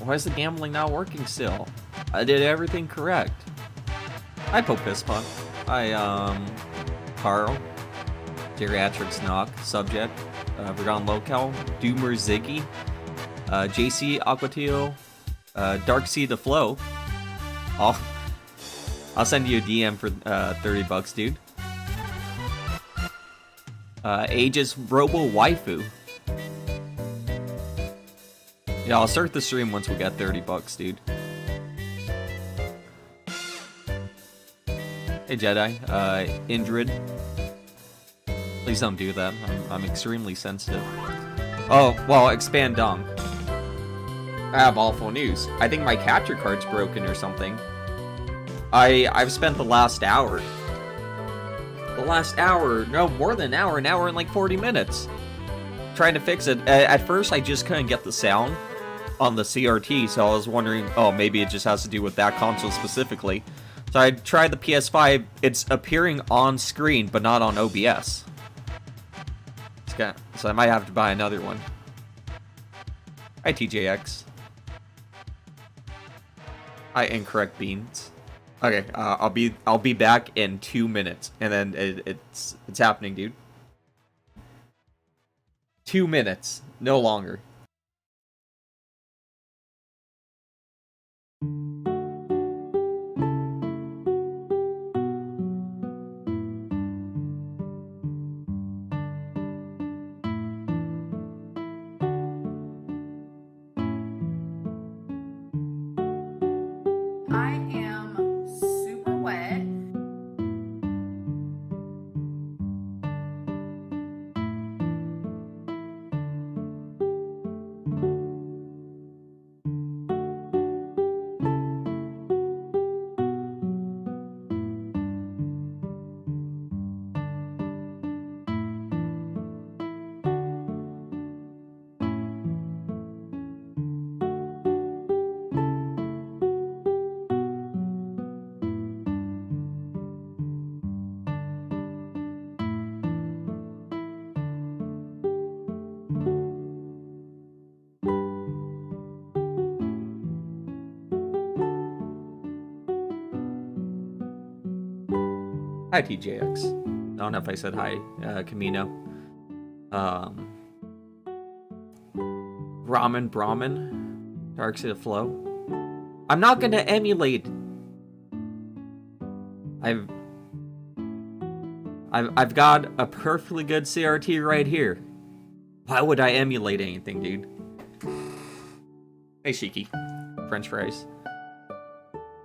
Why is the gambling not working still? I did everything correct. Hi, Popispunk. Hi, Carl. Geriatrics Knock. Subject. Vergon Local. Doomer Ziggy. JC Aquateel. Darksea the Flow. I'll send you a DM for $30, dude. Aegis Robo Waifu. Yeah, I'll start the stream once we get $30, dude. Hey Jedi, Indrid. Please don't do that. I'm extremely sensitive. Oh, well, expand Dong. I have awful news. I think my capture card's broken or something. I've spent the last hour. No, more than an hour and like 40 minutes. Trying to fix it. At first, I just couldn't get the sound on the CRT, so I was wondering, oh, maybe it just has to do with that console specifically. So I tried the PS5. It's appearing on screen, but not on OBS. So I might have to buy another one. Hi, TJX. Hi, Incorrect Beans. Okay, I'll be back in 2 minutes, and then it's happening, dude. 2 minutes, no longer. I am super wet. Hi, TJX. I don't know if I said hi, Camino. Brahmin. Darksea Flow. I'm not gonna emulate. I've got a perfectly good CRT right here. Why would I emulate anything, dude? Hey, Shiki. French fries.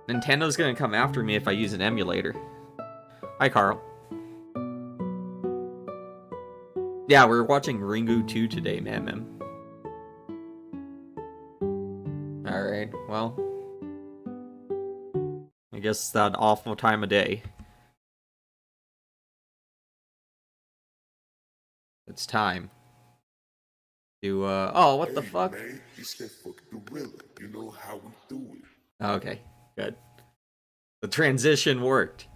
Nintendo's gonna come after me if I use an emulator. Hi, Carl. Yeah, we're watching Ringu 2 today, man. Alright, well. I guess it's that awful time of day. It's time to, oh, what the fuck? Man, he said fuck the gorilla. You know how we do it. Okay, good. The transition worked.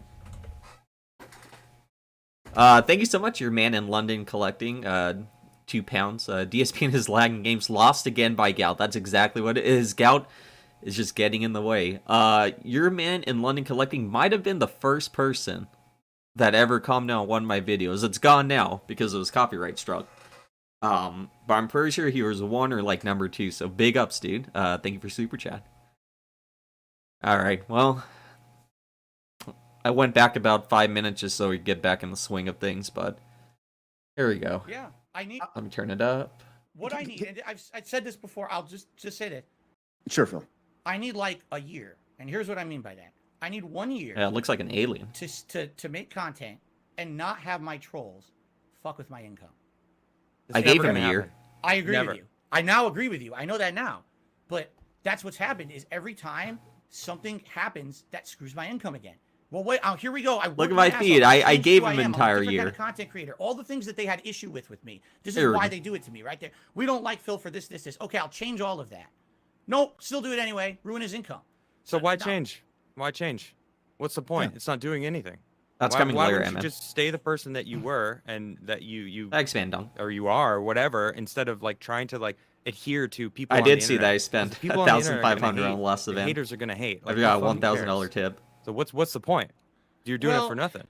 Thank you so much, your man in London collecting, £2. DSP and his lagging games lost again by Gout. That's exactly what it is. Gout is just getting in the way. Your man in London collecting might have been the first person that ever commented on one of my videos. It's gone now because it was copyright struck. But I'm pretty sure he was one or like number 2. So big ups, dude. Thank you for super chat. All right, well, I went back about 5 minutes just so we could get back in the swing of things, but here we go. Yeah, I need. Let me turn it up. What I need, and I've said this before. I'll just say that. Sure, Phil. I need like a year, and here's what I mean by that. I need 1 year. Yeah, it looks like an alien. To make content and not have my trolls fuck with my income. I gave him a year. I agree with you. I now agree with you. I know that now, but that's what's happened. Is every time something happens that screws my income again. Well, wait. Here we go. Look at my feed. I gave him an entire year. I'm a content creator. All the things that they had issue with me. This is why they do it to me, right there. We don't like Phil for this. Okay, I'll change all of that. Nope, still do it anyway. Ruin his income. So why change? Why change? What's the point? Yeah. It's not doing anything. That's coming later, Why wouldn't you just stay the person that you were and that you expand on, or you are, or whatever, instead of like trying to like adhere to people. I on the did see that. internet. I 'Cause spent the people on the internet are gonna 1,500 on hate. the last The event. haters are gonna hate. Like, I got a who fucking $1,000 cares? tip. So what's the point? You're doing it for nothing.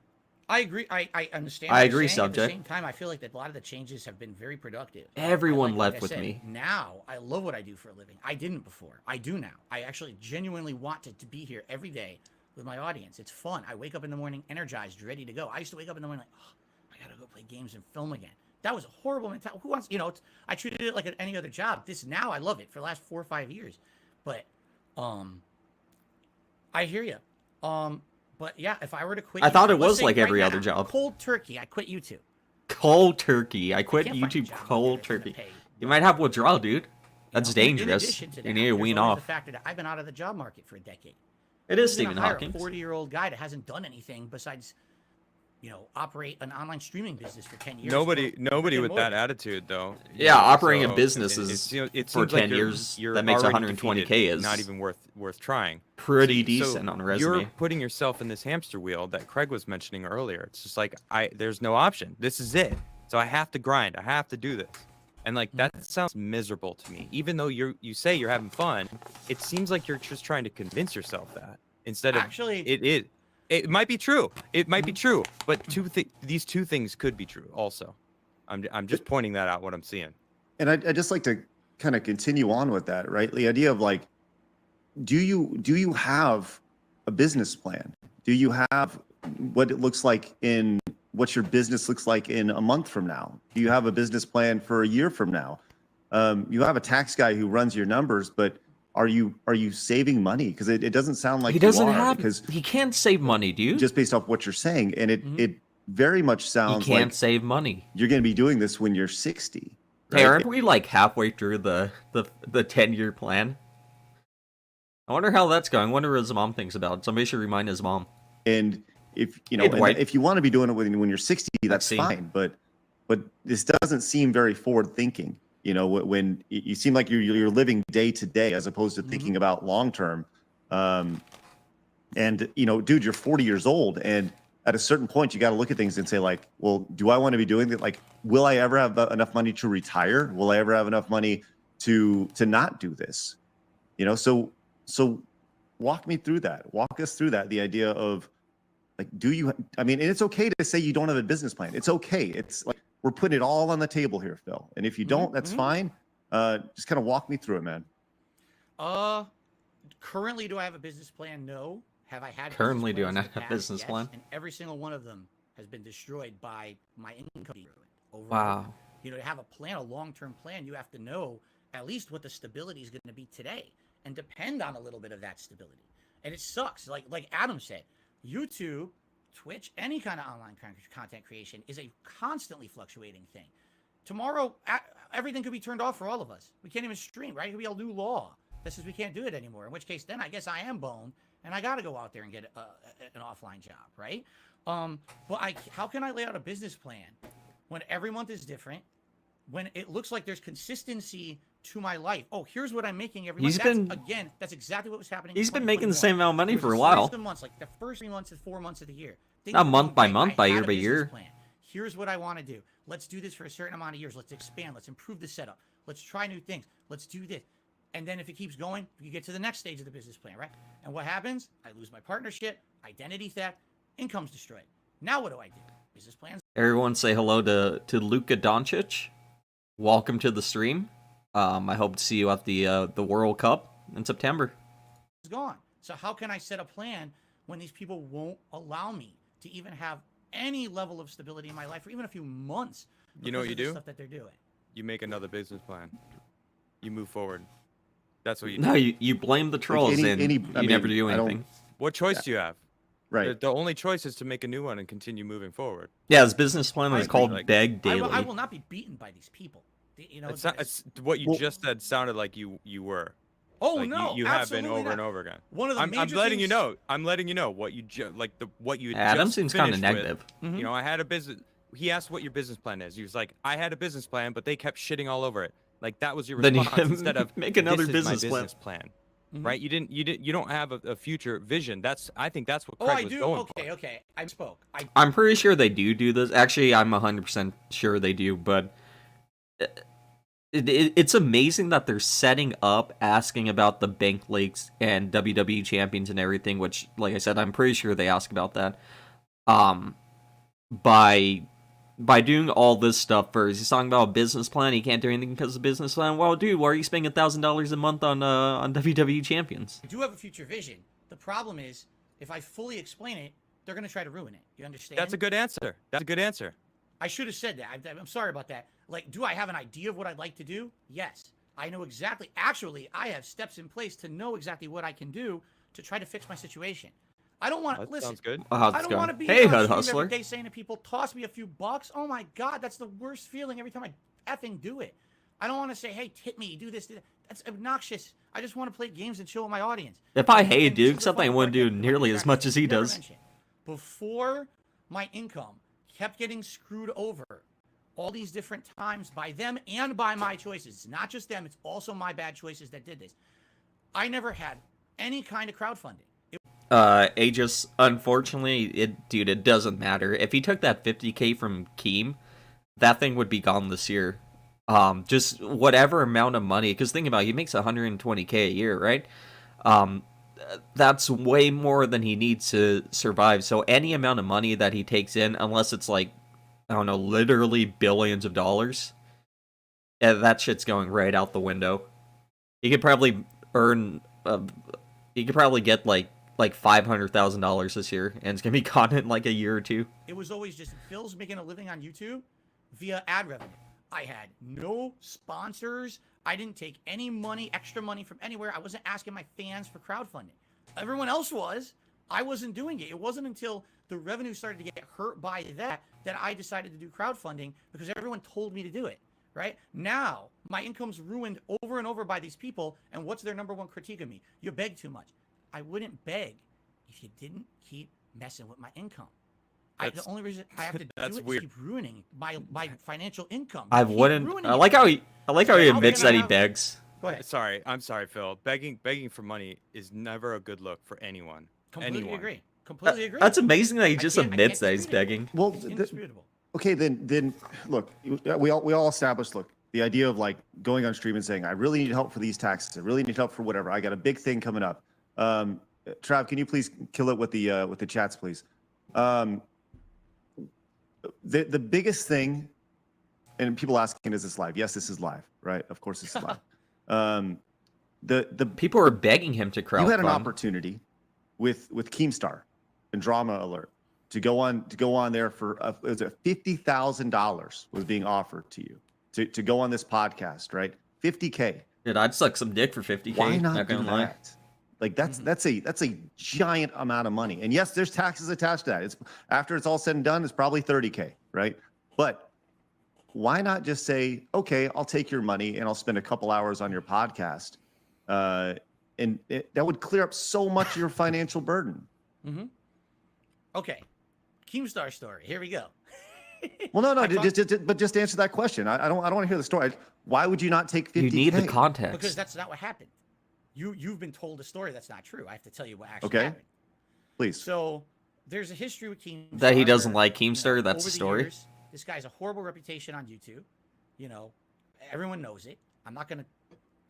I agree. I understand. I what you're agree, saying. subject. At the same time, I feel like that a lot of the changes have been very productive. Everyone like left I with said, me. Now I love what I do for a living. I didn't before. I do now. I actually genuinely want to be here every day with my audience. It's fun. I wake up in the morning energized, ready to go. I used to wake up in the morning like, oh, I gotta go play games and film again. That was a horrible mentality. Who wants? I treated it like any other job. This now I love it for the last 4 or 5 years. But, I hear you. But yeah, if I were to quit, I thought YouTube, it let's was say like right every now, other job. Cold turkey. I quit YouTube. Cold turkey. I quit can't find a YouTube job out there cold that's gonna turkey. pay You might have withdrawal, dude. That's In dangerous. addition to You that, need to there's wean always off. the factor that I've been out of the job market for a decade. It is Who's gonna Stephen hire Hawking. a 40-year-old guy that hasn't done anything besides, operate an online streaming business for 10 years? Nobody for with that attitude though. Yeah, operating a So, business it- is it for seems like 10 you're- years you're that makes already 120K defeated, is not even worth trying. pretty So decent on a resume. You're putting yourself in this hamster wheel that Craig was mentioning earlier. It's just like there's no option. This is it. So I have to grind. I have to do this. And like that sounds miserable to me. Even though you say you're having fun, it seems like you're just trying to convince yourself that instead of Actually, it might be true. It might be true, but these two things could be true also. I'm just pointing that out what I'm seeing. And I just like to kind of continue on with that, right? The idea of like, do you have a business plan? Do you have what it looks like what your business looks like in a month from now? Do you have a business plan for a year from now? You have a tax guy who runs your numbers, but are you saving money? Because it doesn't sound like he doesn't you are, have. because He can't save money, dude. just based off what you're saying, and it very much He sounds can't like save money. you're going to be doing this when you're 60. Hey, right? aren't we like halfway through the 10-year plan? I wonder how that's going. I wonder what his mom thinks about it. Somebody should remind his mom. And if Hey, Dwight. if you want to be doing it when you're 60, that's see. fine. But this doesn't seem very forward thinking. When you seem like you're living day to day as opposed to thinking about long term. And dude, you're 40 years old, and at a certain point, you got to look at things and say like, well, do I want to be doing that? Like, will I ever have enough money to retire? Will I ever have enough money to not do this? So walk me through that. Walk us through that. The idea of like, and it's okay to say you don't have a business plan. It's okay. It's like, we're putting it all on the table here, Phil. And if you don't, that's fine. Just kind of walk me through it, man. Currently, do I have a business plan? No. Have I had Currently, do I business not plans in the have past? business Yes, plan? And every single one of them has been destroyed by my income being ruined over and Wow. over. To have a plan, a long-term plan, you have to know at least what the stability is going to be today and depend on a little bit of that stability. And it sucks. Like Adam said, YouTube, Twitch, any kind of online content creation is a constantly fluctuating thing. Tomorrow, everything could be turned off for all of us. We can't even stream, right? It could be a new law that says we can't do it anymore, in which case then I guess I am boned and I got to go out there and get an offline job, right? But how can I lay out a business plan when every month is different, when it looks like there's consistency to my life? Oh, here's what I'm making every month. That's exactly what was happening. He's in been making the 2021. same amount of money There for was a a while. series of months, like the first 3 months and 4 months of the year. Things Not were month going by great. month, I by had year a by business year. plan. Here's what I want to do. Let's do this for a certain amount of years. Let's expand. Let's improve the setup. Let's try new things. Let's do this. And then if it keeps going, you get to the next stage of the business plan, right? And what happens? I lose my partnership, identity theft, income's destroyed. Now what do I do? Business plans Everyone say hello to Luka Doncic. Welcome to the stream. I hope to see you at the World Cup in September. is gone. So how can I set a plan when these people won't allow me to even have any level of stability in my life for even a few months? You know what because you of the do? Stuff that they're doing. You make another business plan. You move forward. That's what you do. No, you blame the trolls and you never do I don't- anything. What choice do you have? Right. The only choice is to make a new one and continue moving forward. Yeah, his business plan I is agree. called Like, Beg I Daily. will not be beaten by these people. It's not, what you just said sounded like you were. Oh Like, no, you have absolutely been over not. and over again. One of the I'm major letting you things- know. I'm letting you know what you what you. Adam just seems kind of finished with. negative. You know, I had a business. He asked what your business plan is. He was like, I had a business plan, but they kept shitting all over it. Like that was your Then you response instead of make another this is my business plan." business plan. Right? You don't have a future vision. I think that's what Oh, Craig I was do. going Okay, for. okay. I spoke. I'm pretty sure they do this. Actually, I'm 100% sure they do, but It's amazing that they're setting up asking about the bank leaks and WWE champions and everything, which, like I said, I'm pretty sure they ask about that. Um, by doing all this stuff first, he's talking about a business plan. He can't do anything because of the business plan. Well, dude, why are you spending $1,000 a month on WWE champions? I do have a future vision. The problem is, if I fully explain it, they're going to try to ruin it. You understand? That's a good answer. That's a good answer. I should have said that. I'm sorry about that. Like, do I have an idea of what I'd like to do? Yes. I know exactly. Actually, I have steps in place to know exactly what I can do to try to fix my situation. I don't want to That listen. sounds good. I don't want to be Hey, on Hud stream Hustler. every day saying to people, "Toss me a few bucks." Oh my God, that's the worst feeling every time I effing do it. I don't want to say, "Hey, tip me, do this, do that." That's obnoxious. I just want to play games and chill with my audience. If I And hated this is Duke, the something I fun wouldn't part do that nearly as much as he never does. mentioned. Before my income kept getting screwed over all these different times by them and by my choices. It's not just them, it's also my bad choices that did this. I never had any kind of crowdfunding. Aegis, unfortunately, it doesn't matter. If he took that 50K from Keem, that thing would be gone this year. Just whatever amount of money, because think about it, he makes 120K a year, right? That's way more than he needs to survive. So any amount of money that he takes in, unless it's like, I don't know, literally billions of dollars, that shit's going right out the window. He could probably earn, he could probably get like $500,000 this year, and it's gonna be gone in like a year or two. It was always just Phil's making a living on YouTube via ad revenue. I had no sponsors. I didn't take any money, extra money from anywhere. I wasn't asking my fans for crowdfunding. Everyone else was. I wasn't doing it. It wasn't until the revenue started to get hurt by that I decided to do crowdfunding because everyone told me to do it. Right? Now, my income's ruined over and over by these people, and what's their number one critique of me? You beg too much. I wouldn't beg if you didn't keep messing with my income. The only reason I have to do it is keep ruining my financial income. I like how he admits that he begs. Go ahead. I'm sorry, Phil. Begging for money is never a good look for anyone. Completely agree. Completely agree. That's amazing that he just admits that he's begging. Well, It's indisputable. okay, then look, we all established. Look, the idea of like going on stream and saying, "I really need help for these taxes. I really need help for whatever. I got a big thing coming up." Trav, can you please kill it with the chats, please? The biggest thing, and people asking, "Is this live?" Yes, this is live, right? Of course, this is live. The People are begging him to crowdfund. You had an opportunity with Keemstar and Drama Alert to go on there for it was $50,000 was being offered to you to go on this podcast, right? 50K. Dude, I'd suck some dick for 50K. Why not do gonna lie. that? Like that's a giant amount of money. And yes, there's taxes attached to that. It's after it's all said and done, it's probably 30K, right? But why not just say, okay, I'll take your money and I'll spend a couple hours on your podcast, and that would clear up so much of your financial burden. Mm-hmm. Okay, Keemstar story. Here we go. Well, no, just answer that question. I don't want to hear the story. Why would you not take 50K? You need the context. Because that's not what happened. You've been told a story that's not true. I have to tell you what actually happened. Please. So there's a history with Keemstar. That he doesn't like Keemstar, that's over the story. Years, this guy's a horrible reputation on YouTube. You know, everyone knows it. I'm not gonna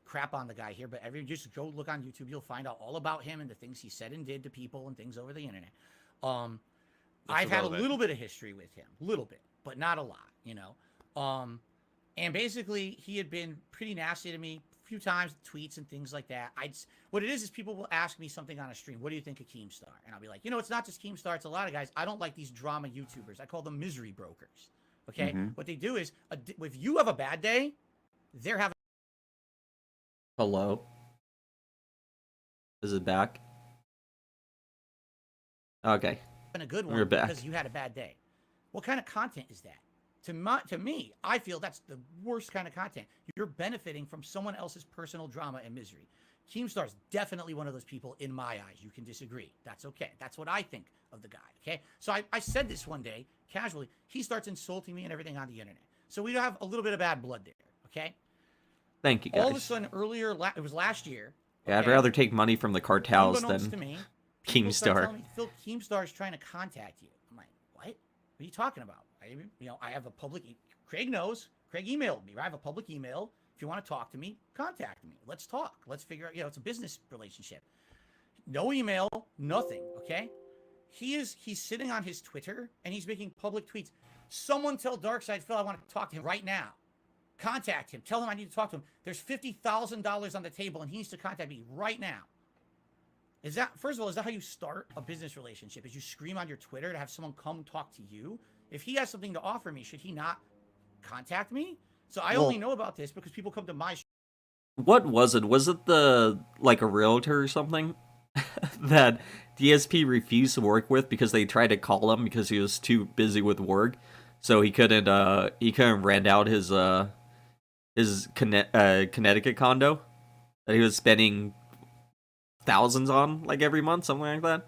crap on the guy here, but just go look on YouTube. You'll find out all about him and the things he said and did to people and things over the internet. I've had a little bit of history with him, little bit, but not a lot, you know. And basically, he had been pretty nasty to me a few times, tweets and things like that. What it is people will ask me something on a stream. What do you think of Keemstar? And I'll be like, it's not just Keemstar. It's a lot of guys. I don't like these drama YouTubers. I call them misery brokers. Okay? Mm-hmm. What they do is, if you have a bad day, they're having. Hello? Is it back? Okay. A good We're one back. because you had a bad day. What kind of content is that? To me, I feel that's the worst kind of content. You're benefiting from someone else's personal drama and misery. Keemstar's definitely one of those people in my eyes. You can disagree. That's okay. That's what I think of the guy, okay? So I said this one day, casually. He starts insulting me and everything on the internet. So we have a little bit of bad blood there, okay? Thank you, guys. All of a sudden, it was last year. Yeah, I'd rather take money from the cartels Unbeknownst than to me, people start Keemstar. telling me, Phil, Keemstar's trying to contact you. I'm like, what? What are you talking about? I have a public. Craig knows. Craig emailed me. I have a public email. If you want to talk to me, contact me. Let's talk. Let's figure out, it's a business relationship. No email, nothing, okay? He's sitting on his Twitter and he's making public tweets. Someone tell Darkside Phil I want to talk to him right now. Contact him. Tell him I need to talk to him. There's $50,000 on the table and he needs to contact me right now. First of all, is that how you start a business relationship? Is you scream on your Twitter to have someone come talk to you? If he has something to offer me, should he not contact me? So I only know about this because people come to my What was it? Was it a realtor or something that DSP refused to work with because they tried to call him because he was too busy with work, so he couldn't rent out his Connecticut condo that he was spending thousands on every month, something like that.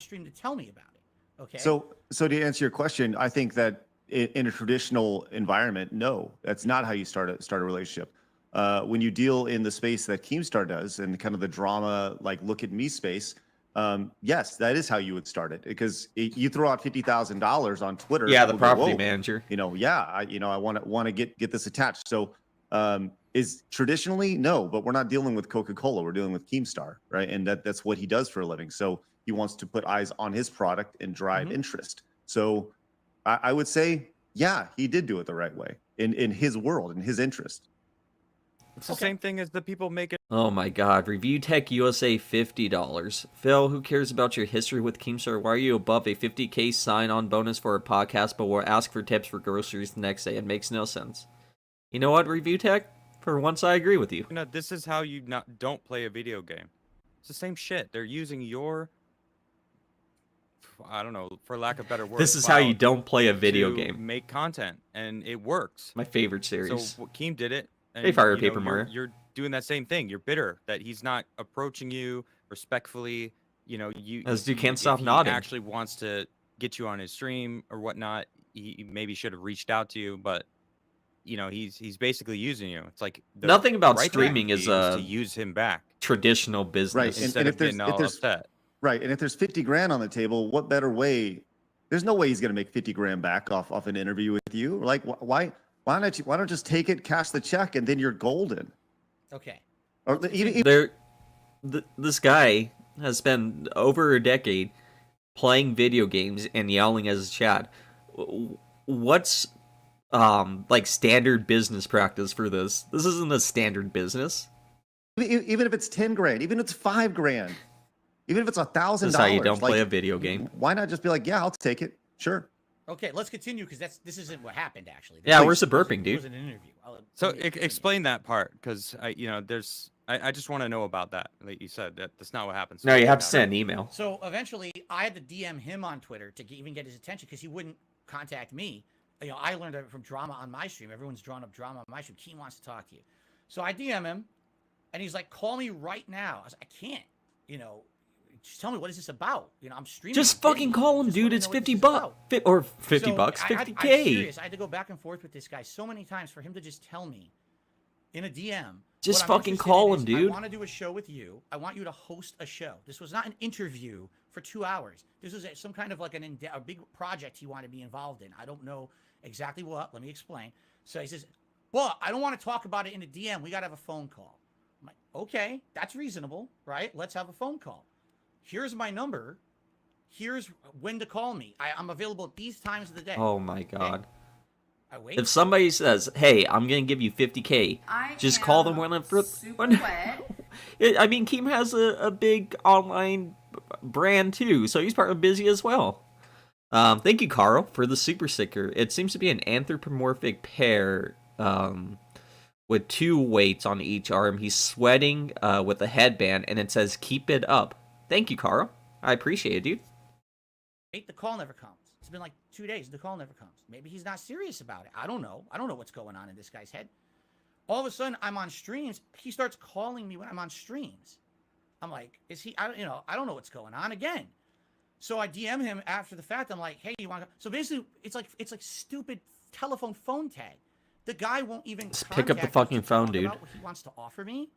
stream to tell me about it. Okay. So to answer your question, I think that in a traditional environment, no, that's not how you start a relationship. When you deal in the space that Keemstar does and kind of the drama, look at me space, yes, that is how you would start it, because you throw out $50,000 on Twitter. Yeah, the people go, property "Whoa, manager. I want to get this attached. So is traditionally no, but we're not dealing with Coca-Cola. We're dealing with Keemstar, right? And that's what he does for a living. So he wants to put eyes on his product and drive interest. So I would say, yeah, he did do it the right way in his world, in his interest. It's the same thing as the people making. Oh my god, Review Tech USA $50. Phil, who cares about your history with Keemstar? Why are you above a 50K sign-on bonus for a podcast but will ask for tips for groceries the next day? It makes no sense. You know what, Review Tech? For once, I agree with you. This is how you don't play a video game. It's the same shit. They're using your, I don't know, for lack of better words. This is how you don't play a video to game. Make content, and it works. My favorite series. So Keem did it. And, They fired Paper Mario. You're doing that same thing. You're bitter that he's not approaching you respectfully. As you can't stop if he nodding. Actually wants to get you on his stream or whatnot. He maybe should have reached out to you, but he's basically using you. It's like Nothing about right streaming thing is to use him back traditional business. Right, instead of getting all upset. Right, and if there's 50 grand on the table, what better way? There's no way he's going to make 50 grand back off an interview with you. Why don't just take it, cash the check, and then you're golden? Okay. Or even This guy has spent over a decade playing video games and yelling at his chat. What's standard business practice for this? This isn't a standard business. even if it's 10 grand, even if it's 5 grand, even if it's $1,000. This is how you don't play a video game. Why not just be like, yeah, I'll take it, sure. Okay, let's continue because this isn't what happened actually. Yeah, This where's the was- burping, It was dude? an interview. So let me continue. explain that part, because I just want to know about that. Like you said, that's not what happens. No, you have to send an email. So eventually, I had to DM him on Twitter to even get his attention because he wouldn't contact me. I learned it from drama on my stream. Everyone's drawn up drama on my stream. He wants to talk to you. So I DM him, and he's like, "Call me right now." I was like, "I can't. Just tell me what is this about? I'm streaming. Just I'm fucking busy. call him, Just dude. wanna It's know what this 50 is bucks. about." Or 50 So bucks, I'm 50K. serious. I had to go back and forth with this guy so many times for him to just tell me in a DM. Just what I'm fucking interested call in him, is dude. I want to do a show with you. I want you to host a show. This was not an interview for 2 hours. This was some kind of a big project he wanted me involved in. I don't know exactly what. Let me explain. So he says, "But I don't want to talk about it in a DM. We got to have a phone call." I'm like, "Okay, that's reasonable, right? Let's have a phone call. Here's my number. Here's when to call me. I'm available at these times of the day." Oh my god. I wait. If somebody says, "Hey, I'm gonna give you 50K," I just call them am when super wet. I mean, Keem has a big online brand too, so he's probably busy as well. Thank you, Carl, for the super sticker. It seems to be an anthropomorphic pear with 2 weights on each arm. He's sweating with a headband, and it says, "Keep it up." Thank you, Carl. I appreciate it, dude. Wait, the call never comes. It's been like 2 days. The call never comes. Maybe he's not serious about it. I don't know. I don't know what's going on in this guy's head. All of a sudden, I'm on streams. He starts calling me when I'm on streams. I'm like, is he? I don't know what's going on again. So I DM him after the fact. I'm like, hey, you want to? So basically, it's like stupid telephone phone tag. The guy won't even Just pick up the contact me fucking to phone, talk dude. about what he wants to offer me.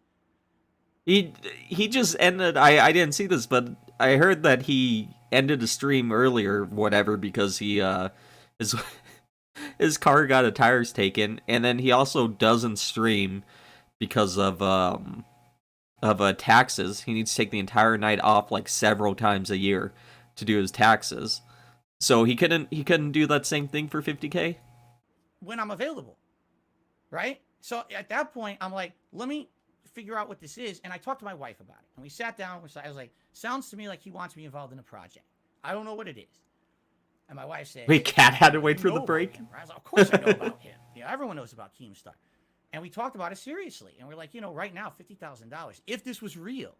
He just ended. I didn't see this, but I heard that he ended the stream earlier, whatever, because he his his car got a tires taken, and then he also doesn't stream because of taxes. He needs to take the entire night off like several times a year to do his taxes. So he couldn't do that same thing for 50K. when I'm available, right? So at that point, I'm like, let me figure out what this is. And I talked to my wife about it. And we sat down. I was like, sounds to me like he wants me involved in a project. I don't know what it is. And my wife said, Wait, Cat had to wait "You for know the about break? him, right?" I was like, of course I know about him. Everyone knows about Keemstar. And we talked about it seriously. And we're like, right now, $50,000, if this was real,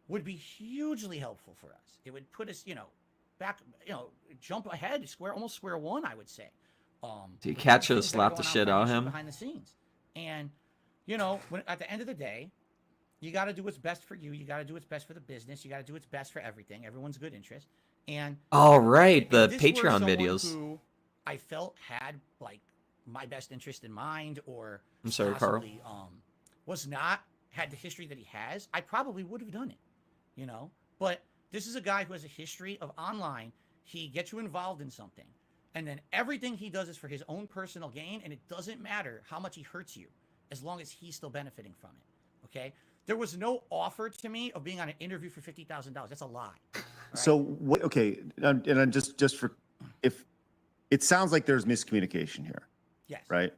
would be hugely helpful for us. It would put us, back, jump ahead, almost square one, I would say. Dude, with Cat the should have things that are slapped the going on shit out of financially him. behind the scenes. And, when at the end of the day, you got to do what's best for you. You got to do what's best for the business. You got to do what's best for everything. Everyone's good interest. And All right, the if this were Patreon someone videos. who I felt had like my best interest in mind, or I'm sorry, Carl. possibly was not had the history that he has, I probably would have done it. But this is a guy who has a history of online. He gets you involved in something, and then everything he does is for his own personal gain, and it doesn't matter how much he hurts you, as long as he's still benefiting from it. Okay. There was no offer to me of being on an interview for $50,000. That's a lie. Right? So what? Okay, and I'm just for if it sounds like there's miscommunication here, Yes. right?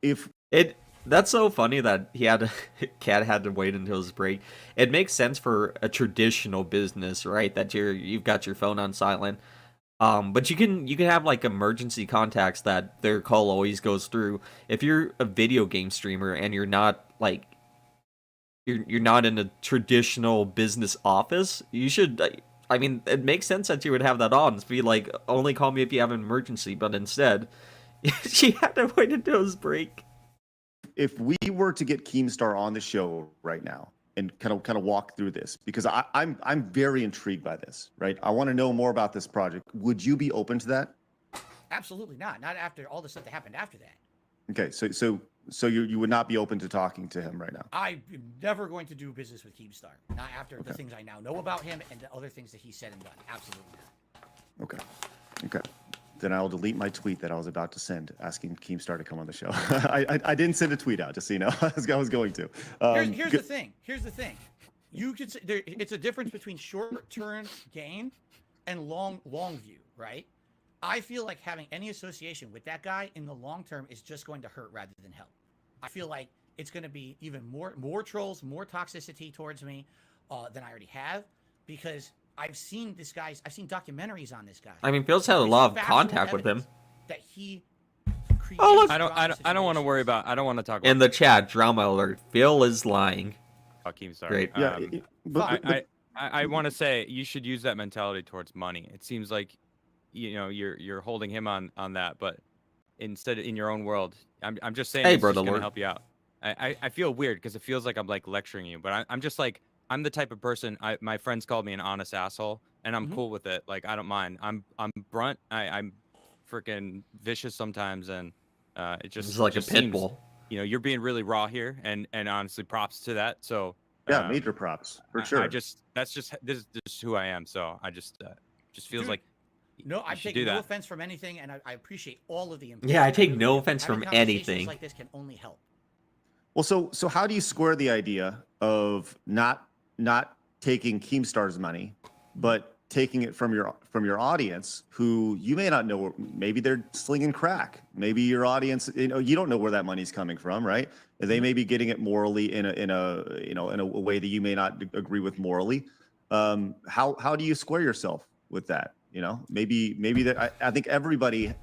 If That's so funny that Cat had to wait until his break. It makes sense for a traditional business, right? That you've got your phone on silent. But you can have like emergency contacts that their call always goes through. If you're a video game streamer and you're not like you're not in a traditional business office, you should. I mean, it makes sense that you would have that on. It's be like, only call me if you have an emergency. But instead, she had to wait until his break. if we were to get Keemstar on the show right now and kind of walk through this, because I'm very intrigued by this, right? I want to know more about this project. Would you be open to that? Absolutely not. Not after all the stuff that happened after that. Okay, so you would not be open to talking to him right now. I'm never going to do business with Keemstar. Not after the things I now know about him and the other things that he said and done. Absolutely not. Okay. Then I'll delete my tweet that I was about to send asking Keemstar to come on the show. I didn't send a tweet out, just so you know. I was going to. Here's the thing. You could say it's a difference between short-term gain and long view, right? I feel like having any association with that guy in the long term is just going to hurt rather than help. I feel like it's going to be even more trolls, more toxicity towards me than I already have, because I've seen documentaries on this guy. I mean, Phil's had a There's lot of factual contact with him. evidence that he creates Oh, look. I don't want to worry about. I don't want to talk about In the chat, drama alert. Phil is lying. Keemstar. Great. Yeah, I want to say you should use that mentality towards money. It seems like, you're holding him on that, but instead in your own world, I'm just saying, Hey, it's brother just gonna Lord. help you out. I feel weird because it feels like I'm like lecturing you, but I'm just like, I'm the type of person. My friends called me an honest asshole, and I'm cool with it. Like, I don't mind. I'm brunt. I'm freaking vicious sometimes, and it just It's like just a pit seems, bull. you're being really raw here, and honestly, props to that. So yeah, major props for sure. this is just who I am. So I just feels Dude, like No, I you should take do no that. offense from anything, and I appreciate all of the input. Yeah, I take really no do. offense Having from conversations anything. like this can only help. Well, so how do you square the idea of not taking Keemstar's money, but taking it from your audience, who you may not know? Maybe they're slinging crack. Maybe your audience, you don't know where that money's coming from, right? They may be getting it morally in a way that you may not agree with morally. How do you square yourself with that? Maybe that I think everybody.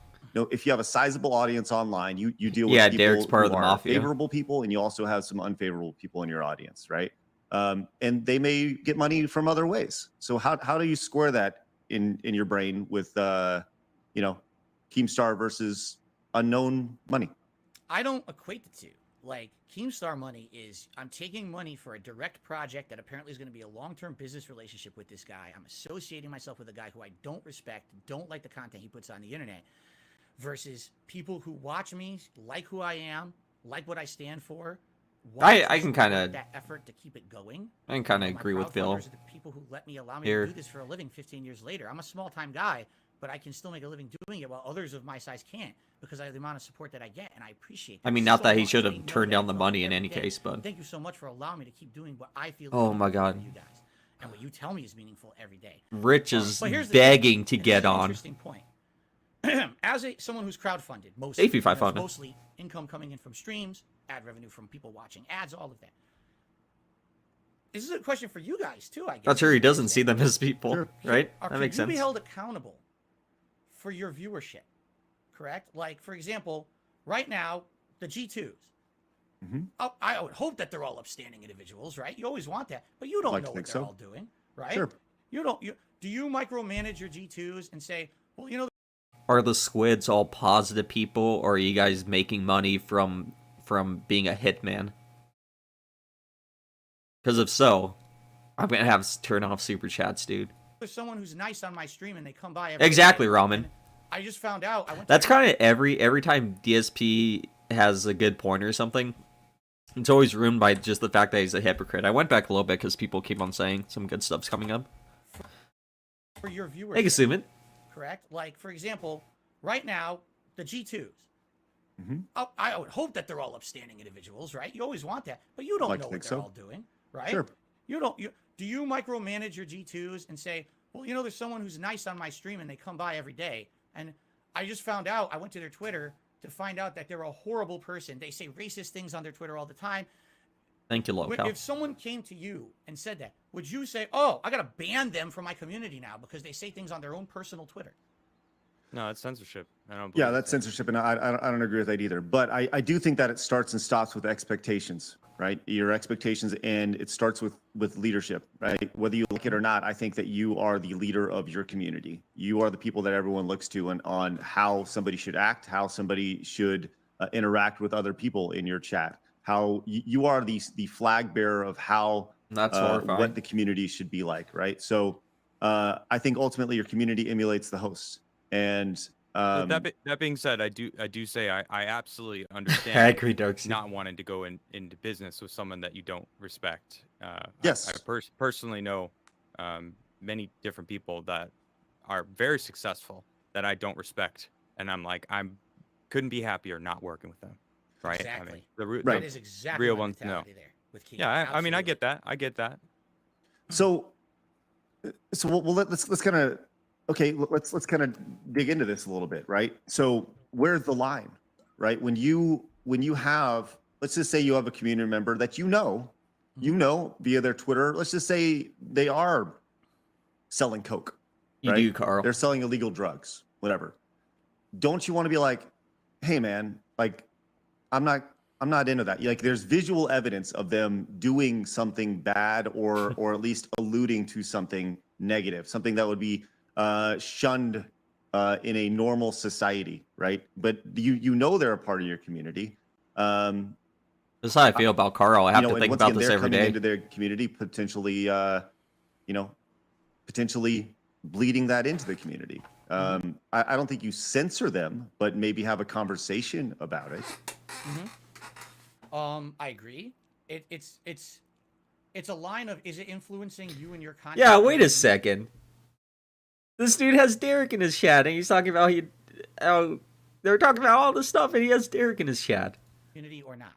If you have a sizable audience online, you deal with people Derek's part who of the are mafia. favorable people, and you also have some unfavorable people in your audience, right? And they may get money from other ways. So how do you square that in your brain with Keemstar versus unknown money? I don't equate the two. Like, Keemstar money is, I'm taking money for a direct project that apparently is going to be a long-term business relationship with this guy. I'm associating myself with a guy who I don't respect, don't like the content he puts on the internet, versus people who watch me, like who I am, like what I stand for. I can kind of that effort to keep it going. I can kind of My agree with Phil. crowdfunders are the people who allow me Here. to do this for a living 15 years later. I'm a small-time guy, but I can still make a living doing it while others of my size can't because of the amount of support that I get, and I appreciate that. I mean, not so that he much. should They have know turned that I down the come money in every any day. case, but Thank you so much for allowing me to keep doing what I feel. oh is my meaningful God. to you guys, and what you tell me is meaningful every day. Rich is But here's the begging to thing, and this is get an on. Interesting point. As someone who's crowdfunded, mostly, Safety you know, it's 500. mostly income coming in from streams, ad revenue from people watching ads, all of that. This is a question for you guys too, I guess. Not sure he doesn't see them as people, Sure. right? Or That can makes you be sense. held accountable for your viewership? Correct? Like, for example, right now, the G2s. Mhm. I would hope that they're all upstanding individuals, right? You always want that, but you don't Like know to what think they're so. all doing, right? Sure. You don't. Do you micromanage your G2s and say, well, you know, Are the squids all positive people, or are you guys making money from being a hitman? Because if so, I'm gonna have to turn off super chats, dude. there's someone who's nice on my stream and they come by every Exactly, day, Ramen. and I just found out. That's kind of every time DSP has a good point or something. It's always ruined by just the fact that he's a hypocrite. I went back a little bit because people keep on saying some good stuff's coming up. for your viewers. Thank you, Suman. Correct? Like, for example, right now, the G2s. Mhm. I would hope that they're all upstanding individuals, right? You always want that, but you don't Like know to what think they're so. all doing, right? Sure. You don't. Do you micromanage your G2s and say, well, you know, there's someone who's nice on my stream and they come by every day, and I just found out. I went to their Twitter to find out that they're a horrible person. They say racist things on their Twitter all the time. Thank you, Local. If someone came to you and said that, would you say, oh, I got to ban them from my community now because they say things on their own personal Twitter? No, it's censorship. I don't. Yeah, believe that's that. censorship, and I don't agree with that either. But I do think that it starts and stops with expectations, right? Your expectations, and it starts with leadership, right? Whether you like it or not, I think that you are the leader of your community. You are the people that everyone looks to on how somebody should act, how somebody should interact with other people in your chat. How you are the flag bearer of how That's horrifying. what the community should be like, right? So I think ultimately your community emulates the host. And That being said, I do say I absolutely I understand agree, Darksy. not wanting to go into business with someone that you don't respect. Yes. I personally know many different people that are very successful that I don't respect, and I'm like, couldn't be happier not working with them, right? Exactly. I mean, the That is exactly real my ones know. mentality there with Keith. Yeah, I mean, I Absolutely. get that. I get that. So let's kind of let's kind of dig into this a little bit, right? So where's the line, right? When you have, let's just say you have a community member that you know via their Twitter. Let's just say they are selling coke. You right? do, Carl. They're selling illegal drugs, whatever. Don't you want to be like, hey man, like I'm not into that. Like there's visual evidence of them doing something bad or at least alluding to something negative, something that would be shunned in a normal society, right? But you know they're a part of your community. That's how I feel about Carl. I have to and think once about again, this they're every coming day. into their community, potentially bleeding that into the community. I don't think you censor them, but maybe have a conversation about it. I agree. It's a line of, is it influencing you and your content? Yeah, wait a second. This dude has Derek in his chat, and he's talking about they're talking about all this stuff, and he has Derek in his chat. Community or not.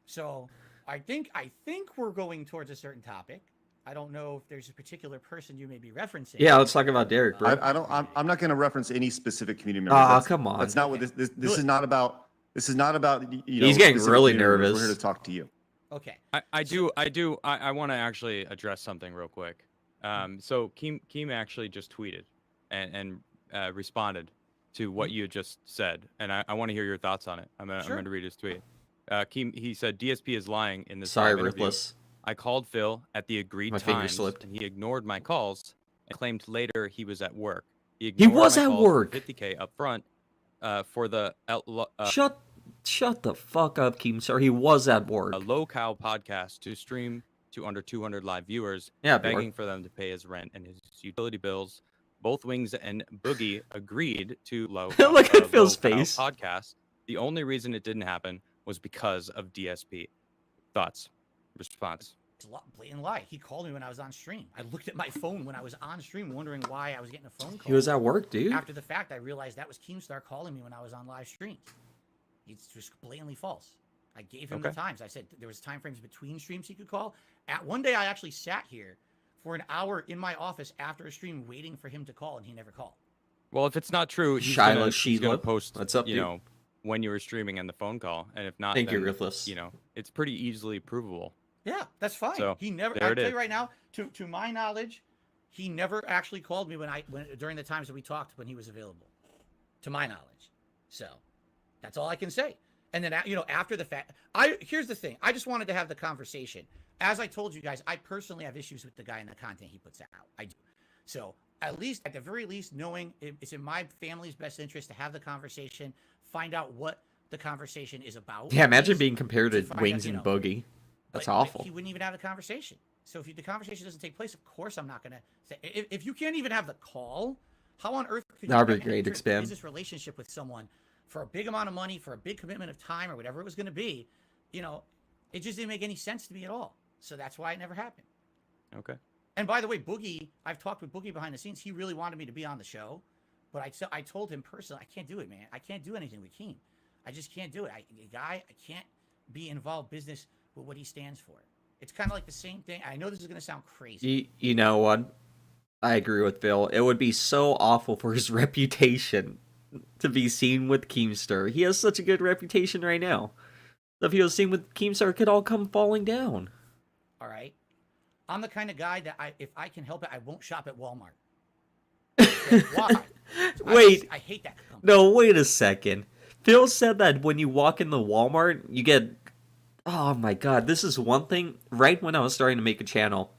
So I think we're going towards a certain topic. I don't know if there's a particular person you may be referencing. Yeah, let's talk about Derek, bro. I'm not going to reference any specific community members. Aw, That's- come on. That's not what this is not about. This is not about. He's getting specific really community members. nervous. We're here to talk to you. Okay. I want to actually address something real quick. So Keem actually just tweeted and responded to what you just said, and I want to hear your thoughts on it. I'm going to read his tweet. Keem, he said DSP is lying in this Sorry, live interview. Ruthless. I called Phil at the agreed My finger times, slipped. and he ignored my calls and claimed later he was at work. He ignored was my at calls for work. 50K up front for the Shut the fuck up, Keem. Sorry, he was at work. a low cow podcast to stream to under 200 live viewers, Yeah, begging for them to pay his rent and his utility bills. Both Wings and Boogie agreed to Look at Phil's Low Cow face. podcast. The only reason it didn't happen was because of DSP. Thoughts, response. blatant lie. He called me when I was on stream. I looked at my phone when I was on stream, wondering why I was getting a phone call. He was at work, dude. After the fact, I realized that was Keemstar calling me when I was on live streams. It's just blatantly false. I gave him the times. I said there was time frames between streams he could call. At one day, I actually sat here for an hour in my office after a stream waiting for him to call, and he never called. Well, if it's not true, he's Shiloh gonna Sheila. post, What's up, you dude? know, when you were streaming and the phone call, and if not, Thank you, then, Ruthless. you know, it's pretty easily provable. Yeah, that's fine. So, He never. there I it tell is. you right now, to my knowledge, he never actually called me when during the times that we talked when he was available. To my knowledge, so that's all I can say. And then after the fact, here's the thing. I just wanted to have the conversation. As I told you guys, I personally have issues with the guy and the content he puts out. I do. So at the very least, knowing it's in my family's best interest to have the conversation, find out what the conversation is about. Yeah, imagine being compared to find Wings out, and Boogie. That's but awful. He wouldn't even have the conversation. So if the conversation doesn't take place, of course I'm not going to say. If you can't even have the call, how on earth could That'd you be great, enter expand. a business relationship with someone for a big amount of money, for a big commitment of time, or whatever it was going to be? It just didn't make any sense to me at all. So that's why it never happened. Okay. And by the way, Boogie, I've talked with Boogie behind the scenes. He really wanted me to be on the show, but I told him personally, I can't do it, man. I can't do anything with Keem. I just can't do it. I can't be involved business with what he stands for. It's kind of like the same thing. I know this is going to sound crazy. You know what? I agree with Phil. It would be so awful for his reputation to be seen with Keemstar. He has such a good reputation right now. If he was seen with Keemstar, it could all come falling down. All right. I'm the kind of guy that if I can help it, I won't shop at Walmart. Why? Wait. I hate that company. No, wait a second. Phil said that when you walk in the Walmart, you get... Oh my god, this is one thing. Right when I was starting to make a channel,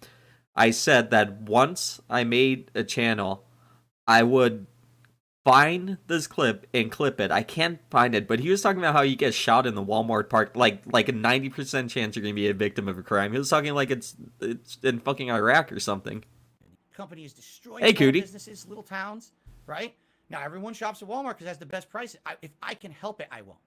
I said that once I made a channel, I would find this clip and clip it. I can't find it, but he was talking about how you get shot in the Walmart park, like a 90% chance you're gonna be a victim of a crime. He was talking like it's in fucking Iraq or something. Company is destroying Hey, small Cootie. businesses, little towns, right? Now everyone shops at Walmart because it has the best prices. If I can help it, I won't.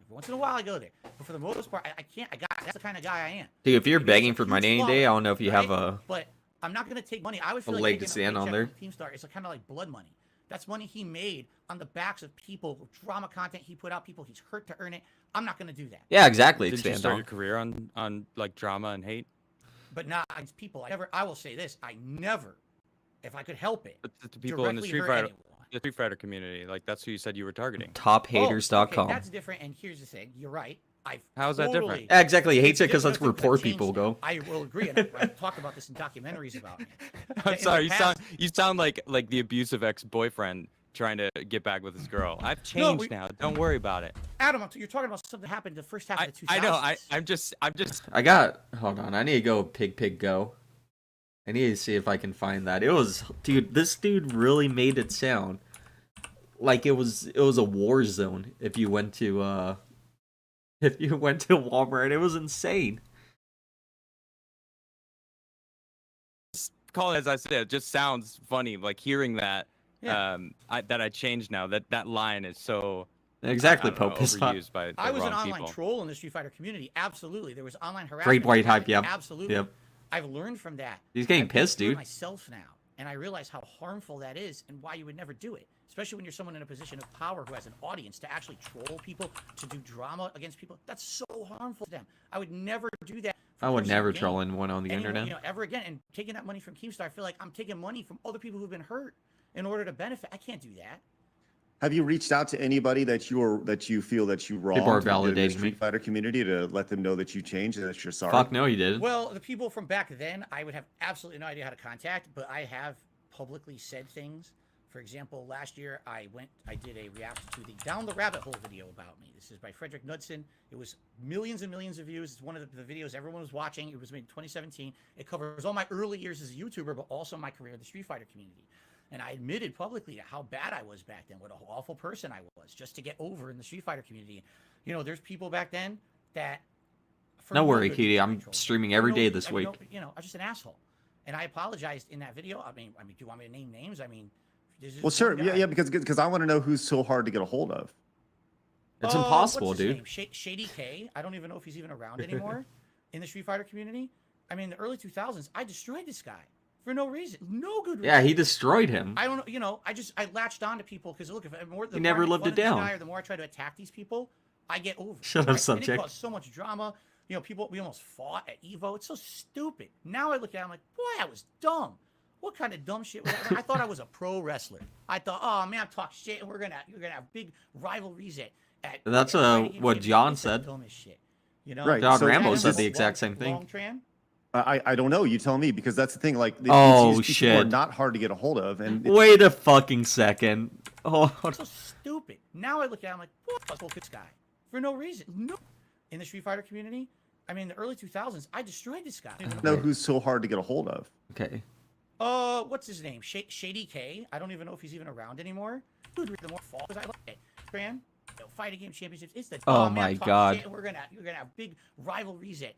Every once in a while, I go there, but for the most part, I can't. That's the kind of guy I am. Dude, if you're Maybe it's begging a for money huge any day, I flaw, don't know if you right? have a... But I'm not gonna take money. I would feel a like leg taking to stand a on paycheck there. from Keemstar. It's kind of like blood money. That's money he made on the backs of people, drama content he put out, people he's hurt to earn it. I'm not gonna do that. Yeah, exactly. Did you Expand start on. your career on like drama and hate? But not against people. I will say this. I never, if I could help it, But the people in the directly Street hurt Fighter, anyone. the Street Fighter community, like that's who you said you were targeting. Tophaters.com. Okay, that's different. And here's the thing. You're right. How is that different? Yeah, exactly. He hates it It's because that's where different poor because I've people changed go. now. I will agree. And I've talked about this in documentaries about me. I'm In the sorry. past- You sound like the abusive ex-boyfriend trying to get back with his girl. I've changed now. Don't worry about it. Adam, you're talking about something that happened the first half of the 2000s. I know. I'm just. I got... Hold on. I need to go pig go. I need to see if I can find that. It was... Dude, this dude really made it sound like it was a war zone if you went to Walmart. It was insane. Call it as I said. It just sounds funny. Like hearing that. Yeah. I changed now. That line is so. Exactly, I don't know, Pope is not... overused by the I was wrong an online people. troll in the Street Fighter community. Absolutely. There was online harassment. Great white hype, yep. Absolutely. Yep. I've learned from that. He's getting I've been pissed, through it dude. myself now, and I realize how harmful that is and why you would never do it. Especially when you're someone in a position of power who has an audience to actually troll people, to do drama against people. That's so harmful to them. I would never do that. for I would personal never gain. troll anyone on the Anyone, internet. ever again. And taking that money from Keemstar, I feel like I'm taking money from other people who've been hurt in order to benefit. I can't do that. Have you reached out to anybody that you feel that you wronged are in the validating me. Street Fighter community to let them know that you changed and that you're sorry? Fuck no, you did. Well, the people from back then, I would have absolutely no idea how to contact, but I have publicly said things. For example, last year I did a reaction to the Down the Rabbit Hole video about me. This is by Frederick Knudsen. It was millions and millions of views. It's one of the videos everyone was watching. It was made in 2017. It covers all my early years as a YouTuber, but also my career in the Street Fighter community. And I admitted publicly to how bad I was back then, what an awful person I was, just to get over in the Street Fighter community. There's people back then that... No for worry, good Kitty. I'm control. streaming every day this week. I'm just an asshole. And I apologized in that video. I mean, do you want me to name names? I mean... this is Well, sure. one Yeah, guy. yeah, because I want to know who's so hard to get a hold of. It's Oh, impossible, what's his dude. name? Shady K. I don't even know if he's even around anymore in the Street Fighter community. I mean, the early 2000s, I destroyed this guy for no reason, no good reason. Yeah, he destroyed him. I don't know, you know, I latched on to people because look, if the more He never I make lived fun it of this down. guy or the more I try to attack these people, I get over. Shut up, right? And subject. it caused so much drama. You know, we almost fought at Evo. It's so stupid. Now I look at it, I'm like, boy, I was dumb. What kind of dumb shit was that? I thought I was a pro wrestler. I thought, oh man, I'm talking shit, and you're gonna have big rivalries at That's at Fighting what Championships. John It's the said. dumbest shit. You know, Right, John so- Rambo and said this- the exact same thing. Long Tran. I don't know. You tell me, because that's the thing. Like, Oh, these people are shit. not hard to get a hold of, and Wait a fucking second. Oh, So stupid. Now I look at it, I'm like, what this guy for no reason. No. In the Street Fighter community, I mean, the early 2000s, I destroyed this guy. know who's so hard to get a hold of. okay. What's his name? Shady K. I don't even know if he's even around anymore. Dude, the more fault I like it. Fran, Fighting Game Championships. It's the Oh man, my talk God. shit, and you're gonna have big rivalries at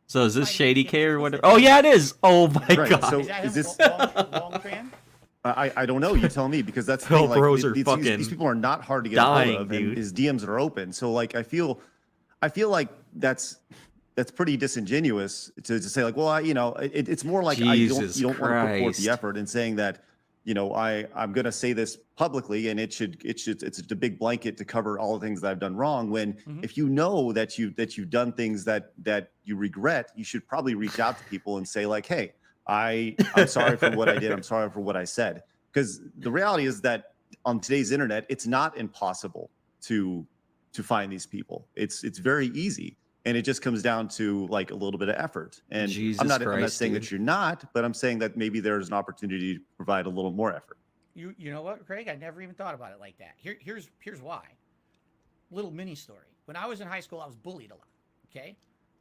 So is this Fighting Shady Game K or Championships. whatever? It's the Oh yeah, it is. Oh my Right, god. so- Is that is him? this- Long Tran? I don't know. You tell me, because that's the Phil thing. Like, bros are these fucking people are not hard to get a dying, hold of, dude. and his DMs are open. So like, I feel like that's pretty disingenuous to say like, well, it's more like Jesus you don't want to put forth Christ. the effort and saying that, I'm going to say this publicly, and it's a big blanket to cover all the things that I've done wrong. When if you know that you've done things that you regret, you should probably reach out to people and say like, hey, I'm sorry for what I did. I'm sorry for what I said. Because the reality is that on today's internet, it's not impossible to find these people. It's very easy. And it just comes down to like a little bit of effort. And Jesus I'm not Christ, saying dude. that you're not, but I'm saying that maybe there's an opportunity to provide a little more effort. You know what, Craig? I never even thought about it like that. Here's why. Little mini story. When I was in high school, I was bullied a lot. Okay,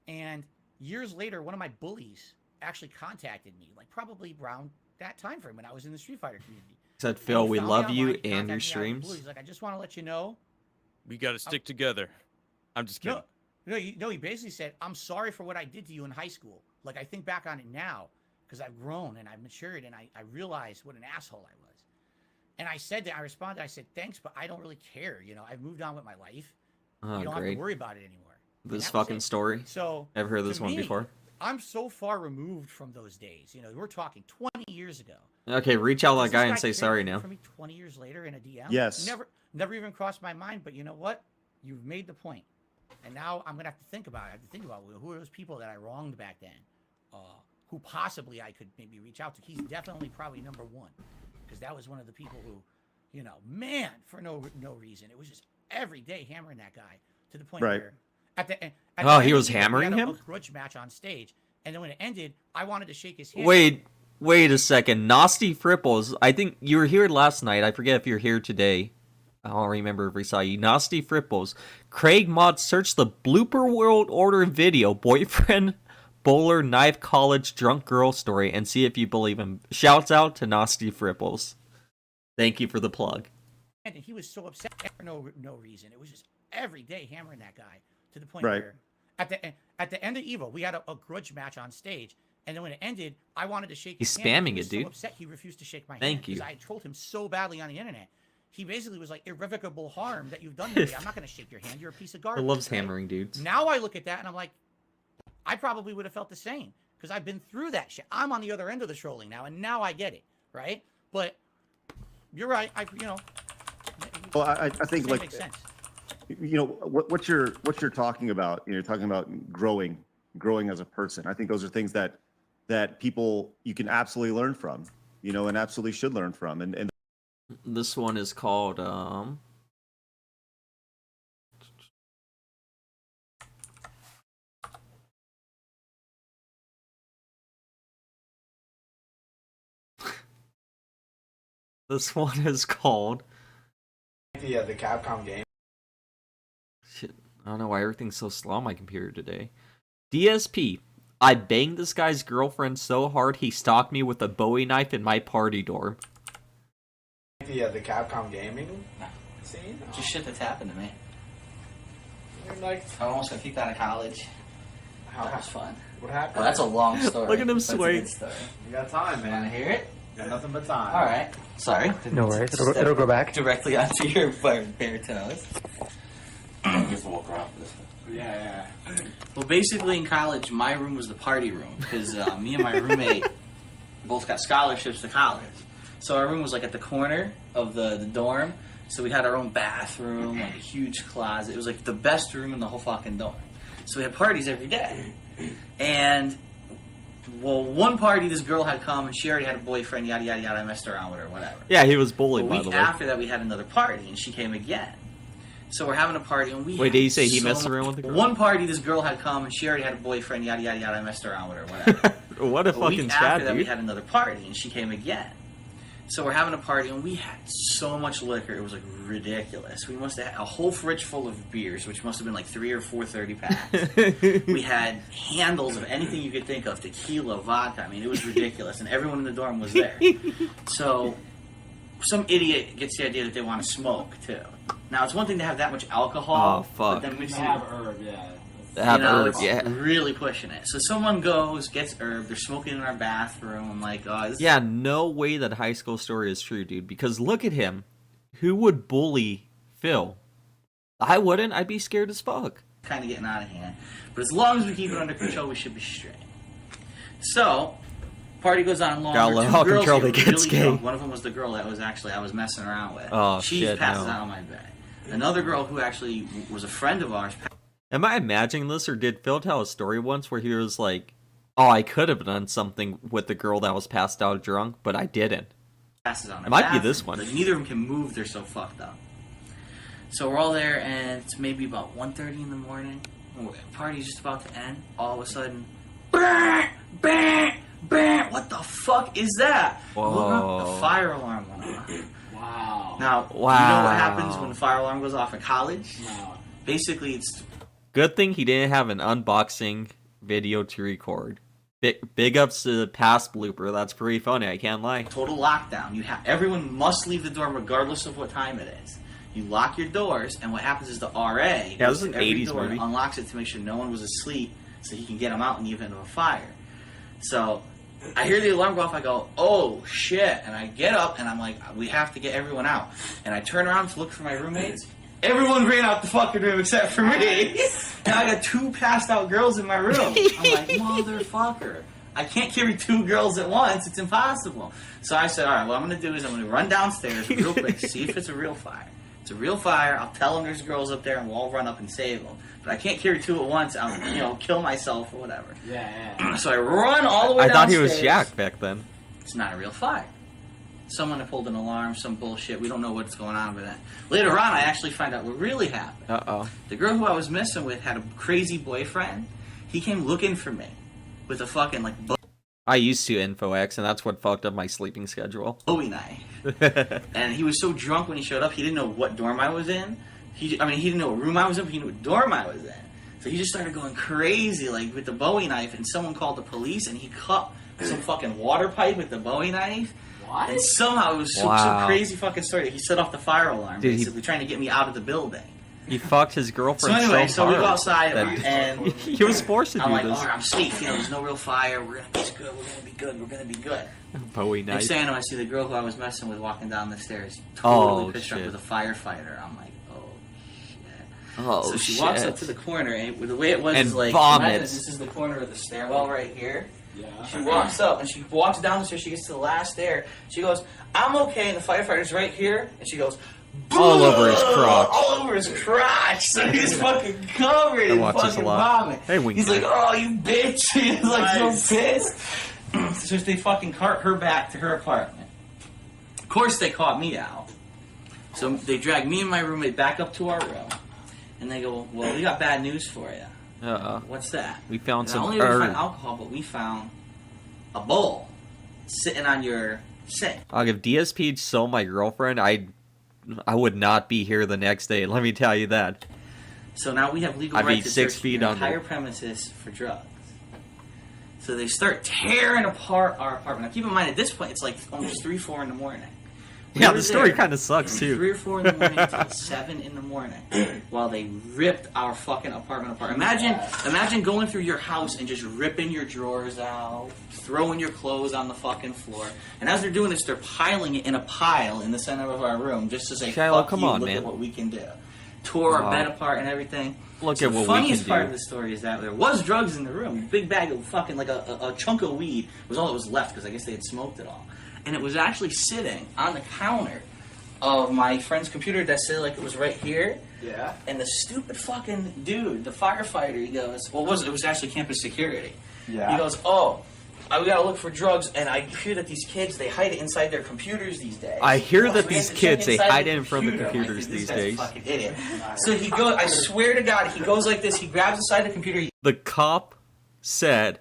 and years later, one of my bullies actually contacted me, like probably around that time frame when I was in the Street Fighter community. Said And Phil, he we found me love online, you he and your contacted me out of the streams. blue. He's like, I just want to let you know. We got to stick together. I'm just kidding. He basically said, I'm sorry for what I did to you in high school. Like, I think back on it now because I've grown and I've matured and I realized what an asshole I was. And I responded, I said, thanks, but I don't really care. You know, I've moved on with my life. Oh, You don't have great. to worry about it anymore. And This that was fucking it. story. So, Ever heard to this one me, before? I'm so far removed from those days. You know, we're talking 20 years ago. Okay, reach out to Does that guy this and say care sorry now. For me 20 years later in a DM? Yes. Never even crossed my mind, but you know what? You've made the point. And now I'm going to have to think about it. I have to think about who are those people that I wronged back then, who possibly I could maybe reach out to. He's definitely probably number one, because that was one of the people who, you know, man, for no reason. It was just every day hammering that guy to the point Right. where at the end He of was the game, hammering we had him? a grudge match on stage, and then when it ended, I wanted to shake his hand. Wait a second. Nasty Fripples. I think you were here last night. I forget if you're here today. I don't remember if we saw you. Nasty Fripples. Craig Mod, search the Blooper World Order video, boyfriend, bowler, knife, college, drunk girl story, and see if you believe him. Shouts out to Nasty Fripples. Thank you for the plug. And he was so upset for no reason. It was just every day hammering that guy to the point Right. where at the end of Evo, we had a grudge match on stage, and then when it ended, I wanted to shake his He's hand. spamming He was it, dude. So upset, he refused to shake my hand. Thank you. Because I had trolled him so badly on the internet. He basically was like, irrevocable harm that you've done to me. I'm not going to shake your hand. You're a piece of He garbage. loves right? hammering dudes. Now I look at that and I'm like, I probably would have felt the same because I've been through that shit. I'm on the other end of the trolling now, and now I get it, right? But you're right. Well, I think it like makes sense. what you're talking about. You're talking about growing as a person. I think those are things that people you can absolutely learn from. And absolutely should learn from. And This one is called This one is called The Capcom game. Shit, I don't know why everything's so slow on my computer today. DSP. I banged this guy's girlfriend so hard he stalked me with a Bowie knife in my party dorm. The Capcom gaming scene. Just shit that's happened to me. You're like, I almost got kicked out of college. how That was fun. What happened? Well, that's a long story. Look at him That's a sway. good story. You got time, Want to man. hear it? You got nothing but time. All right. Sorry. No worries. Step It'll go back. directly onto your bare toes. Yeah. Well, basically in college, my room was the party room because me and my roommate both got scholarships to college. So our room was like at the corner of the dorm. So we had our own bathroom, like a huge closet. It was like the best room in the whole fucking dorm. So we had parties every day. And, well, one party, this girl had come and she already had a boyfriend, yada, yada, yada. I messed around with her, whatever. Yeah, he was bullied, A by week the way. after that, we had another party and she came again. So we're having a party and we Wait, had did you say he so messed much- around with the girl? One party, this girl had come and she already had a boyfriend, yada, yada, yada. I messed around with her, whatever. What a A week fucking after chat, that, we dude. had another party, and she came again. So we're having a party, and we had so much liquor, it was like ridiculous. We must have had a whole fridge full of beers, which must have been like 3 or 4 30-packs. We had handles of anything you could think of, tequila, vodka. I mean, it was ridiculous, and everyone in the dorm was there. So some idiot gets the idea that they want to smoke, too. Now, it's one thing to have that much alcohol, Oh, but fuck. then mixing Have herb, yeah. Have herb, it's yeah. really pushing it. So someone goes, gets herb, they're smoking in our bathroom. I'm like, oh, this Yeah, no way that high school story is true, dude. Because look at him. Who would bully Phil? I wouldn't. I'd be scared as fuck. is kind of getting out of hand. But as long as we keep it under control, we should be straight. So, party goes on longer. Gotta let Two how girls control get they get, really gay. drunk. One of them was the girl that was actually I was messing around with. Oh, she shit, passes no. out on my bed. Another girl who actually was a friend of ours Am I imagining this, or did Phil tell a story once where he was like, oh, I could have done something with the girl that was passed out drunk, but I didn't? passes out. It might be this one. Like, neither of them can move. They're so fucked up. So we're all there, and it's maybe about 1:30 in the morning. The party's just about to end. All of a sudden, bang, bang, bang. What the fuck is that? Whoa. Look up, the fire alarm went off. Wow. Now, you know Wow. what happens when the fire alarm goes off in college? No. Basically, it's Good thing he didn't have an unboxing video to record. Big ups to the past blooper. That's pretty funny, I can't lie. total lockdown. Everyone must leave the dorm regardless of what time it is. You lock your doors, and what happens is the RA Yeah, goes this is an to every 80s door and movie. unlocks it to make sure no one was asleep, so he can get them out in the event of a fire. So I hear the alarm go off. I go, oh shit! And I get up, and I'm like, we have to get everyone out. And I turn around to look for my roommates. Everyone ran out the fucking room except for me. And I got 2 passed out girls in my room. I'm like, motherfucker. I can't carry 2 girls at once. It's impossible. So I said, all right, what I'm going to do is I'm going to run downstairs real quick, see if it's a real fire. If it's a real fire, I'll tell them there's girls up there and we'll all run up and save them. But I can't carry 2 at once. I'll, kill myself or whatever. Yeah. So I run all the way I thought downstairs. he was Shaq back then. It's not a real fire. Someone had pulled an alarm, some bullshit. We don't know what's going on with that. Later on, I actually find out what really happened. Uh-oh. The girl who I was messing with had a crazy boyfriend. He came looking for me with a fucking, like, I used to InfoX, and that's what fucked up my sleeping schedule. Bowie knife. And he was so drunk when he showed up, he didn't know what dorm I was in. He didn't know what room I was in, but he knew what dorm I was in. So he just started going crazy, like, with the Bowie knife, and someone called the police, and he cut some fucking water pipe with the Bowie knife. What? And somehow it was so Wow. crazy fucking story. He set off the fire alarm, Did he- basically trying to get me out of the building. He fucked his So girlfriend anyway, so so we hard go outside, that and he was forced to do I'm like, this. all right, I'm safe. There's no real fire. We're gonna be good. We're gonna be good. We're gonna be good. Bowie Next knife. thing I know, I see the girl who I was messing with walking down the stairs, Oh, totally pissed off shit. with a firefighter. I'm like, oh shit. Oh, So she shit. walks up to the corner, and the way it was And is like, vomits. imagine this is the corner of the stairwell right here. Yeah. She walks up, and she walks down the stairs. She gets to the last stair. She goes, I'm okay, and the firefighter's right here. And she goes, All over his crotch. all over his crotch. So he's fucking covered I in watch this a fucking lot. vomit. Hey, Wink. He's like, oh, you bitch. He's like Nice. so pissed. So they fucking cart her back to her apartment. Of course, they caught me out. So they drag me and my roommate back up to our room. And they go, well, we got bad news for you. What's that? We found Not some only did we find herb. alcohol, but we found a bowl sitting on your sink. If DSP stole my girlfriend, I would not be here the next day. Let me tell you that. So now we have legal I'd be right to 6 search feet the under. entire premises for drugs. So they start tearing apart our apartment. Now keep in mind, at this point, it's like almost 3, 4 in the morning. We Yeah, were the story there kind of sucks from too. 3 or 4 in the morning until 7 in the morning, while they ripped our fucking apartment apart. Imagine going through your house and just ripping your drawers out, throwing your clothes on the fucking floor. And as they're doing this, they're piling it in a pile in the center of our room just to say, Shiloh, "Fuck come you, on, look man." at what we can do." Tore our Wow. bed apart and everything. Look So at the what we funniest can part do. of the story is that there was drugs in the room. Big bag of fucking, like a chunk of weed was all that was left because I guess they had smoked it all. And it was actually sitting on the counter of my friend's computer that said like it was right here. Yeah. And the stupid fucking dude, the firefighter, he goes, well, it was actually campus security. Yeah. He goes, oh, we gotta look for drugs, and I hear that these kids, they hide it inside their computers these days. I hear Oh, that we have these to kids, check they inside hide the it in front of the computer. I'm like, computers this these guy's a days. fucking idiot. So he goes, I swear to God, he goes like this, he grabs inside the computer, The cop said,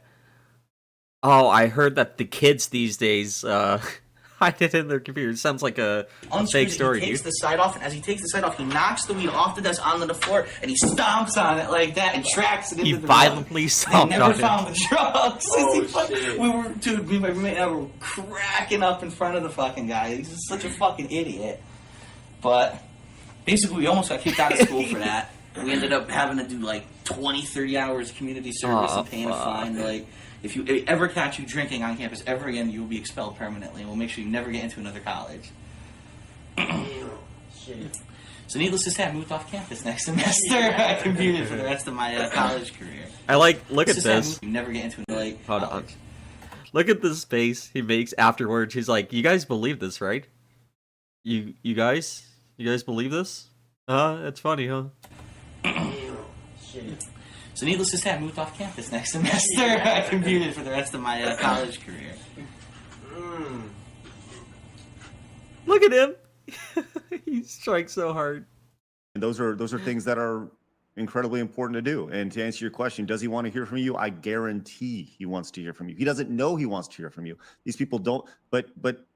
"Oh, I heard that the kids these days hide it in their computers." Sounds like a unscrews fake it, story, he takes dude. the side off, and as he takes the side off, he knocks the weed off the desk onto the floor, and he stomps on it like that and tracks it into He the violently They stomped never on found it. the drugs. Oh, shit. We were, dude, me and my roommate and I were cracking up in front of the fucking guy. He's just such a fucking idiot. But basically, we almost got kicked out of school for that. We ended up having to do like 20, 30 hours community service Aw, and paying a fuck. fine. Like, if you ever catch you drinking on campus ever again, you will be expelled permanently, and we'll make sure you never get into another college. Shit. So needless to say, I moved off campus next semester. I commuted for the rest of my college career. I like. Look at Needless to say, I this. moved- you never get into like Hold on. college. Look at this face he makes afterwards. He's like, "You guys believe this, right? You guys believe this? It's funny, huh?" Shit. So needless to say, I moved off campus next semester. I commuted for the rest of my college career. Look at him. He strikes so hard. And those are things that are incredibly important to do. And to answer your question, does he want to hear from you? I guarantee he wants to hear from you. He doesn't know he wants to hear from you. These people don't. But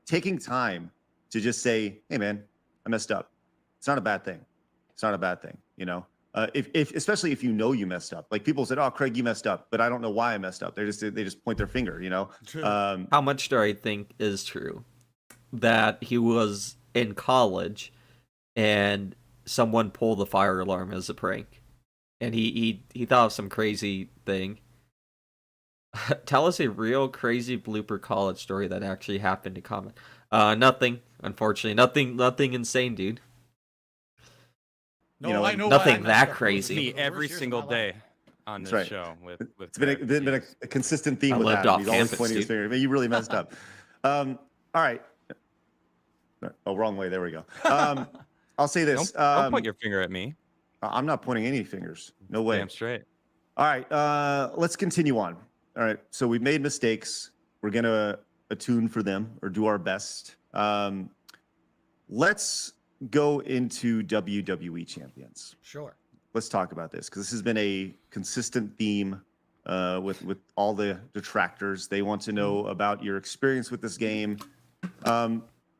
taking time to just say, "Hey, man, I messed up." It's not a bad thing. It's not a bad thing. You know, if especially if you know you messed up. Like people said, "Oh, Craig, you messed up," but I don't know why I messed up. They just point their finger. You know. How much do I think is true? That he was in college and someone pulled the fire alarm as a prank. And he thought of some crazy thing. Tell us a real crazy blooper college story that actually happened to comment. Nothing, unfortunately. Nothing insane, dude. No, You know, I know nothing why I messed that up. crazy. Me The every worst years of single my life. day on this That's right. show with It's been Craig. been a consistent theme I with lived Adam. off He's always campus, pointing his dude. finger. Man, you really messed up. All right. Oh, wrong way. There we go. I'll say this. Don't point your finger at me. I'm not pointing any fingers. No way. Damn straight. All right. Let's continue on. All right. So we've made mistakes. We're gonna attune for them or do our best. Let's go into WWE champions. Sure. Let's talk about this because this has been a consistent theme with all the detractors. They want to know about your experience with this game.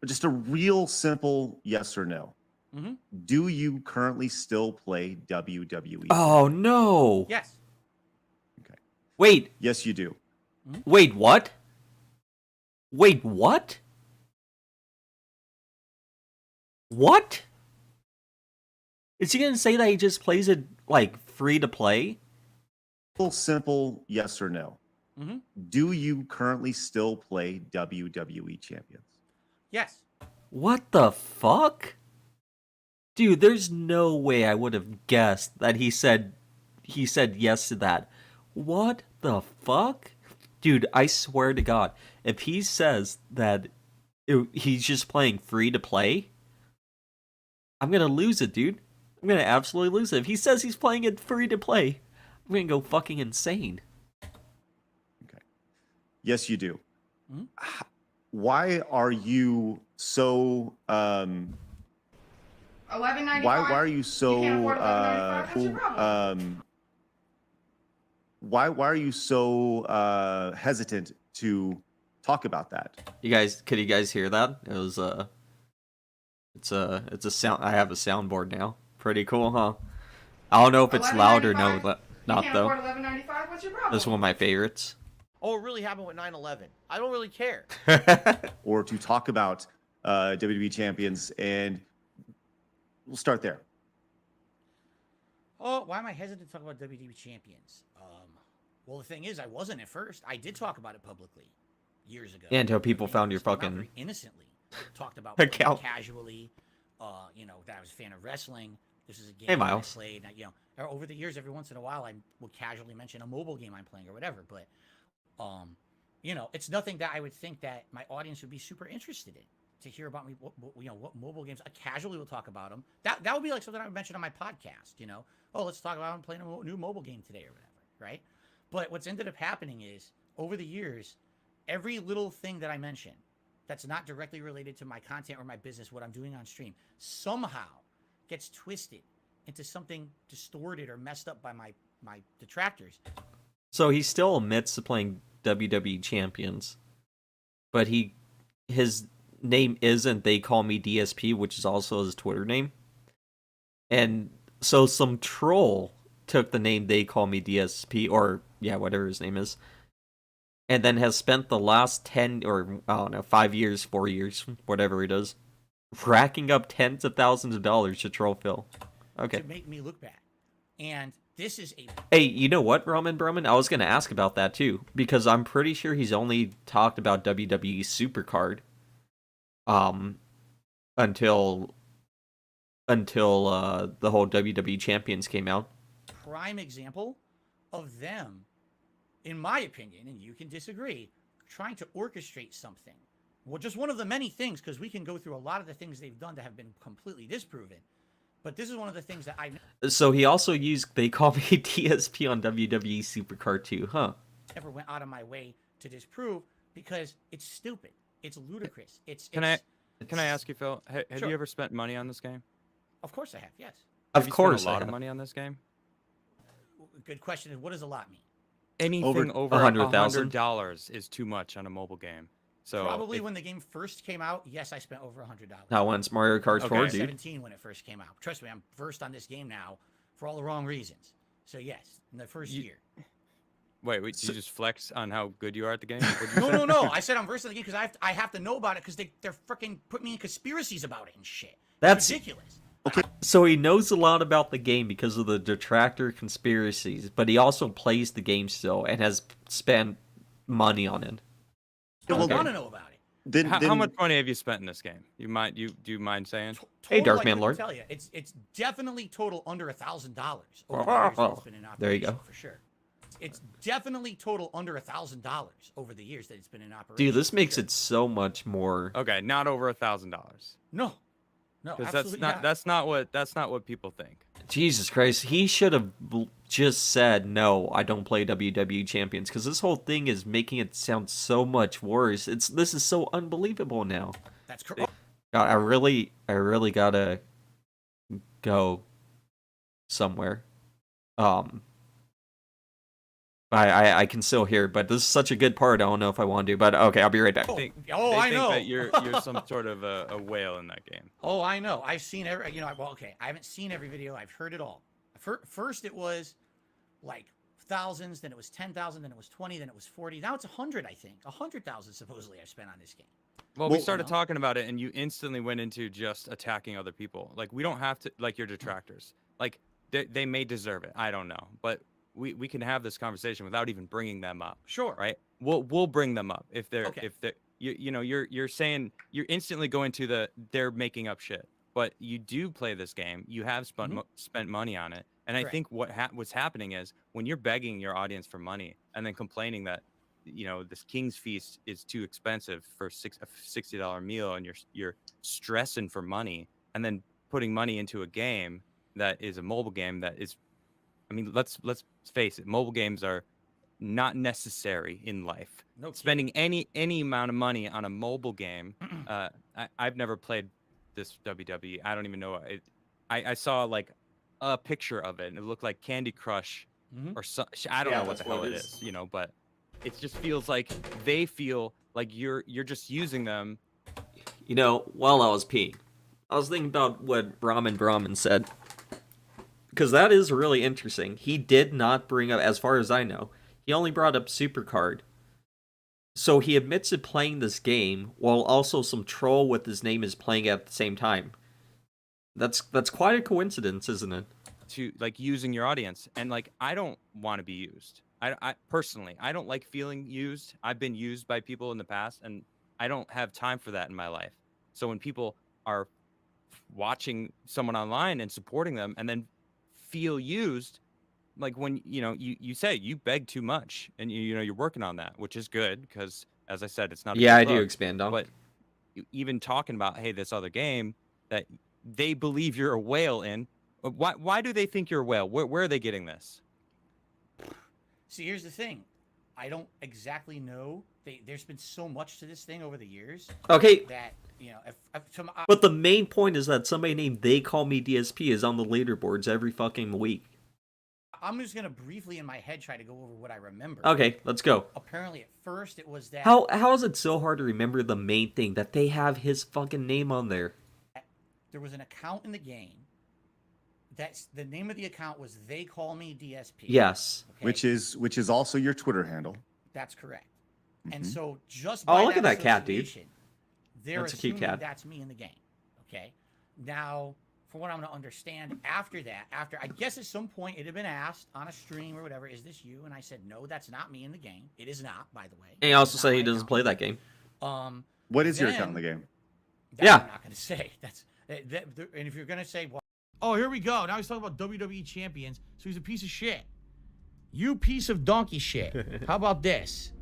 Just a real simple yes or no. Mhm. Do you currently still play WWE? Oh no. Yes. Wait, Yes, you do. wait, what? Wait, what? What? Is he gonna say that he just plays it like free to play? Simple yes or no. Mhm. Do you currently still play WWE champions? Yes. What the fuck? Dude, there's no way I would have guessed that he said yes to that. What the fuck? Dude, I swear to God, if he says that he's just playing free to play, I'm gonna lose it, dude. I'm gonna absolutely lose it. If he says he's playing it free to play, I'm gonna go fucking insane. Yes, you do. Mhm. Why are you so 11.95. why are you so can't afford $11.95? What's your why are you so hesitant to talk about that? Could you guys hear that? It was it's a sound. I have a soundboard now. Pretty cool, huh? I don't know if it's loud or no, $11.95? not you can't though. afford $11.95? What's your problem? This is one of my favorites. Oh, it really happened with 9/11. I don't really care. Or to talk about WWE champions, and we'll start there. Oh, why am I hesitant to talk about WWE champions? Well, the thing is, I wasn't at first. I did talk about it publicly years ago. Yeah, until people found your Just came out fucking very innocently. Talked about account. casually. That I was a fan of wrestling. This is a game Hey, that I Miles. played. Over the years, every once in a while, I will casually mention a mobile game I'm playing or whatever. But, it's nothing that I would think that my audience would be super interested in to hear about me. What mobile games? I casually will talk about them. That would be like something I would mention on my podcast. Oh, let's talk about I'm playing a new mobile game today or whatever, right? But what's ended up happening is over the years, every little thing that I mention that's not directly related to my content or my business, what I'm doing on stream, somehow gets twisted into something distorted or messed up by my detractors. So he still admits to playing WWE champions, but his name isn't They Call Me DSP, which is also his Twitter name. And so some troll took the name They Call Me DSP, or yeah, whatever his name is, and then has spent the last 10 or I don't know, 5 years, 4 years, whatever it is, racking up tens of thousands of dollars to troll Phil. Okay. To make me look bad. And this is a Hey, you know what, Roman Brumman? I was going to ask about that too, because I'm pretty sure he's only talked about WWE Supercard until the whole WWE Champions came out. prime example of them, in my opinion, and you can disagree, trying to orchestrate something. Well, just one of the many things, because we can go through a lot of the things they've done that have been completely disproven. But this is one of the things that I So he also used They Call Me DSP on WWE Supercard too, huh? never went out of my way to disprove because it's stupid. It's ludicrous. Can I ask you, Phil? Have Sure. you ever spent money on this game? Of course I have, yes. Of Have you course, spent a lot I of have. money on this game. Good question is, what does a lot mean? Anything over $100,000? $100 is too much on a mobile game. So Probably if- when the game first came out, yes, I spent over $100. Now when it's Mario Kart 4, Okay. dude. 17 when it first came out. Trust me, I'm versed on this game now for all the wrong reasons. So yes, in the first year. wait, did you just flex on how good you are at the game? What'd you No, say? no, no. I said I'm versed in the game because I have to know about it because they're freaking put me in conspiracies about it and shit. That's- It's ridiculous. So he knows a lot about the game because of the detractor conspiracies, but he also plays the game still and has spent money on it. Yeah, I well, want to know about it. Then, How then- much money have you spent in this game? Do you mind saying? Hey, Total, Dark I Man couldn't Lord. Tell you, it's definitely total under $1,000 over the Oh, years that it's been in operation. there you go. For sure. It's definitely total under $1,000 over the years that it's been in operation. Dude, this for makes sure. it so much more. Okay, not over $1,000. No, Because absolutely that's not what people think. Jesus Christ, he should have just said, no, I don't play WWE Champions, because this whole thing is making it sound so much worse. This is so unbelievable now. That's correct. God, I really gotta go somewhere. I can still hear, but this is such a good part. I don't know if I want to, but okay, I'll be right back. They think, Oh, they I think know. that you're some sort of a whale in that game. Oh, I know. I've seen every. Okay. I haven't seen every video. I've heard it all. First, it was like thousands. Then it was 10,000. Then it was 20. Then it was 40. Now it's 100. I think 100,000 supposedly I've spent on this game. Well, we Well, started no. talking about it, and you instantly went into just attacking other people. Like, we don't have to, like, your detractors. Like, they may deserve it. I don't know, but we can have this conversation without even bringing them up, Sure. right? We'll bring them up if they're Okay. you're saying you're instantly going to they're making up shit. But you do play this game. You have spent money on it, and I Correct. think what's happening is when you're begging your audience for money and then complaining that this King's Feast is too expensive for a $60 meal, and you're stressing for money, and then putting money into a game that is a mobile game that is, I mean, let's face it, mobile games are not necessary in life. No kidding. Spending any amount of money on a mobile game, I've never played this WWE. I don't even know. I saw like a picture of it, and it looked like Candy Crush Mhm. or so. I don't Yeah, know what that's the hell what it it is, but it just feels like they feel like you're just using them. While I was peeing, I was thinking about what Brahman said. Because that is really interesting. He did not bring up, as far as I know, he only brought up Supercard. So he admits to playing this game while also some troll with his name is playing at the same time. That's quite a coincidence, isn't it? To like using your audience, and like I don't want to be used. I personally, I don't like feeling used. I've been used by people in the past, and I don't have time for that in my life. So when people are watching someone online and supporting them and then feel used. Like when, you say you beg too much and you're working on that, which is good because as I said, it's not a Yeah, good I do look, expand on. but even talking about, hey, this other game that they believe you're a whale in, why do they think you're a whale? Where are they getting this? See, here's the thing. I don't exactly know. There's been so much to this thing over the years Okay, that, but the main point is that somebody named They Call Me DSP is on the leaderboards every fucking week. I'm just going to briefly in my head try to go over what I remember. Okay, let's go. Apparently at first it was that How is it so hard to remember the main thing that they have his fucking name on there? there was an account in the game. That's the name of the account was They Call Me DSP. Yes. Okay? Which is also your Twitter handle. That's correct. And Mhm. so just Oh, by look at that cat, dude. association, they're That's a cute assuming cat. that's me in the game. Okay. Now, from what I'm going to understand, after I guess at some point it had been asked on a stream or whatever, is this you? And I said, no, that's not me in the game. It is not, by the way. And he It's also not said he my doesn't account. play that game. What is your Then- account in the game? That Yeah. I'm not going to say. And if you're going to say, well, oh, here we go. Now he's talking about WWE champions. So he's a piece of shit. You piece of donkey shit. How about this?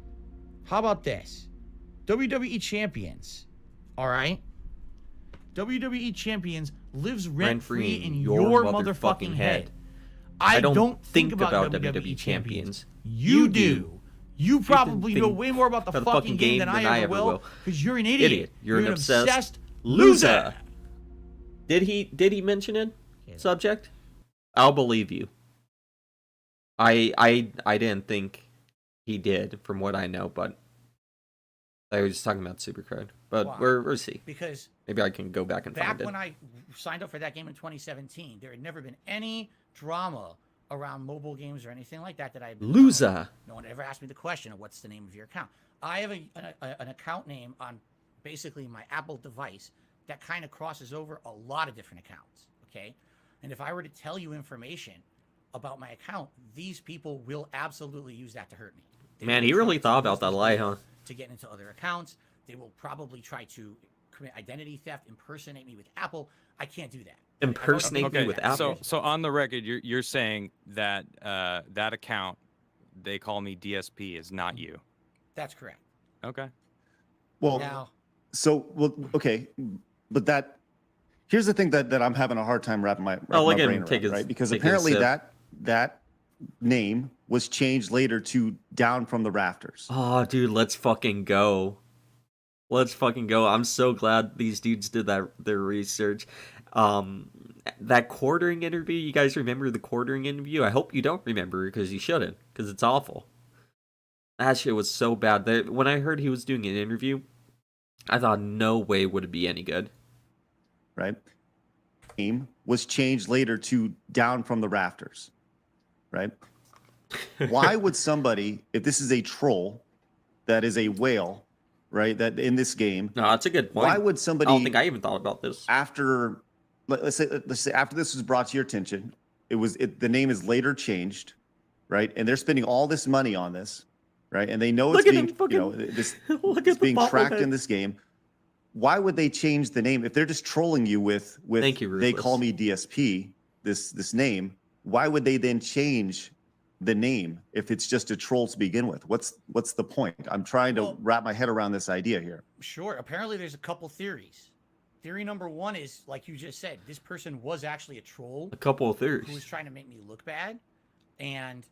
WWE champions. All right? WWE champions lives rent-free in your motherfucking head. I don't think about WWE champions. You do. You probably know think way more about the fucking game than I ever will because you're an idiot. You're an obsessed loser. Did he mention it? Yeah. Subject? I'll believe you. I didn't think he did from what I know, but I was just talking about Supercard. But Why? we'll see. Because Maybe I can go back and back find it. when I signed up for that game in 2017, there had never been any drama around mobile games or anything like that that I Loser. No one ever asked me the question of what's the name of your account. I have an account name on basically my Apple device that kind of crosses over a lot of different accounts. Okay, and if I were to tell you information about my account, these people will absolutely use that to hurt me. They Man, will he really try to thought use about that this lie, data huh? To get into other accounts, they will probably try to commit identity theft, impersonate me with Apple. I can't do that. Impersonate me with Apple. So on the record, you're saying that that account, They Call Me DSP, is not you. That's correct. Okay. Well, Now, okay, but here's the thing that I'm having a hard time wrapping my look at brain him take around, his- right? Because take his apparently sip. that name was changed later to Down from the Rafters. Oh, dude, let's fucking go. Let's fucking go. I'm so glad these dudes did their research. That quartering interview, you guys remember the quartering interview? I hope you don't remember because you shouldn't, because it's awful. That shit was so bad. When I heard he was doing an interview, I thought no way would it be any good. Right? Name was changed later to Down from the Rafters. Right? Why would somebody, if this is a troll that is a whale, right, that in this game, No, that's a good point. why would I somebody don't think I even thought about this. after let's say after this was brought to your attention, the name is later changed, right? And they're spending all this money on this, right? And they know Look it's at being, him fucking- this Look it's at the being tracked bobblehead. in this game. Why would they change the name if they're just trolling you with Thank you, They Ruthless. Call Me DSP, this name? Why would they then change the name if it's just a troll to begin with? What's the point? I'm trying to Well- wrap my head around this idea here. sure. Apparently, there's a couple theories. Theory number one is, like you just said, this person was actually a troll A couple of who was theories. trying to make me look bad. And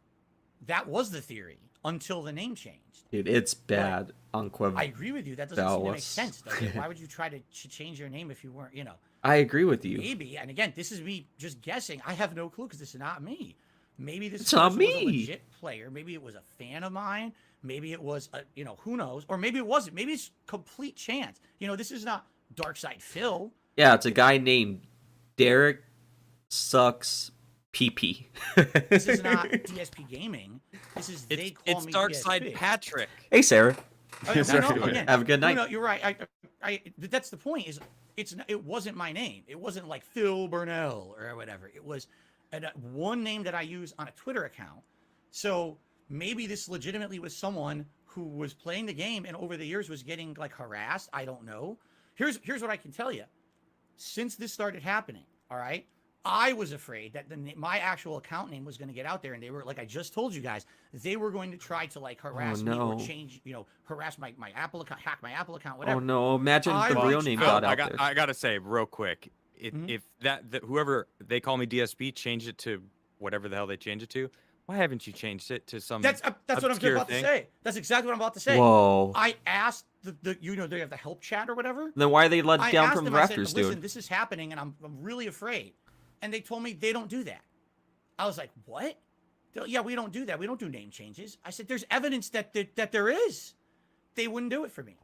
that was the theory until the name changed. Dude, it's bad. I agree with you. That doesn't seem to make Dallas. sense, does it? Why would you try to change your name if you weren't, I agree with you. maybe, and again, this is me just guessing. I have no clue because this is not me. Maybe this It's not person was a me. legit player. Maybe it was a fan of mine. Maybe it was, who knows? Or maybe it wasn't. Maybe it's complete chance. This is not Dark Side Phil. Yeah, it's a guy named Derek Sucks PP. This is not DSP Gaming. This is They Call It's Me Dark DSP. Side Patrick. Hey, Sarah. Again, Have a good night. No, you're right. That's the point. It wasn't my name. It wasn't like Phil Burnell or whatever. It was one name that I use on a Twitter account. So maybe this legitimately was someone who was playing the game and over the years was getting like harassed. I don't know. Here's what I can tell you. since this started happening, all right, I was afraid that my actual account name was going to get out there, and they were, like I just told you guys, they were going to try to like harass me or change, harass my Apple account, hack my Apple account, whatever. Oh no! Imagine if the real name got out there. I gotta say real quick, if that whoever they call me DSP changed it to whatever the hell they changed it to, why haven't you changed it to some? That's what I'm about to say. That's exactly what I'm about to say. Whoa! I asked they have the help chat or whatever. Then why are they let down from the rafters, dude? Listen, this is happening, and I'm really afraid. And they told me they don't do that. I was like, what? Yeah, we don't do that. We don't do name changes. I said, there's evidence that there is. They wouldn't do it for me.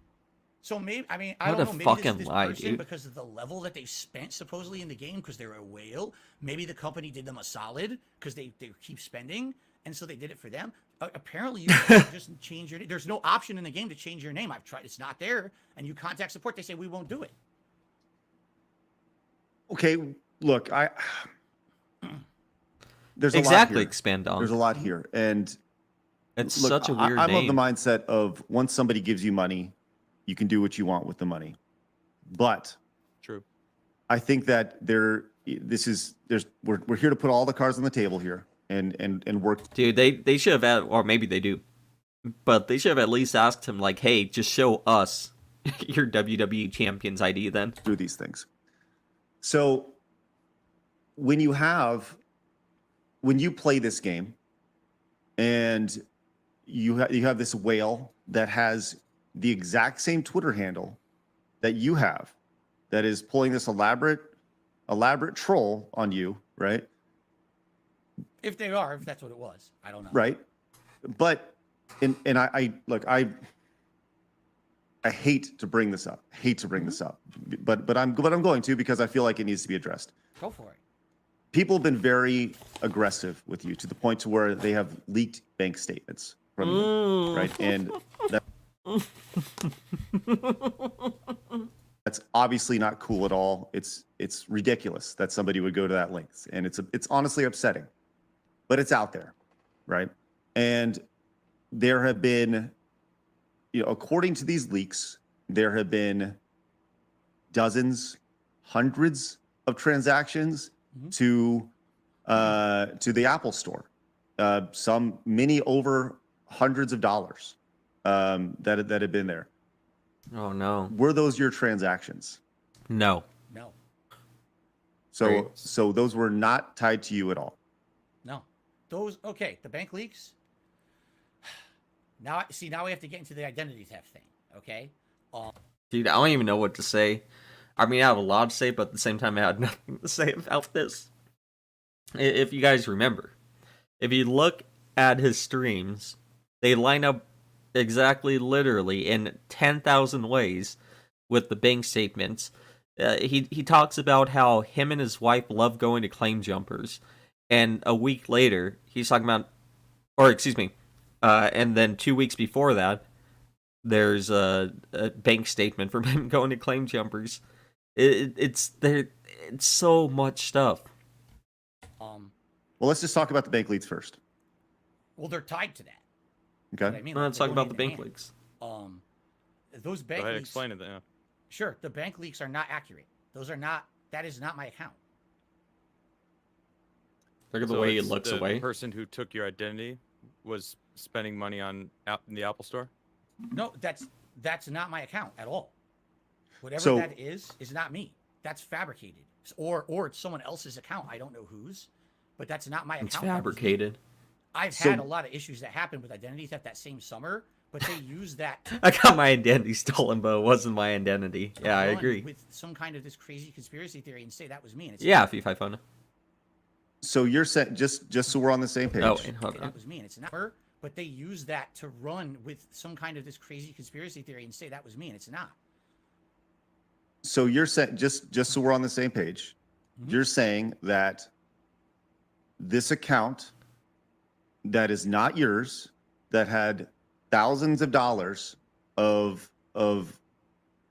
So maybe, I don't know. Maybe this person, dude. because of the level that they spent supposedly in the game, because they're a whale. Maybe the company did them a solid because they keep spending, and so they did it for them. Apparently, you can just change your name. There's no option in the game to change your name. I've tried. It's not there. And you contact support. They say, we won't do it. Okay. Look, there's a exactly lot here. Expand on. There's a lot here, and it's look, such a weird I'm name. of the mindset of once somebody gives you money, you can do what you want with the money. But true, I think that we're here to put all the cards on the table here and work. Dude, they should have, or maybe they do, but they should have at least asked him like, hey, just show us your WWE Champions ID then. Do these things. So when you play this game and you have this whale that has the exact same Twitter handle that you have, that is pulling this elaborate troll on you, right? If that's what it was, I don't know. Right. But I hate to bring this up. But I'm going to, because I feel like it needs to be addressed. Go for it. People have been very aggressive with you to the point to where they have leaked bank statements from you, right? And that's obviously not cool at all. It's ridiculous that somebody would go to that length, and it's honestly upsetting, but it's out there, right? And there have been, according to these leaks, there have been dozens, hundreds of transactions to the Apple Store, some many over hundreds of dollars that had been there. Oh no! Were those your transactions? No. So those were not tied to you at all. No, the bank leaks. Now we have to get into the identity theft thing. Okay. Dude, I don't even know what to say. I mean, I have a lot to say, but at the same time, I had nothing to say about this. If you guys remember, if you look at his streams, they line up exactly, literally, in 10,000 ways with the bank statements. He talks about how him and his wife love going to claim jumpers, and a week later, he's talking about, and then 2 weeks before that, there's a bank statement from him going to claim jumpers. It's so much stuff. Well, let's just talk about the bank leaks first. Well, they're tied to that. Okay. I mean, Let's talk about the bank leaks. Those bank Go ahead, leaks. explain it. Yeah. Sure, the bank leaks are not accurate. That is not my account. Look at the way he it's looks the away. person who took your identity was spending money in the Apple Store. No, that's not my account at all. Whatever So- that is not me. That's fabricated, or it's someone else's account. I don't know whose, but that's not my account. It's That was me. fabricated. I've had a lot of issues that happened with identity theft that same summer, but they use that. I got my identity stolen, but it wasn't my identity. Yeah, I run agree. With some kind of this crazy conspiracy theory and say that was me. And it's Yeah, FIFA phone. So you're saying, just so we're on the same page. Oh, wait, hold say on. that was me, and it's not her. But they use that to run with some kind of this crazy conspiracy theory and say that was me, and it's not. So you're saying, just so we're on the same page, you're saying that this account that is not yours, that had thousands of dollars of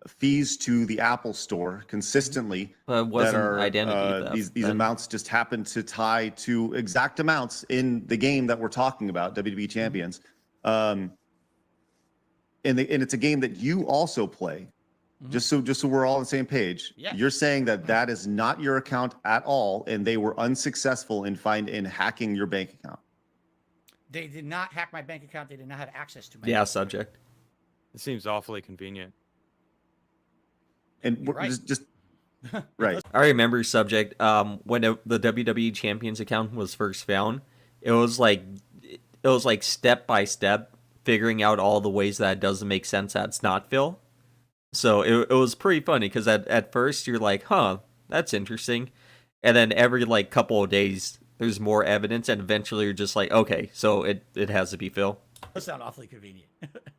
fees to the Apple Store consistently, But it wasn't that are identity theft. these then. amounts just happen to tie to exact amounts in the game that we're talking about, WWE Champions, and it's a game that you also play. just so we're all on the same page. Yeah. You're saying that that is not your account at all, and they were unsuccessful in hacking your bank account. They did not hack my bank account. They did not have access to my Yeah, bank subject. It seems awfully convenient. And You're right. just right. I remember subject. When the WWE Champions account was first found, it was like step by step figuring out all the ways that it doesn't make sense that it's not Phil. So it was pretty funny because at first you're like, huh, that's interesting, and then every like couple of days there's more evidence, and eventually you're just like, okay, so it has to be Phil. That sounds awfully convenient,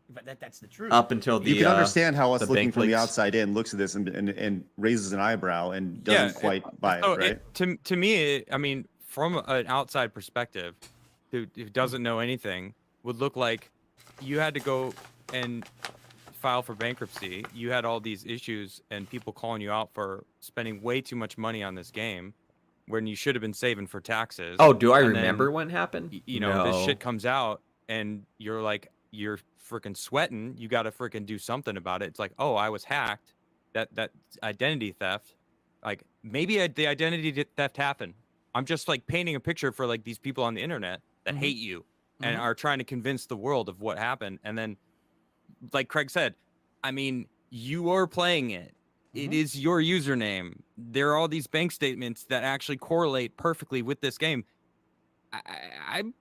but that's the truth. Up until the You can understand how us the looking bank from the leaks. outside in looks at this and raises an eyebrow and doesn't quite buy it, So right? to me, I mean, from an outside perspective, who doesn't know anything, would look like you had to go and file for bankruptcy. You had all these issues and people calling you out for spending way too much money on this game when you should have been saving for taxes. Oh, do I And remember then, when happened? you know, this No. shit comes out and you're like, you're freaking sweating. You got to freaking do something about it. It's like, oh, I was hacked. That identity theft. Like maybe the identity theft happened. I'm just like painting a picture for like these people on the internet that hate you and are trying to convince the world of what happened. And then, like Craig said, I mean, you are playing it. It is your username. There are all these bank statements that actually correlate perfectly with this game.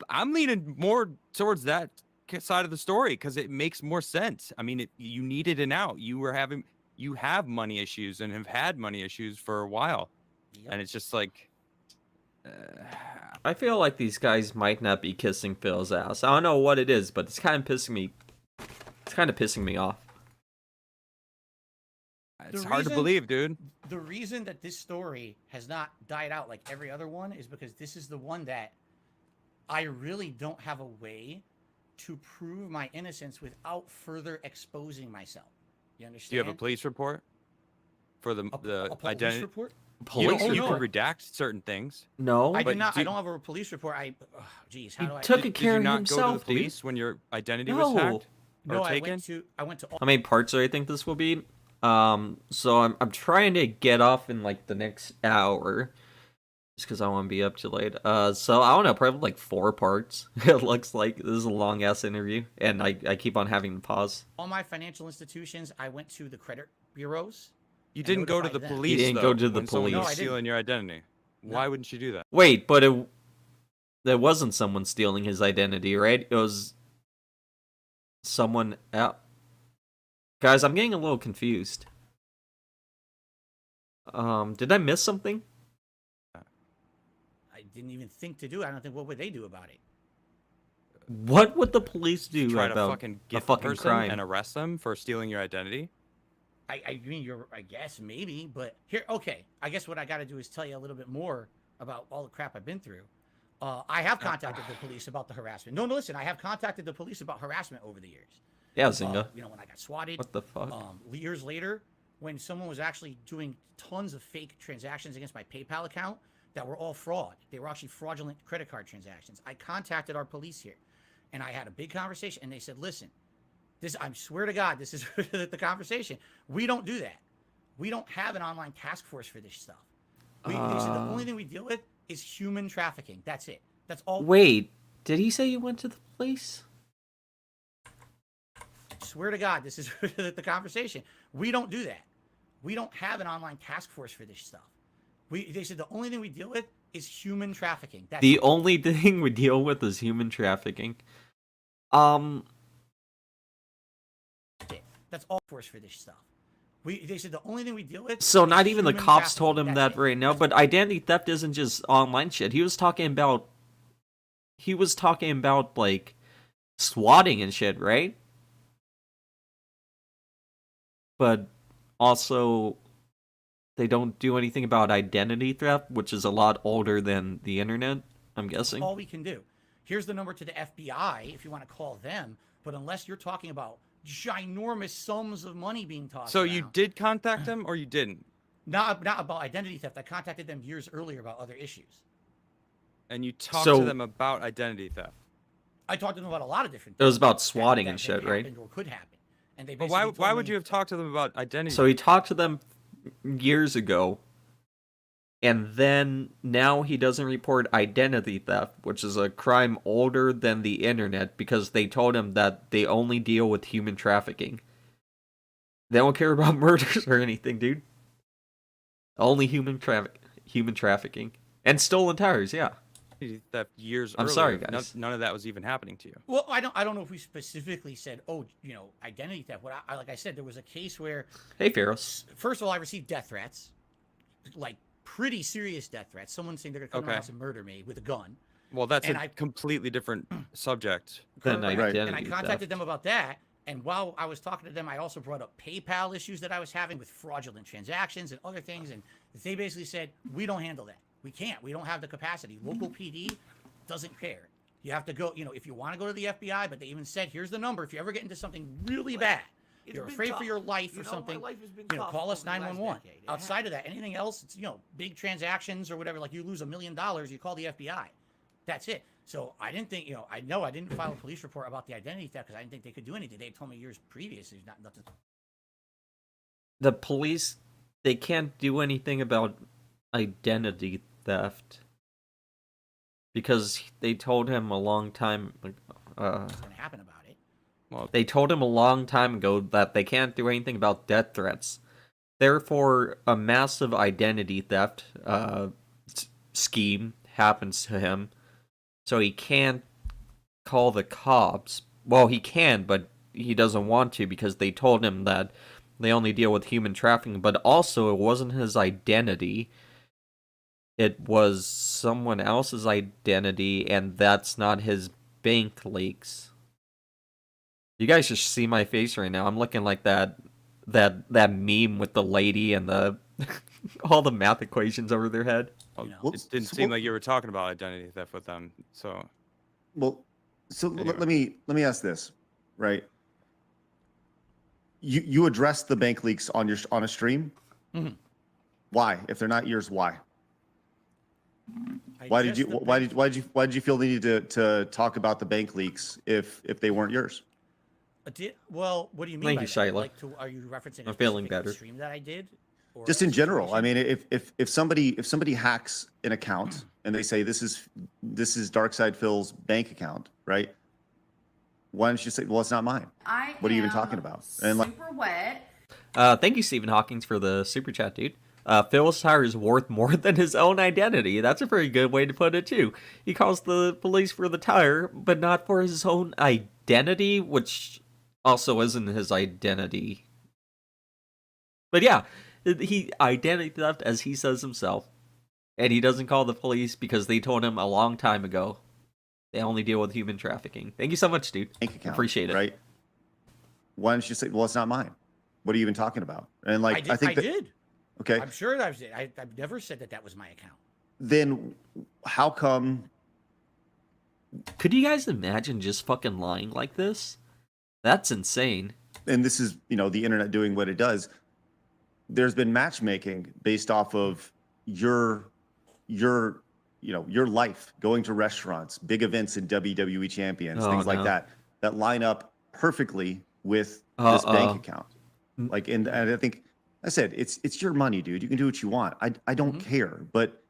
I'm leaning more towards that side of the story because it makes more sense. I mean, you needed an out. You have money issues and have had money issues for a while, and it's just like. I feel like these guys might not be kissing Phil's ass. I don't know what it is, but it's kind of pissing me. It's kind of pissing me off. It's hard to believe, dude. The reason that this story has not died out like every other one is because this is the one that I really don't have a way to prove my innocence without further exposing myself. You understand? Do you have a police report for the a police identity? report? Police You report? can redact certain things. No, I but did not. I do- don't have a police report. Geez, how He do I? took Did, it did care you of not go himself, to the police when your identity No. was hacked or No, I taken? went to. how many parts do I think this will be? So I'm trying to get off in like the next hour, just because I want to be up too late. So I don't know, probably like 4 parts. It looks like this is a long ass interview, and I keep on having to pause. All my financial institutions, I went to the credit bureaus. You and didn't go to the notified them. police. didn't though, go to the when someone police. was No, I didn't. stealing your identity. No. Why wouldn't you do that? Wait, but there wasn't someone stealing his identity, right? It was someone else. Guys, I'm getting a little confused. Did I miss something? I didn't even think to do it. I don't think. What would they do about it? What would the police do Try to about fucking a get the fucking person crime? and arrest them for stealing your identity. I mean, I guess maybe, but here, okay. I guess what I got to do is tell you a little bit more about all the crap I've been through. I have contacted the police about the harassment. No, listen, I have contacted the police about harassment over the years. Yeah, Zynga. You know, when I got swatted. What the fuck? Years later, when someone was actually doing tons of fake transactions against my PayPal account that were all fraud. They were actually fraudulent credit card transactions. I contacted our police here, and I had a big conversation, and they said, listen, I swear to God, this is the conversation. We don't do that. We don't have an online task force for this stuff. They said the only thing we deal with is human trafficking. That's it. That's all. Wait, did he say you went to the police? Swear to God, this is the conversation. We don't do that. We don't have an online task force for this stuff. They said the only thing we deal with is human trafficking. That's The it. only thing we deal with is human trafficking. That's all force for this stuff. They said the only thing we deal with. So is not even the human cops told trafficking. him That's that it. right now, but identity theft isn't just online shit. He was talking about like swatting and shit, right? But also they don't do anything about identity theft, which is a lot older than the internet, I'm guessing. All we can do. Here's the number to the FBI if you want to call them. But unless you're talking about ginormous sums of money being tossed So around, you did contact them or you didn't? not about identity theft. I contacted them years earlier about other issues. And you talked So- to them about identity theft. I talked to them about a lot of different It was things about that- swatting that and shit, happened right? or could happen. And they But basically why told would me- you have talked to them about identity? So he talked to them years ago, and then now he doesn't report identity theft, which is a crime older than the internet, because they told him that they only deal with human trafficking. They don't care about murders or anything, dude. Only human trafficking. And stolen tires, yeah. That years I'm earlier, sorry, guys. None of that was even happening to you. Well, I don't know if we specifically said, oh, identity theft. What like I said, there was a case where, Hey, Pharaohs. first of all, I received death threats, like pretty serious death threats. Someone saying they're gonna come to my Okay. house and murder me with a gun. Well, that's And a I- completely different subject. Then Correct. identity And I contacted theft. them about that. And while I was talking to them, I also brought up PayPal issues that I was having with fraudulent transactions and other things. And they basically said, we don't handle that. We can't. We don't have the capacity. Local PD doesn't care. You have to go, if you want to go to the FBI, but they even said, here's the number. If you ever get into something really bad, It's you're been afraid tough. for your life You or know, something, my life has been tough call us over the last 911. decade. It Outside of that, anything else, it's, big transactions or whatever, like you lose $1 million, you call the FBI. That's it. So I didn't think, I didn't file a police report about the identity theft because I didn't think they could do anything. They had told me years previous there's nothing. The police, they can't do anything about identity theft. Because they told him a long time, What's going to happen about it. Well, they told him a long time ago that they can't do anything about death threats. Therefore, a massive identity theft scheme happens to him, so he can't call the cops. Well, he can, but he doesn't want to because they told him that they only deal with human trafficking. But also, it wasn't his identity. It was someone else's identity, and that's not his bank leaks. You guys just see my face right now. I'm looking like that meme with the lady and the all the math equations over their head. it didn't seem like you were talking about identity theft with them. So Let me ask this, right? You addressed the bank leaks on a stream. Mhm. Why? If they're not yours, why? Why did you feel the need to talk about the bank leaks if they weren't yours? Well, what do you mean Thank by you, that? Shiloh. Like, are you referencing a I'm feeling specific better. stream that I did? Or Just a in general. I situation? mean, if somebody hacks an account and they say this is Darkside Phil's bank account, right? Why don't you say, well, it's not mine? What are you even talking about? And super wet. Thank you, Stephen Hawkins, for the super chat, dude. Phil's tire is worth more than his own identity. That's a very good way to put it, too. He calls the police for the tire, but not for his own identity, which also isn't his identity. But yeah, he identity theft, as he says himself. And he doesn't call the police because they told him a long time ago they only deal with human trafficking. Thank you so much, dude. bank account, Appreciate it. Right? Why don't you say, well, it's not mine? What are you even talking about? And like, I think that, did. okay, I'm sure that I've never said that was my account. then how come? Could you guys imagine just fucking lying like this? That's insane. And this is, the internet doing what it does. There's been matchmaking based off of your life, going to restaurants, big events in WWE champions, Oh, things like no. that line up perfectly with this bank account. Like, and I think I said, it's your money, dude. You can do what you want. I don't care. But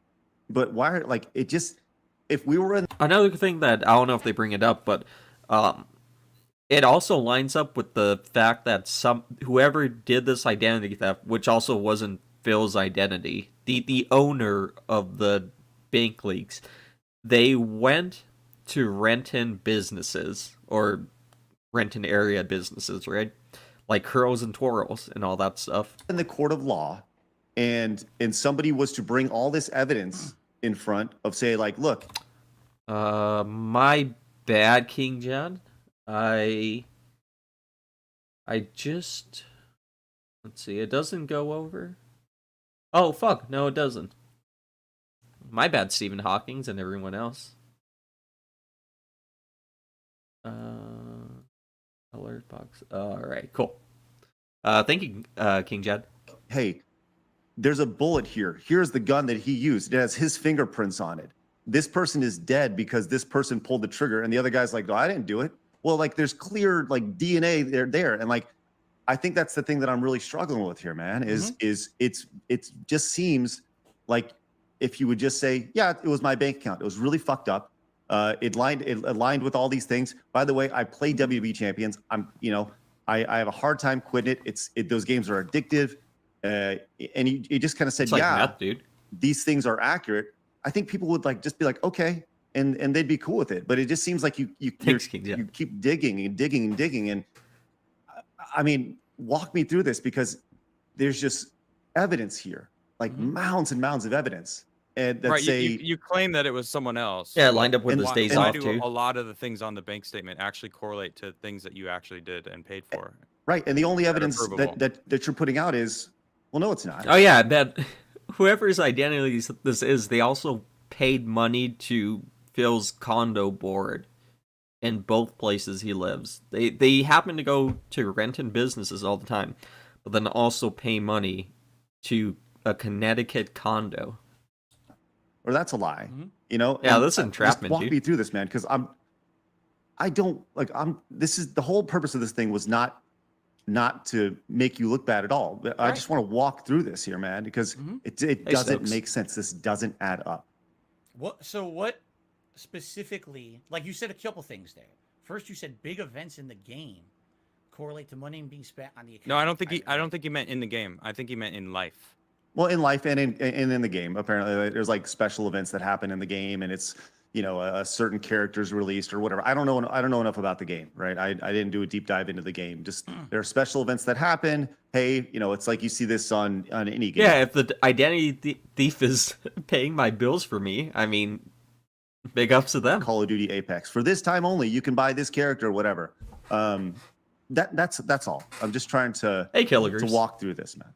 why, like, it just, if we were in Another thing that I don't know if they bring it up, but it also lines up with the fact that whoever did this identity theft, which also wasn't Phil's identity, the owner of the bank leaks, they went to rent-in businesses or rent-in area businesses, right? Like Curls and Twirls and all that stuff. the court of law and somebody was to bring all this evidence in front of, say, like, look, My bad, King John. I just, let's see, it doesn't go over. Oh fuck, no it doesn't. My bad, Stephen Hawkins and everyone else. Alert box. Alright, cool. Thank you, King Jed. hey, there's a bullet here. Here's the gun that he used. It has his fingerprints on it. This person is dead because this person pulled the trigger, and the other guy's like, no, I didn't do it. Well, like, there's clear, like, DNA there, and like, I think that's the thing that I'm really struggling with here, man. It just seems like if you would just say, yeah, it was my bank account. It was really fucked up. It aligned with all these things. By the way, I play WWE champions. I have a hard time quitting it. Those games are addictive. And you just kind of said, It's like yeah, meth, dude. these things are accurate. I think people would just be like, okay, and they'd be cool with it. But it just seems like you keep digging and digging and digging. And I mean, walk me through this, because there's just evidence here, like mounds and mounds of evidence. And that right, say you claim that it was someone else. Yeah, it lined up with And his why- days and Why off do too. a lot of the things on the bank statement actually correlate to things that you actually did and paid for? right, and the only That are evidence provable. that you're putting out is, well, no, it's not. Oh yeah, that whoever's identity this is, they also paid money to Phil's condo board in both places he lives. They happen to go to renting businesses all the time, but then also pay money to a Connecticut condo. Or that's a lie. Yeah, And that's entrapment, Just walk dude. me through this, man, because this is the whole purpose of this thing was not to make you look bad at all. But I just want to walk through this here, man, because it doesn't Stokes. make sense. This doesn't add up. What specifically? Like you said a couple things there. First, you said big events in the game correlate to money being spent on the account. No, I don't think he meant in the game. I think he meant in life. Well, in life and in the game, apparently there's like special events that happen in the game, and it's a certain character's released or whatever. I don't know enough about the game, right? I didn't do a deep dive into the game. Just there are special events that happen. Hey, it's like you see this on any game. Yeah, if the identity thief is paying my bills for me, I mean, big ups to them. Call of Duty Apex for this time only. You can buy this character, or whatever. That's all. I'm just trying to Killigers. walk through this, man.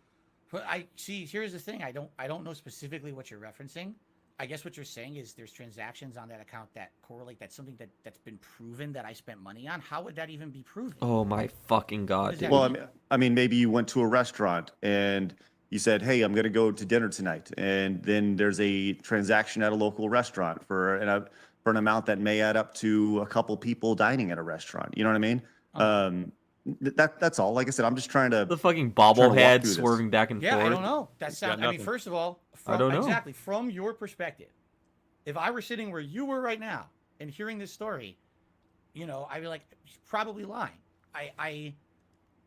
But here's the thing. I don't know specifically what you're referencing. I guess what you're saying is there's transactions on that account that correlate. That's something that's been proven that I spent money on. How would that even be proven? Oh my fucking god, Does that dude. Well, I mean, maybe you went to a restaurant and you said, "Hey, I'm going to go to dinner tonight," and then there's a transaction at a local restaurant for an amount that may add up to a couple people dining at a restaurant. You know what I mean? That's all. Like I said, I'm just trying to. The fucking walk bobblehead through this. swerving back and Yeah, forth. I don't know. That sounds. I mean, nothing. first of all, I don't know. exactly from your perspective, if I were sitting where you were right now and hearing this story, I'd be like, he's probably lying.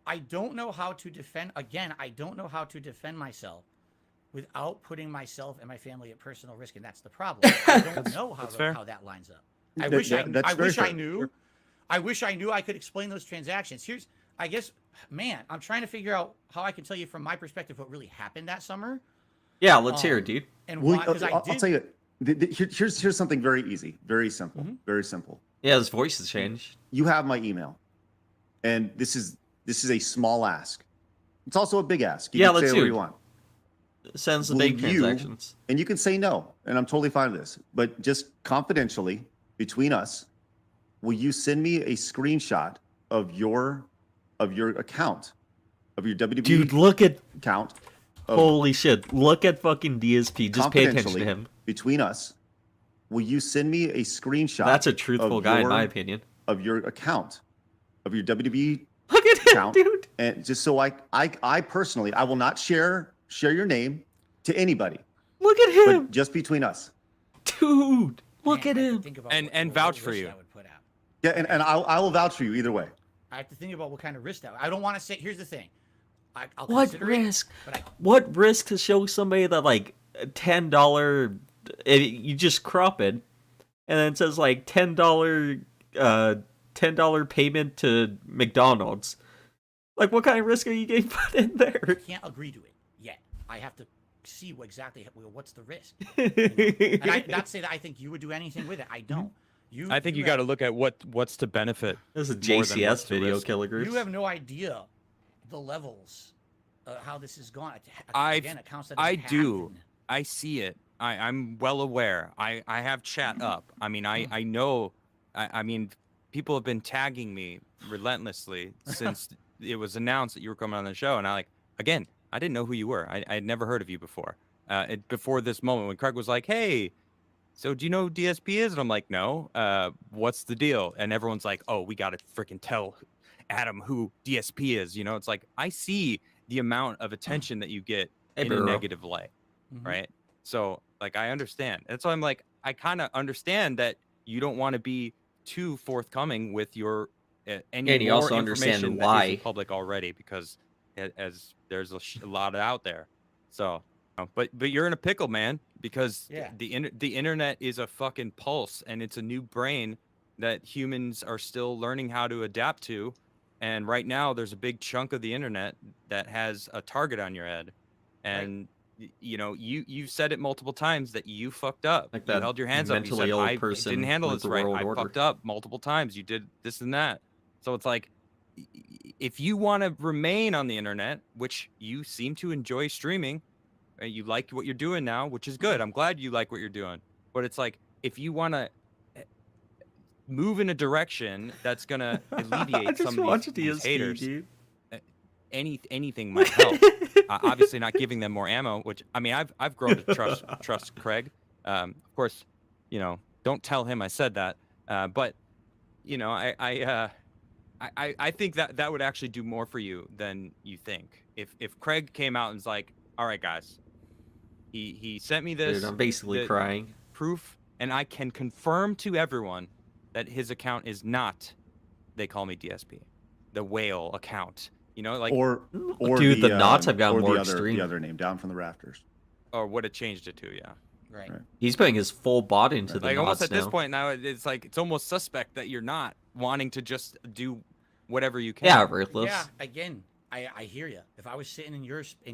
I don't know how to defend. Again, I don't know how to defend myself without putting myself and my family at personal risk, and that's the problem. I don't know how fair. how that lines up. I That- wish that's I very wish I fair. knew. I wish I knew I could explain those transactions. I guess, man, I'm trying to figure out how I can tell you from my perspective what really happened that summer. Yeah, let's hear it, dude. And Well, why? Because I'll tell you. Here's something very easy, very simple, Mm-hmm. very simple. Yeah, his voice has changed. You have my email, and this is a small ask. It's also a big ask. You Yeah, can let's say hear whatever it. you want. Sends the Will big you- transactions. And you can say no, and I'm totally fine with this. But just confidentially, between us, will you send me a screenshot of your account, of your WWE Dude, look at account? Of holy shit. Look at fucking DSP. Just pay attention to confidentially, him. Between us, will you send me a screenshot? That's a truthful of guy, in your- my opinion. Of your account, of your WWE Look at him, account, dude. and just so I personally, I will not share your name to anybody, Look at him, but just between us. dude. Look Man, at I have to him. think about And what vouch for risk you. I would put out. Yeah, and I will vouch for you either way. I have to think about what kind of risk that. I don't want to say. Here's the thing. I'll What consider it, risk? but I, What risk to show somebody that like $10? You just crop it, and then it says like $10 payment to McDonald's. Like, what kind of risk are you getting put in there? can't agree to it yet. I have to see what's the risk. And I not say that I think you would do anything with it. I don't. I think you got to look at what's to benefit. This is a more than what's JCS to video, risk. Killigers. You have no idea the levels, how this has gone. I've- Again, accounts that I doesn't do. happen. I see it. I'm well aware. I have chat up. I mean, I know. I mean, people have been tagging me relentlessly since it was announced that you were coming on the show, and I didn't know who you were. I had never heard of you before. Before this moment when Craig was like, "Hey, so do you know who DSP is? And I'm like, no. What's the deal? And everyone's like, oh, we got to freaking tell Adam who DSP is. You know, it's like, I see the amount of attention that you get Hey, in a bro. negative light, right? So, like, I understand. And so I'm like, I kind of understand that you don't want to be too forthcoming with your any And you more also understand information that why. isn't public already, because as there's a lot out there. So, but you're in a pickle, man, because the internet is a fucking pulse, and it's a new brain that humans are still learning how to adapt to. And right now, there's a big chunk of the internet that has a target on your head, and you know, you've said it multiple times that you fucked up. Like You that held your hands up. You mentally said, ill I person didn't handle with this the right. world I order. fucked up multiple times. You did this and that. So it's like, if you want to remain on the internet, which you seem to enjoy streaming, you like what you're doing now, which is good. I'm glad you like what you're doing. But it's like, if you want to move in a direction that's going to alleviate some of these haters, dude. anything might help. Obviously not giving them more ammo, which, I mean, I've grown to trust Craig. Of course, you know, don't tell him I said that. But you know, I think that would actually do more for you than you think. If Craig came out and was like, all right, guys, he sent me this. Dude, I'm basically crying. Proof, and I can confirm to everyone that his account is not, they call me DSP, the whale account. You know, like, or dude, the knots have gotten more extreme. The other name, Down from the Rafters. or what it changed it to, yeah. Right. He's putting his full body into the Like, knots almost at this now. point now, it's like, it's almost suspect that you're not wanting to just do whatever you can. Yeah, ruthless. Yeah, again, I hear you. If I was sitting in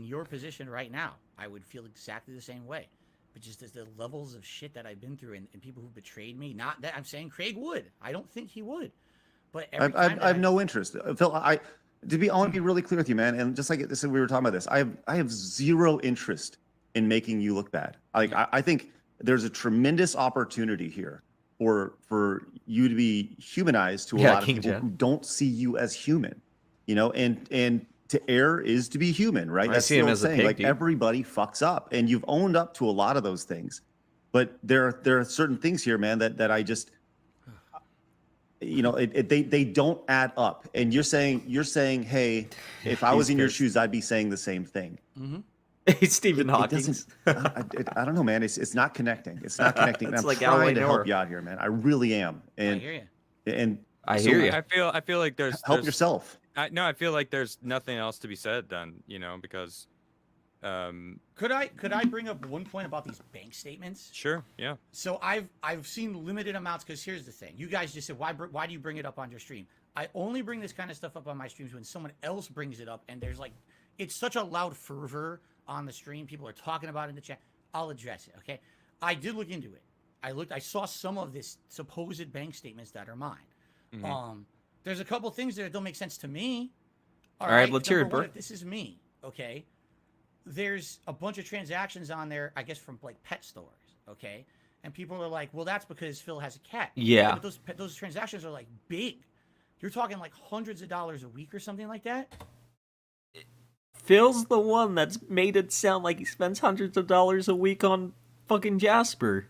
your position right now, I would feel exactly the same way. But just as the levels of shit that I've been through and people who betrayed me, not that I'm saying Craig would. I don't think he would. But every time I have no interest. Phil, I want to be really clear with you, man. And just like this, we were talking about this. I have zero interest in making you look bad. Like, I think there's a tremendous opportunity here for you to be humanized to a lot of people who don't see you as human, you know, and to err is to be human, right? I see him as a pig, like, dude. everybody fucks up, and you've owned up to a lot of those things. But there are certain things here, man, that I just, you know, they don't add up. And you're saying, hey, if I was in your shoes, I'd be saying the same thing. It's Stephen It Hawking. doesn't, I don't know, man. It's not connecting. It's not connecting. It's I'm like trying to Eleanor. help you out here, man. I really am. And I hear you. And I so hear you. I feel like there's help there's- yourself. I feel like there's nothing else to be said then, you know, because Could I bring up one point about these bank statements? sure, yeah. So I've seen limited amounts, because here's the thing. You guys just said, why do you bring it up on your stream? I only bring this kind of stuff up on my streams when someone else brings it up, and there's like, it's such a loud fervor on the stream. People are talking about it in the chat. I'll address it, okay? I did look into it. I saw some of this supposed bank statements that are mine. There's a couple things there that don't make sense to me. All right, let's hear it, number one, bro. if this is me, okay? There's a bunch of transactions on there, I guess, from like pet stores, okay? And people are like, well, that's because Phil has a cat. Yeah. But those transactions are like big. You're talking like hundreds of dollars a week or something like that. Phil's the one that's made it sound like he spends hundreds of dollars a week on fucking Jasper.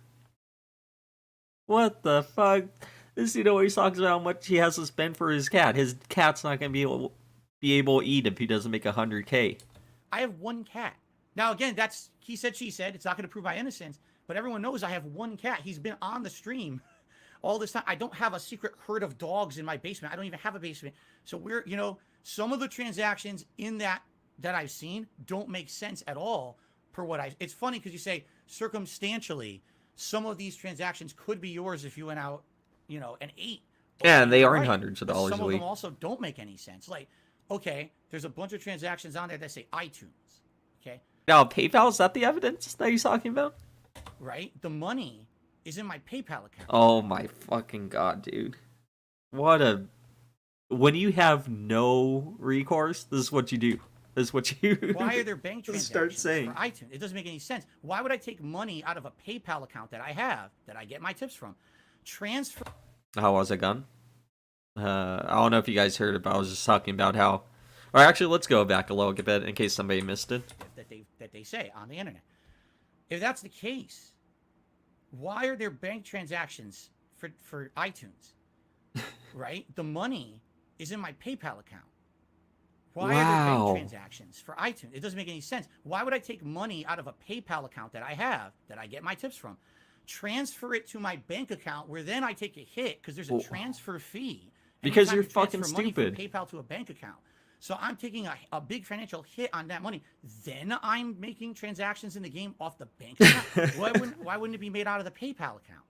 What the fuck? This dude always talks about how much he has to spend for his cat. His cat's not gonna be able to eat if he doesn't make 100K. I have one cat. Now, again, that's he said, she said. It's not going to prove my innocence, but everyone knows I have one cat. He's been on the stream all this time. I don't have a secret herd of dogs in my basement. I don't even have a basement. So we're, you know, some of the transactions in that I've seen don't make sense at all per what it's funny because you say circumstantially, some of these transactions could be yours if you went out, you know, and ate. Yeah, and they You're earn right. hundreds of But dollars some a of week. them also don't make any sense. Like, okay, there's a bunch of transactions on there that say iTunes. Okay. Now, PayPal, is that the evidence that he's talking about? Right? The money is in my PayPal account. Oh my fucking god, dude. What a... When you have no recourse, this is what you do. This is what you... Why are there bank Just transactions start saying. for iTunes? It doesn't make any sense. Why would I take money out of a PayPal account that I have, that I get my tips from, transfer... How was it gone? I don't know if you guys heard it, but I was just talking about how... Or actually, let's go back a little bit in case somebody missed it. that they say on the internet. If that's the case, why are there bank transactions for iTunes? Right? The money is in my PayPal account. Why are there Wow. bank transactions for iTunes? It doesn't make any sense. Why would I take money out of a PayPal account that I have, that I get my tips from, transfer it to my bank account where then I take a hit because there's a Well, transfer fee because anytime you're you transfer fucking money from stupid. PayPal to a bank account. So I'm taking a big financial hit on that money. Then I'm making transactions in the game off the bank account. Why wouldn't it be made out of the PayPal account?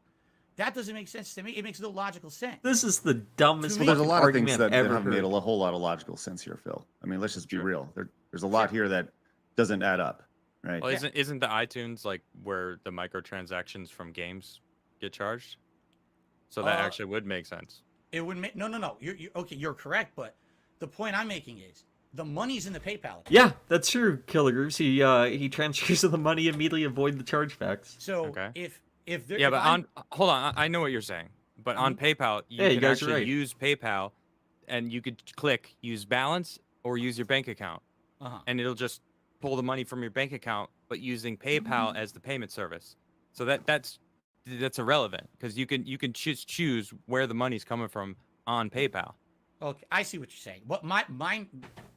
That doesn't make sense to me. It makes no logical sense. This is the dumbest To me- Well, there's a fucking lot of things argument that I've ever haven't made heard. a whole lot of logical sense here, Phil. I mean, let's just be Sure. real. There's a lot here that doesn't add up, right? Well, isn't the iTunes like where the microtransactions from games get charged? So that actually would make sense. It would make no. You're okay. You're correct, but the point I'm making is the money's in the PayPal account. Yeah, that's true, Killer Groups. He transfers the money immediately, avoid the chargebacks. So Okay. if there, Yeah, if but I'm- hold on. I know what you're saying. But on PayPal, you Yeah, you can guys are actually right. use PayPal, and you could click use balance or use your bank account, uh-huh. and it'll just pull the money from your bank account, but using PayPal as the payment service. So that's irrelevant because you can choose where the money's coming from on PayPal. Okay, I see what you're saying. What mine,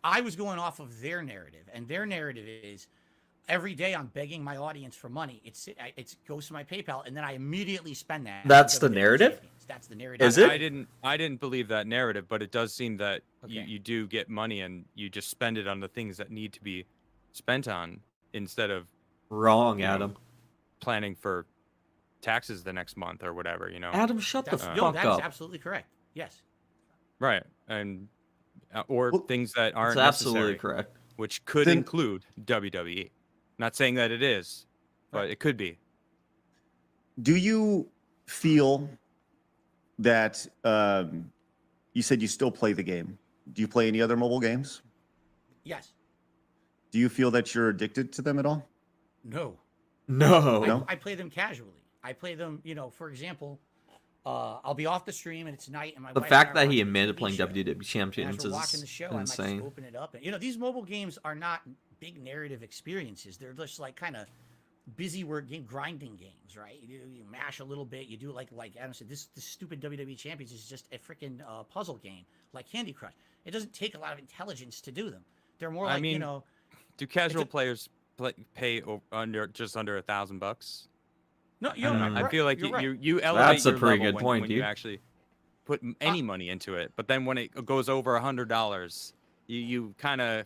I was going off of their narrative, and their narrative is every day I'm begging my audience for money. It goes to my PayPal, and then I immediately spend that. That's on the WWE narrative? champions. That's the narrative. Is it? I didn't believe that narrative, but it does seem that Okay. you do get money and you just spend it on the things that need to be spent on instead of Wrong, you know, Adam. planning for taxes the next month or whatever, you know. Adam, shut the That's, fuck no, that is up. absolutely correct. Yes. Right. And or Well, things that That's aren't absolutely necessary, correct. which could Then- include WWE. Not saying that it is, but it could be. Do you feel that you said you still play the game? Do you play any other mobile games? Yes. Do you feel that you're addicted to them at all? No. No. No? I play them casually. I play them, for example, I'll be off the stream and it's night, and my The wife fact and I are that he watching a admitted TV playing show. WWE And Champions as we're watching the is show, I might insane. just open it up. And, these mobile games are not big narrative experiences. They're just like kind of busy work game grinding games, right? You mash a little bit. You do like Adam said, this stupid WWE Champions is just a freaking puzzle game like Candy Crush. It doesn't take a lot of intelligence to do them. They're more I like, mean, Do casual players pay under $1,000? no, I don't know. I right, feel like you're right. you elevate That's a your pretty level good when, point, when you dude. actually put any money into it. But then when it goes over $100, you kind of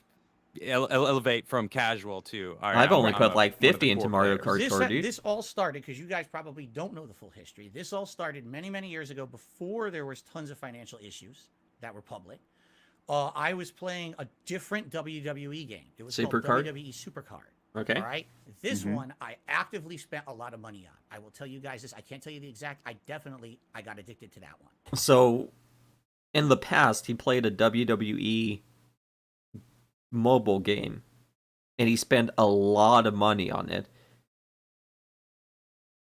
elevate from casual to. All right, I've only I'm put a- like one of the 50 into core Mario players. Kart Tour, dude. This all started because you guys probably don't know the full history. This all started many, many years ago before there was tons of financial issues that were public. I was playing a different WWE game. It was Supercard? called WWE Supercard. Okay. All right. This Mhm. one I actively spent a lot of money on. I will tell you guys this. I can't tell you the exact. I got addicted to that one. So, in the past, he played a WWE mobile game, and he spent a lot of money on it.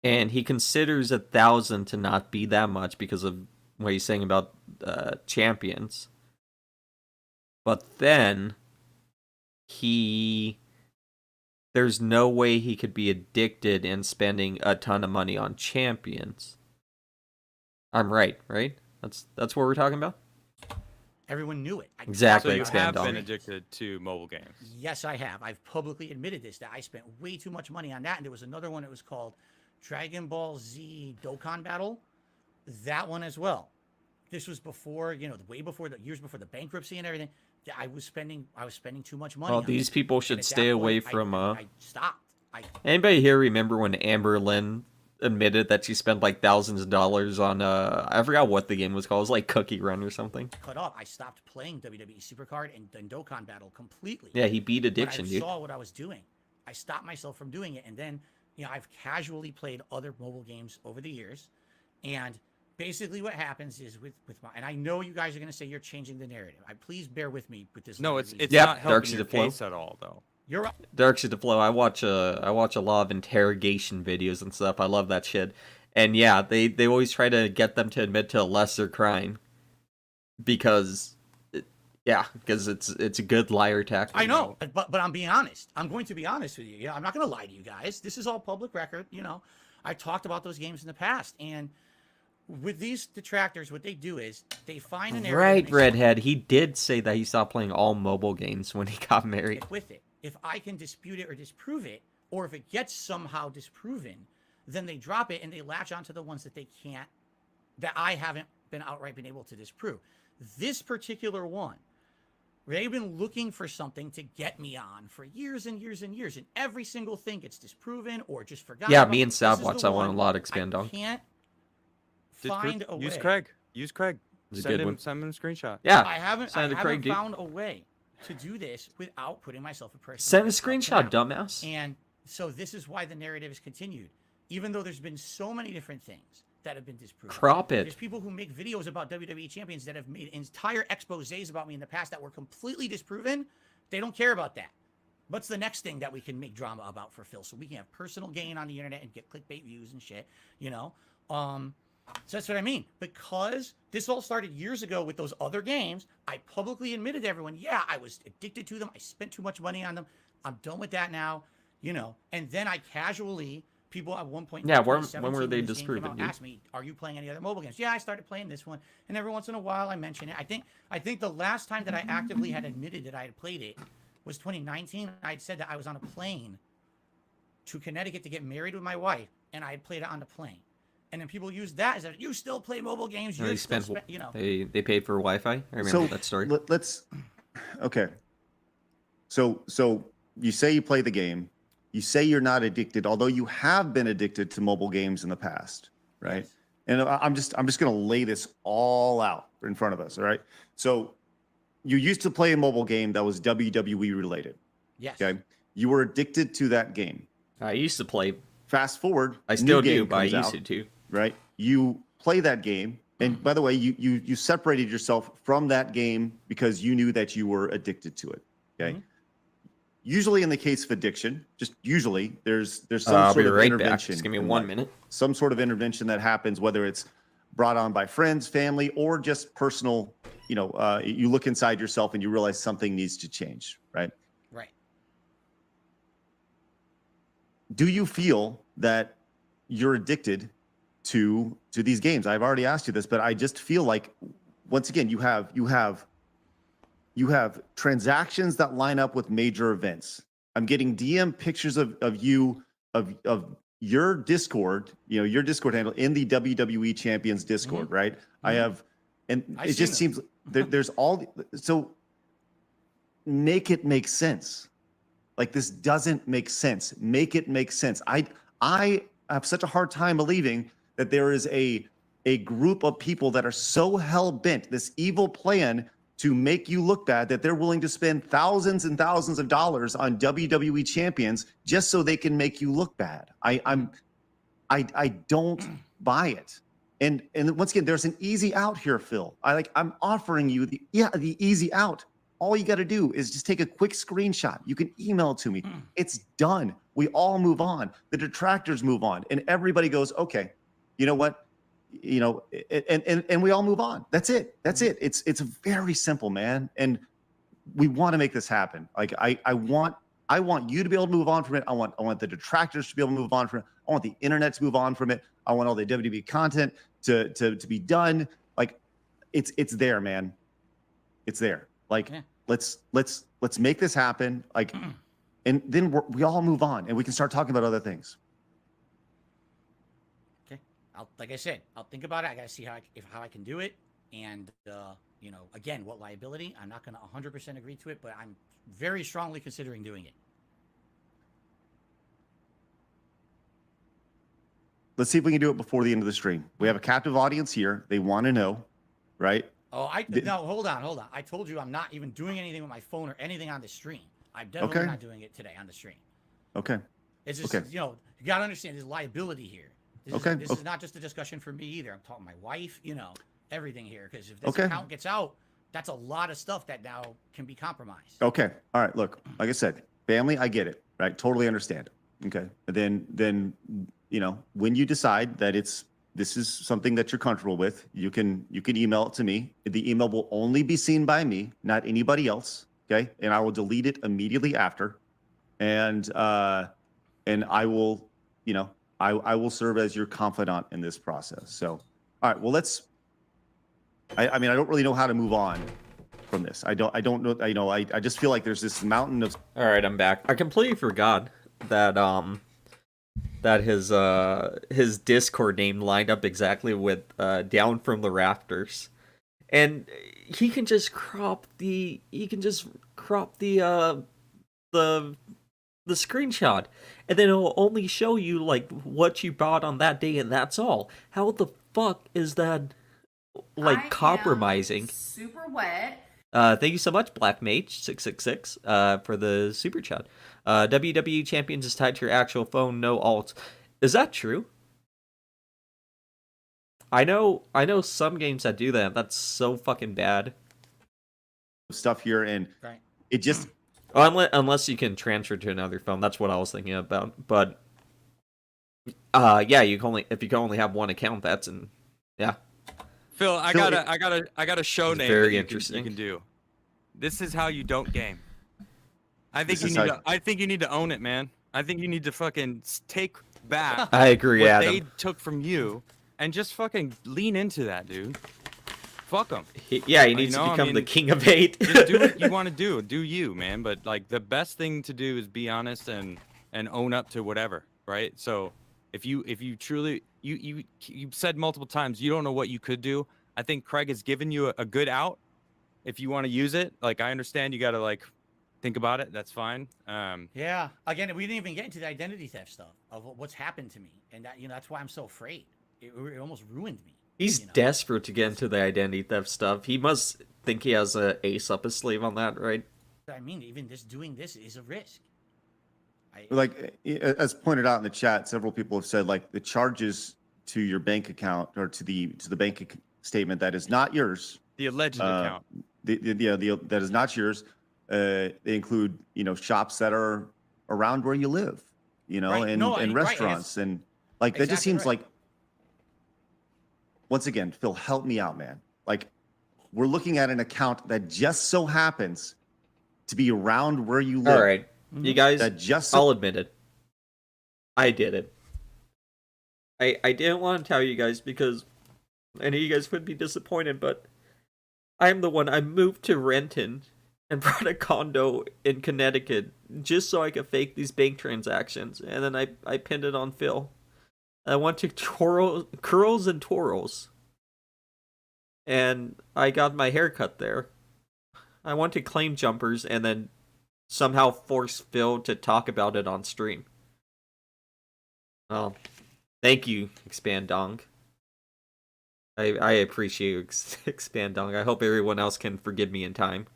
And he considers 1,000 to not be that much because of what he's saying about champions. But then there's no way he could be addicted in spending a ton of money on champions. I'm right? That's what we're talking about? Everyone knew it. Exactly. So you expand have on been it. addicted to mobile games. Yes, I have. I've publicly admitted this, that I spent way too much money on that. And there was another one that was called Dragon Ball Z Dokkan Battle. That one as well. This was before, way before years before the bankruptcy and everything. I was spending too much money. Well, on these it. people And should at that stay away point, from. I stopped. Anybody here remember when Amber Lynn admitted that she spent like thousands of dollars on I forgot what the game was called. It was like Cookie Run or something. cut off. I stopped playing WWE Supercard and Dokkan Battle completely. Yeah, he beat When addiction, I dude. saw what I was doing, I stopped myself from doing it. And then, I've casually played other mobile games over the years. And basically what happens is with my, and I know you guys are going to say you're changing the narrative. Please bear with me with this. No, line it's of reasoning. Yep, not Dark helping Seed your of Flow. case at all, though. You're right. Dark Seed of Flow. I watch a lot of interrogation videos and stuff. I love that shit. And yeah, they always try to get them to admit to a lesser crime because it's a good liar tactic. I know, but I'm being honest. I'm going to be honest with you. I'm not going to lie to you guys. This is all public record. I talked about those games in the past, and with these detractors, what they do is they find an area. Right, Redhead. He did say that he stopped playing all mobile games when he got married. With it, if I can dispute it or disprove it, or if it gets somehow disproven, then they drop it and they latch onto the ones that they can't, that I haven't been outright been able to disprove. This particular one, they've been looking for something to get me on for years and years and years, and every single thing gets disproven or just forgotten. Yeah, about. me and This Sav is watched the that one a one lot to expand I on. can't find a way. Use Craig. Use Craig. It's a Send good him, one. send him a screenshot. Yeah, I haven't send it to Craig, dude. found a way to do this without putting myself in person. Send a screenshot, dumbass. And so this is why the narrative is continued, even though there's been so many different things that have been disproven. Crop it. There's people who make videos about WWE champions that have made entire exposés about me in the past that were completely disproven. They don't care about that. What's the next thing that we can make drama about for Phil, so we can have personal gain on the internet and get clickbait views and shit, you know? So that's what I mean. Because this all started years ago with those other games, I publicly admitted to everyone, yeah, I was addicted to them. I spent too much money on them. I'm done with that now, you know? And then I casually, people at one point, Yeah, in when 2017, were they when this game came disproven, out, dude? asked me, are you playing any other mobile games? Yeah, I started playing this one. And every once in a while I mention it. I think the last time that I actively had admitted that I had played it was 2019. I had said that I was on a plane to Connecticut to get married with my wife, and I had played it on the plane. And then people use that as a, you still play mobile games, No, you they still spent, you know. they paid for Wi-Fi. I remember that story. Let's okay. So you say you play the game. You say you're not addicted, although you have been addicted to mobile games in the past, right? Yes. And I'm just going to lay this all out in front of us, all right? So you used to play a mobile game that was WWE related. Yes. Okay. You were addicted to that game. I used to play. Fast forward. I still new game do, but I comes used out, to. Right. You play that game. And by the way, you separated yourself from that game because you knew that you were addicted to it. Okay. Mm-hmm. Usually in the case of addiction, just usually there's some I'll sort be of right back. intervention. Just give me in 1 life. minute. Some sort of intervention that happens, whether it's brought on by friends, family, or just personal, you know, you look inside yourself and you realize something needs to change, right? Right. Do you feel that you're addicted to these games? I've already asked you this, but I just feel like, once again, you have transactions that line up with major events. I'm getting DM pictures of you of your Discord, you know, your Discord handle in the WWE Champions Discord, right? I have, and I've it just seen seems there's all, so make it make sense. Like, this doesn't make sense. Make it make sense. I have such a hard time believing that there is a group of people that are so hell bent, this evil plan to make you look bad, that they're willing to spend thousands and thousands of dollars on WWE champions just so they can make you look bad. I don't buy it. And once again, there's an easy out here, Phil. I'm offering you the easy out. All you got to do is just take a quick screenshot. You can email it to me. It's done. We all move on. The detractors move on, and everybody goes, okay, you know what? You know, and we all move on. That's it. That's it. It's very simple, man. And we want to make this happen. Like, I want you to be able to move on from it. I want the detractors to be able to move on from it. I want the internet to move on from it. I want all the WWE content to be done. Like, it's there, man. It's there. Like, Yeah. let's make this happen. Like, and then we all move on and we can start talking about other things. Okay. Like I said, I'll think about it. I got to see how I can do it. And, you know, again, what liability? I'm not going to 100% agree to it, but I'm very strongly considering doing it. Let's see if we can do it before the end of the stream. We have a captive audience here. They want to know, right? Oh, no, hold on. I told you I'm not even doing anything with my phone or anything on the stream. I'm definitely Okay. not doing it today on the stream. Okay. It's just, Okay. you know, you got to understand there's liability here. This is not just a discussion for me either. I'm talking to my wife, you know, everything here. Because if this Okay. account gets out, that's a lot of stuff that now can be compromised. Okay. All right. Look, like I said, family, I get it, right? Totally understand. Okay. And then, you know, when you decide that this is something that you're comfortable with, you can email it to me. The email will only be seen by me, not anybody else. Okay. And I will delete it immediately after. And I will, you know, I will serve as your confidant in this process. So, all right. Well, let's. I mean, I don't really know how to move on from this. I don't know. I just feel like there's this mountain of. All right, I'm back. I completely forgot that that his Discord name lined up exactly with Down from the Rafters, and he can just crop the the screenshot, and then it'll only show you like what you bought on that day, and that's all. How the fuck is that like compromising? Super wet. Thank you so much, Black Mage 666, for the super chat. WWE Champions is tied to your actual phone, no alt. Is that true? I know some games that do that. That's so fucking bad. Stuff here, and Right. it just. Unless you can transfer to another phone. That's what I was thinking about. But yeah, if you can only have one account, yeah. Phil, I got a show It's name very that interesting. you can do. This is how you don't game. I think This you is need how- to. I think you need to own it, man. I think you need to fucking take back I agree, what Adam. they took from you and just fucking lean into that, dude. Fuck them. Yeah, he needs know, to I become mean, the king of hate. Just do what you want to do. Do you, man? But like the best thing to do is be honest and own up to whatever, right? So if you truly you said multiple times you don't know what you could do. I think Craig has given you a good out. If you want to use it, like I understand you got to like think about it. That's fine. Yeah. Again, we didn't even get into the identity theft stuff of what's happened to me, and that that's why I'm so afraid. It almost ruined me. He's desperate to get into the identity theft stuff. He must think he has a ace up his sleeve on that, right? I mean, even just doing this is a risk. Like as pointed out in the chat, several people have said like the charges to your bank account or to the bank statement that is not yours. The alleged account. That is not yours. They include shops that are around where you live, Right. and No, and right, restaurants and like that just Exactly seems right. like. Once again, Phil, help me out, man. Like we're looking at an account that just so happens to be around where you live. All right, you guys. That just I'll admit it. I did it. I didn't want to tell you guys because I know you guys would be disappointed, but I'm the one. I moved to Renton and brought a condo in Connecticut just so I could fake these bank transactions, and then I pinned it on Phil. I went to Curls and Twirls, and I got my hair cut there. I went to Claim Jumpers, and then somehow forced Phil to talk about it on stream. Oh, thank you, Expand Dong. I appreciate you, Expand Dong. I hope everyone else can forgive me in time.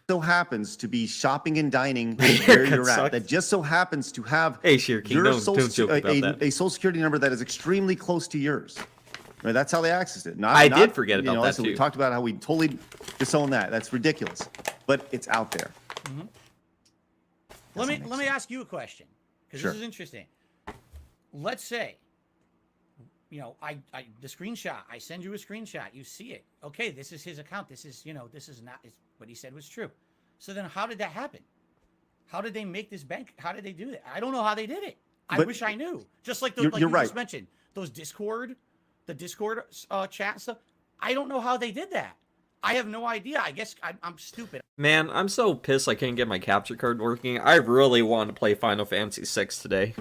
so happens to be shopping and dining My where haircut you're at. sucks. That just so happens to have Hey, Sheer King, your don't social, joke about that. a social security number that is extremely close to yours. Right, that's how they access it. I did forget about that, so too. We talked about how we totally disown that. That's ridiculous, but it's out there. Let Doesn't make me ask you a question, because Sure. this is interesting. Let's say, I the screenshot. I send you a screenshot. You see it. Okay, this is his account. This is this is not what he said was true. So then, how did that happen? How did they make this bank? How did they do that? I don't know how they did it. I But wish I knew. Just like you're you right. just mentioned, the Discord chat and stuff. I don't know how they did that. I have no idea. I guess I'm stupid. Man, I'm so pissed I can't get my capture card working. I really want to play Final Fantasy VI today.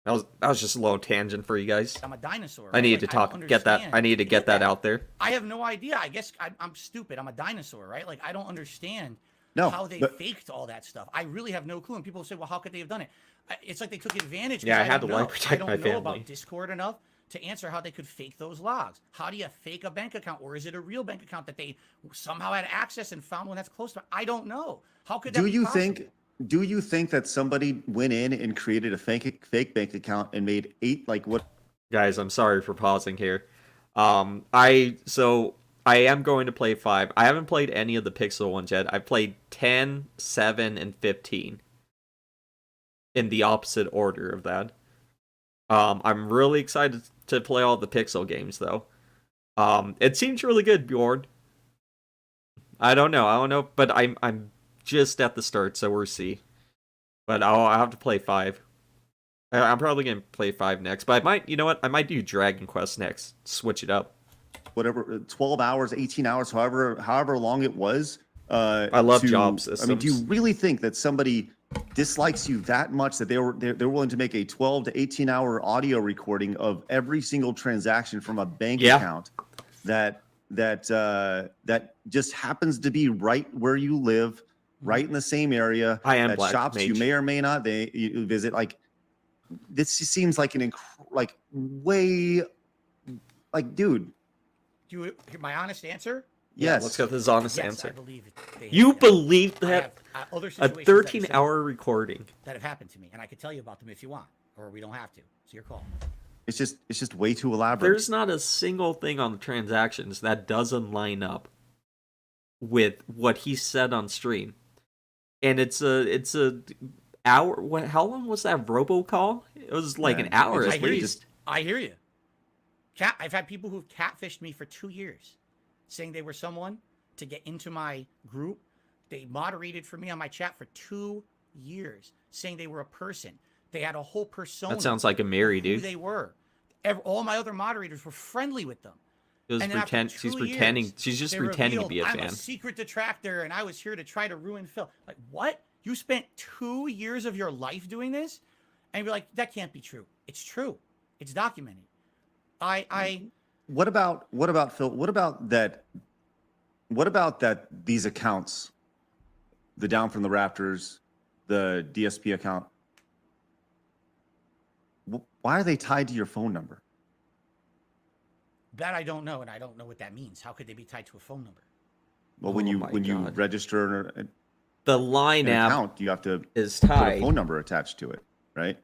That was just a little tangent for you guys. I'm a dinosaur. I right? need to Like, I don't get that. understand I need to how they get did that out there. I have no idea. I guess I'm stupid. I'm a dinosaur, right? Like I don't understand No, how they but- faked all that stuff. I really have no clue. And people say, "Well, how could they have done it?" It's like they took advantage. 'cause Yeah, I had don't to, like, know. protect I don't my know family. about Discord enough to answer how they could fake those logs. How do you fake a bank account, or is it a real bank account that they somehow had access and found one that's close to? I don't know. How could that Do be you possible? think that somebody went in and created a fake bank account and made Guys, I'm sorry for pausing here. I am going to play 5. I haven't played any of the Pixel ones yet. I played 10, 7, and 15. In the opposite order of that. I'm really excited to play all the Pixel games though. It seems really good, Bjorn. I don't know, but I'm just at the start, so we'll see. But I'll have to play 5. I'm probably gonna play 5 next, but I might, you know what? I might do Dragon Quest next. Switch it up. Whatever, 12 hours, 18 hours, however long it was. I love job I mean, do you systems. really think that somebody dislikes you that much that they're willing to make a 12 to 18-hour audio recording of every single transaction from a bank Yeah. account that just happens to be right where you live, right in the same area, I am that Black shops you Mage. may or may not you visit? Like, this just seems like like way, like, dude, Do you hear my honest answer? Yeah, yes. let's get this honest Yes, I answer. believe it. They You have done. believe I that have, other a situations that have 13-hour recording? that have happened to me, and I could tell you about them if you want, or we don't have to. It's your call. It's just way too elaborate. There's not a single thing on the transactions that doesn't line up with what he said on stream. And it's a hour. What? How long was that robocall? It was like Yeah, an hour it at just- I hear you. least. I hear you. I've had people who've catfished me for 2 years, saying they were someone to get into my group. They moderated for me on my chat for 2 years, saying they were a person. They had a whole persona. That sounds like Emiri, who dude. they were. All my other moderators were friendly with them. It was And then after she's 2 pretending. years, She's just they pretending to revealed, be a I'm fan. a secret detractor, and I was here to try to ruin Phil. Like, what? You spent 2 years of your life doing this, and you're like, that can't be true. It's true. It's documented. What about Phil? What about that? What about that? These accounts, the Down from the Rafters, the DSP account. Why are they tied to your phone number? That I don't know, and I don't know what that means. How could they be tied to a phone number? Well, when Oh you my you God. register an The line app account, you have to is put a tied. phone number attached to it, right?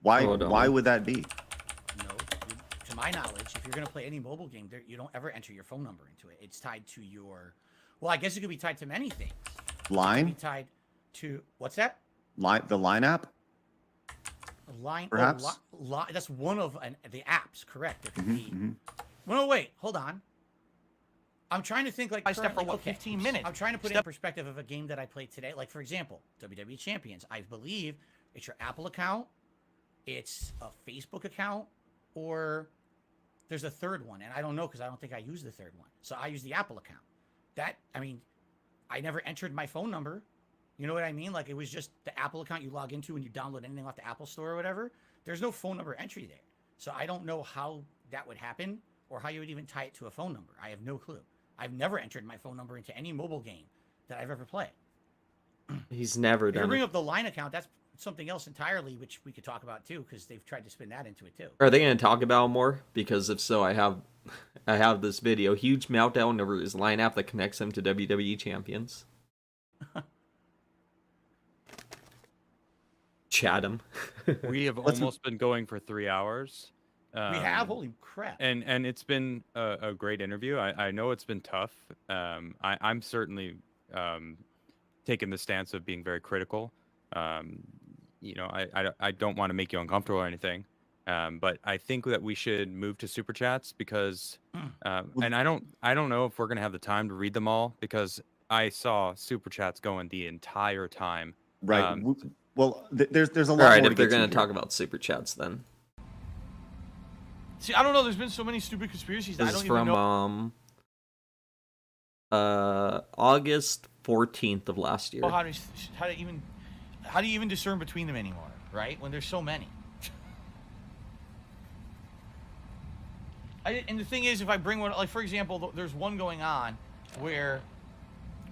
Why? Hold on. Why would that be? No. To my knowledge, if you're going to play any mobile game, you don't ever enter your phone number into it. It's tied to your. Well, I guess it could be tied to many things. It could be Line, tied to what's that? the line app. A line. Perhaps. That's one of the apps. Correct. It could Mhm, be. mhm. Well, no, wait. Hold on. I'm trying to think like I step for currently- what, 15 minutes? I'm trying to put it in Step- perspective of a game that I played today. Like for example, WWE Champions. I believe it's your Apple account, it's a Facebook account, or there's a third one, and I don't know because I don't think I use the third one. So I use the Apple account. I never entered my phone number. You know what I mean? Like it was just the Apple account you log into when you download anything off the Apple Store or whatever. There's no phone number entry there. So I don't know how that would happen or how you would even tie it to a phone number. I have no clue. I've never entered my phone number into any mobile game that I've ever played. He's never If you done bring it. up the line account, that's something else entirely, which we could talk about too, because they've tried to spin that into it too. Are they going to talk about it more? Because if so, I have this video. Huge meltdown over his line app that connects him to WWE champions. Chatham. We have Let's- almost been going for 3 hours. We have? Holy crap. And it's been a great interview. I know it's been tough. I'm certainly taking the stance of being very critical. I don't want to make you uncomfortable or anything. But I think that we should move to super chats because, and I don't know if we're gonna have the time to read them all because I saw super chats going the entire time. Right. Well, there's a All lot right, more if they're going going to talk about super chats, then See, I don't know. There's been so many stupid conspiracies. that I this don't is even from know August 14th of last year. how do you even discern between them anymore, right? When there's so many. And the thing is, if I bring one, like for example, there's one going on where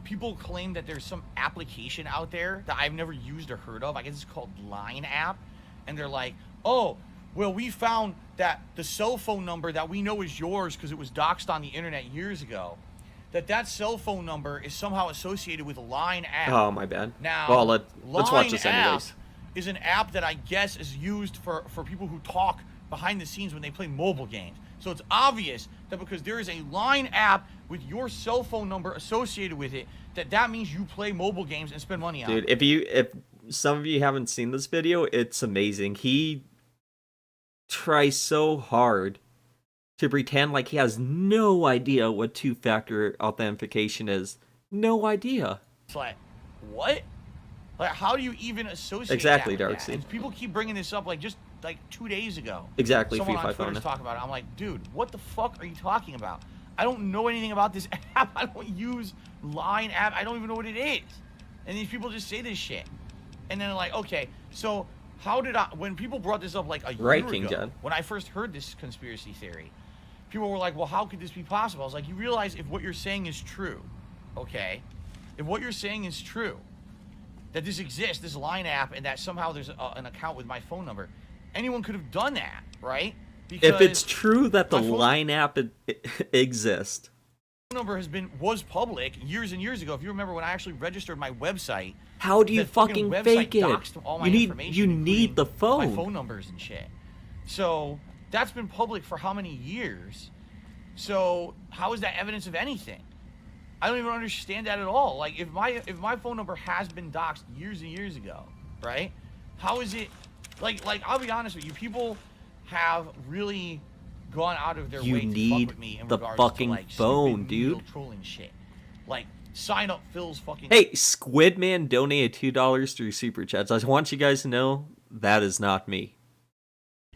people claim that there's some application out there that I've never used or heard of. I guess it's called Line app, and they're like, oh, well, we found that the cell phone number that we know is yours because it was doxed on the internet years ago, that cell phone number is somehow associated with Line app. Oh, my bad. Now, well, let's watch Line this app anyways. is an app that I guess is used for people who talk behind the scenes when they play mobile games. So it's obvious that because there is a Line app with your cell phone number associated with it, that means you play mobile games and spend money on Dude, it. if some of you haven't seen this video, it's amazing. He tries so hard to pretend like he has no idea what two-factor authentication is. No idea. It's like, what? Like, how do you even associate Exactly, that with Darkseid. that? And people keep bringing this up, like, just like 2 days ago. Exactly, Someone Free on Fire Twitter's Phone. talking about it. I'm like, dude, what the fuck are you talking about? I don't know anything about this app. I don't use Line app. I don't even know what it is. And these people just say this shit. And then they're like, okay, so how did I, when people brought this up like a Right, year King ago, John. when I first heard this conspiracy theory, people were like, well, how could this be possible? I was like, you realize if what you're saying is true, okay? If what you're saying is true, that this exists, this Line app, and that somehow there's an account with my phone number, anyone could have done that, right? Because If it's true that the my phone Line app exists, number was public years and years ago. If you remember when I actually registered my website, how do you the fucking website fake it? doxed all my You need information, the including phone. my phone numbers and shit. So that's been public for how many years? So how is that evidence of anything? I don't even understand that at all. Like if my phone number has been doxed years and years ago, right? How is it like I'll be honest with you, people have really gone out of their You way to need fuck with me in the regards fucking to like phone, stupid meal dude. trolling shit. Like sign up Phil's fucking Hey, Squidman donated $2 through Super Chats. I want you guys to know that is not me.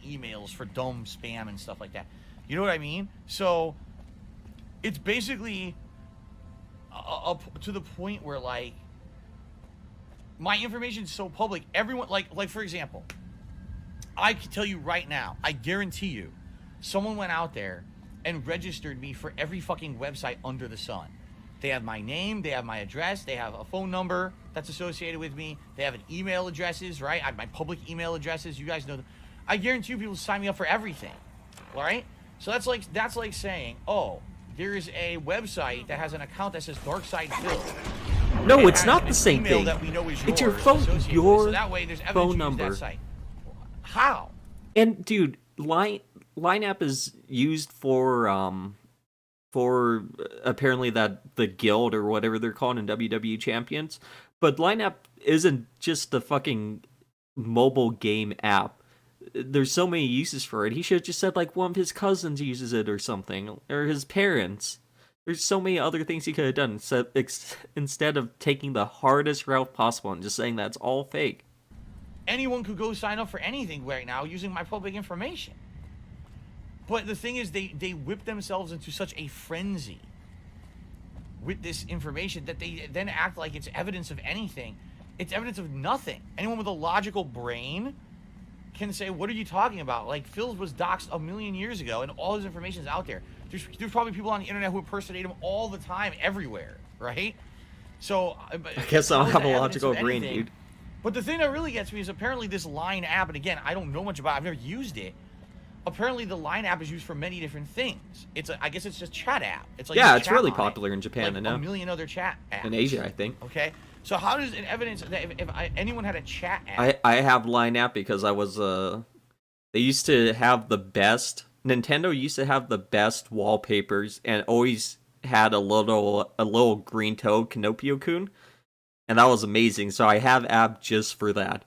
emails for dumb spam and stuff like that. You know what I mean? So it's basically up to the point where like my information is so public. Everyone like for example, I can tell you right now, I guarantee you, someone went out there and registered me for every fucking website under the sun. They have my name, they have my address, they have a phone number that's associated with me, they have an email addresses, right? I have my public email addresses. You guys know them. I guarantee you people sign me up for everything. All right? So that's like saying, oh, there is a website that has an account that says Darkside Phil. No, And it it's has not an the same email thing. that we know is It's your yours phone, associated with it. your So that way there's evidence phone you use number. that site. How? And dude, Line app is used for apparently that the guild or whatever they're called in WWE Champions. But Line app isn't just a fucking mobile game app. There's so many uses for it. He should have just said like one of his cousins uses it or something, or his parents. There's so many other things he could have done instead of taking the hardest route possible and just saying that's all fake. Anyone could go sign up for anything right now using my public information. But the thing is, they whip themselves into such a frenzy with this information that they then act like it's evidence of anything. It's evidence of nothing. Anyone with a logical brain can say, what are you talking about? Like, Phil's was doxxed a million years ago, and all his information is out there. There's probably people on the internet who impersonate him all the time, everywhere, right? So, I guess I don't have a logical brain, anything? dude. But the thing that really gets me is apparently this Line app, and again, I don't know much about it, I've never used it. Apparently the Line app is used for many different things. I guess it's just chat app. It's like Yeah, you it's chat really on it, popular in Japan, like I know. a million other chat apps. In Asia, I think. Okay, so how does an evidence that if anyone had a chat app? I have Line app because I was they used to have the best. Nintendo used to have the best wallpapers and always had a little green toad, Canopio-kun, and that was amazing. So I have app just for that.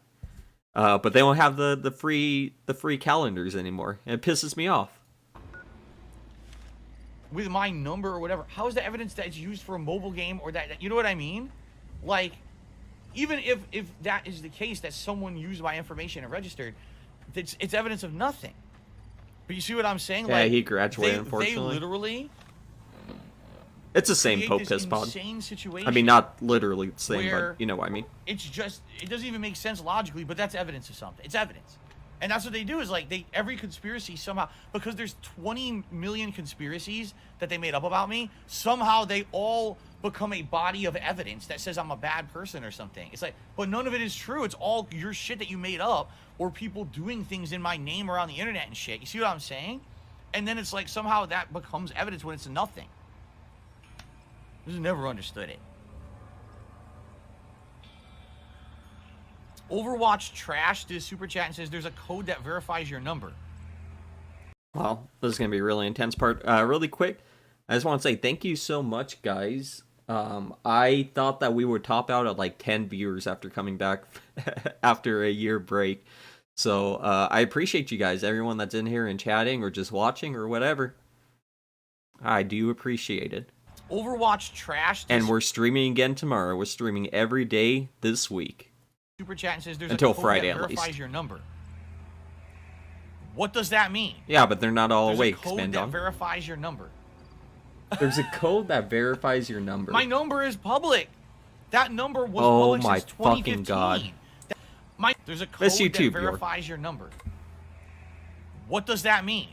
But they don't have the free calendars anymore. And it pisses me off. With my number or whatever, how is that evidence that it's used for a mobile game or that you know what I mean? Like, even if that is the case, that someone used my information and registered, it's evidence of nothing. But you see what I'm saying? Yeah, like, he graduated, they unfortunately. literally It's the same create Pope this piss pod. insane situation. I mean, not literally the same, where but you know what I mean. It's just, it doesn't even make sense logically, but that's evidence of something. It's evidence. And that's what they do is like every conspiracy somehow, because there's 20 million conspiracies that they made up about me, somehow they all become a body of evidence that says I'm a bad person or something. It's like, but none of it is true. It's all your shit that you made up or people doing things in my name around the internet and shit. You see what I'm saying? And then it's like somehow that becomes evidence when it's nothing. I just never understood it. Overwatch Trash did a super chat and says there's a code that verifies your number. Well, this is going to be a really intense part. Really quick, I just want to say thank you so much, guys. I thought that we would top out at like 10 viewers after coming back after a year break. So I appreciate you guys, everyone that's in here and chatting or just watching or whatever. I do appreciate it. Overwatch Trash. And we're streaming again tomorrow. We're streaming every day this week. super chat and says there's Until a code Friday, that at least. verifies your number. What does that mean? Yeah, but they're not all There's awake, a code that Spandon. verifies your number. There's a code that verifies your number. My number is public. That number was Oh public my since 2015. fucking God. There's a code Miss you that too, Bjork. verifies your number. What does that mean?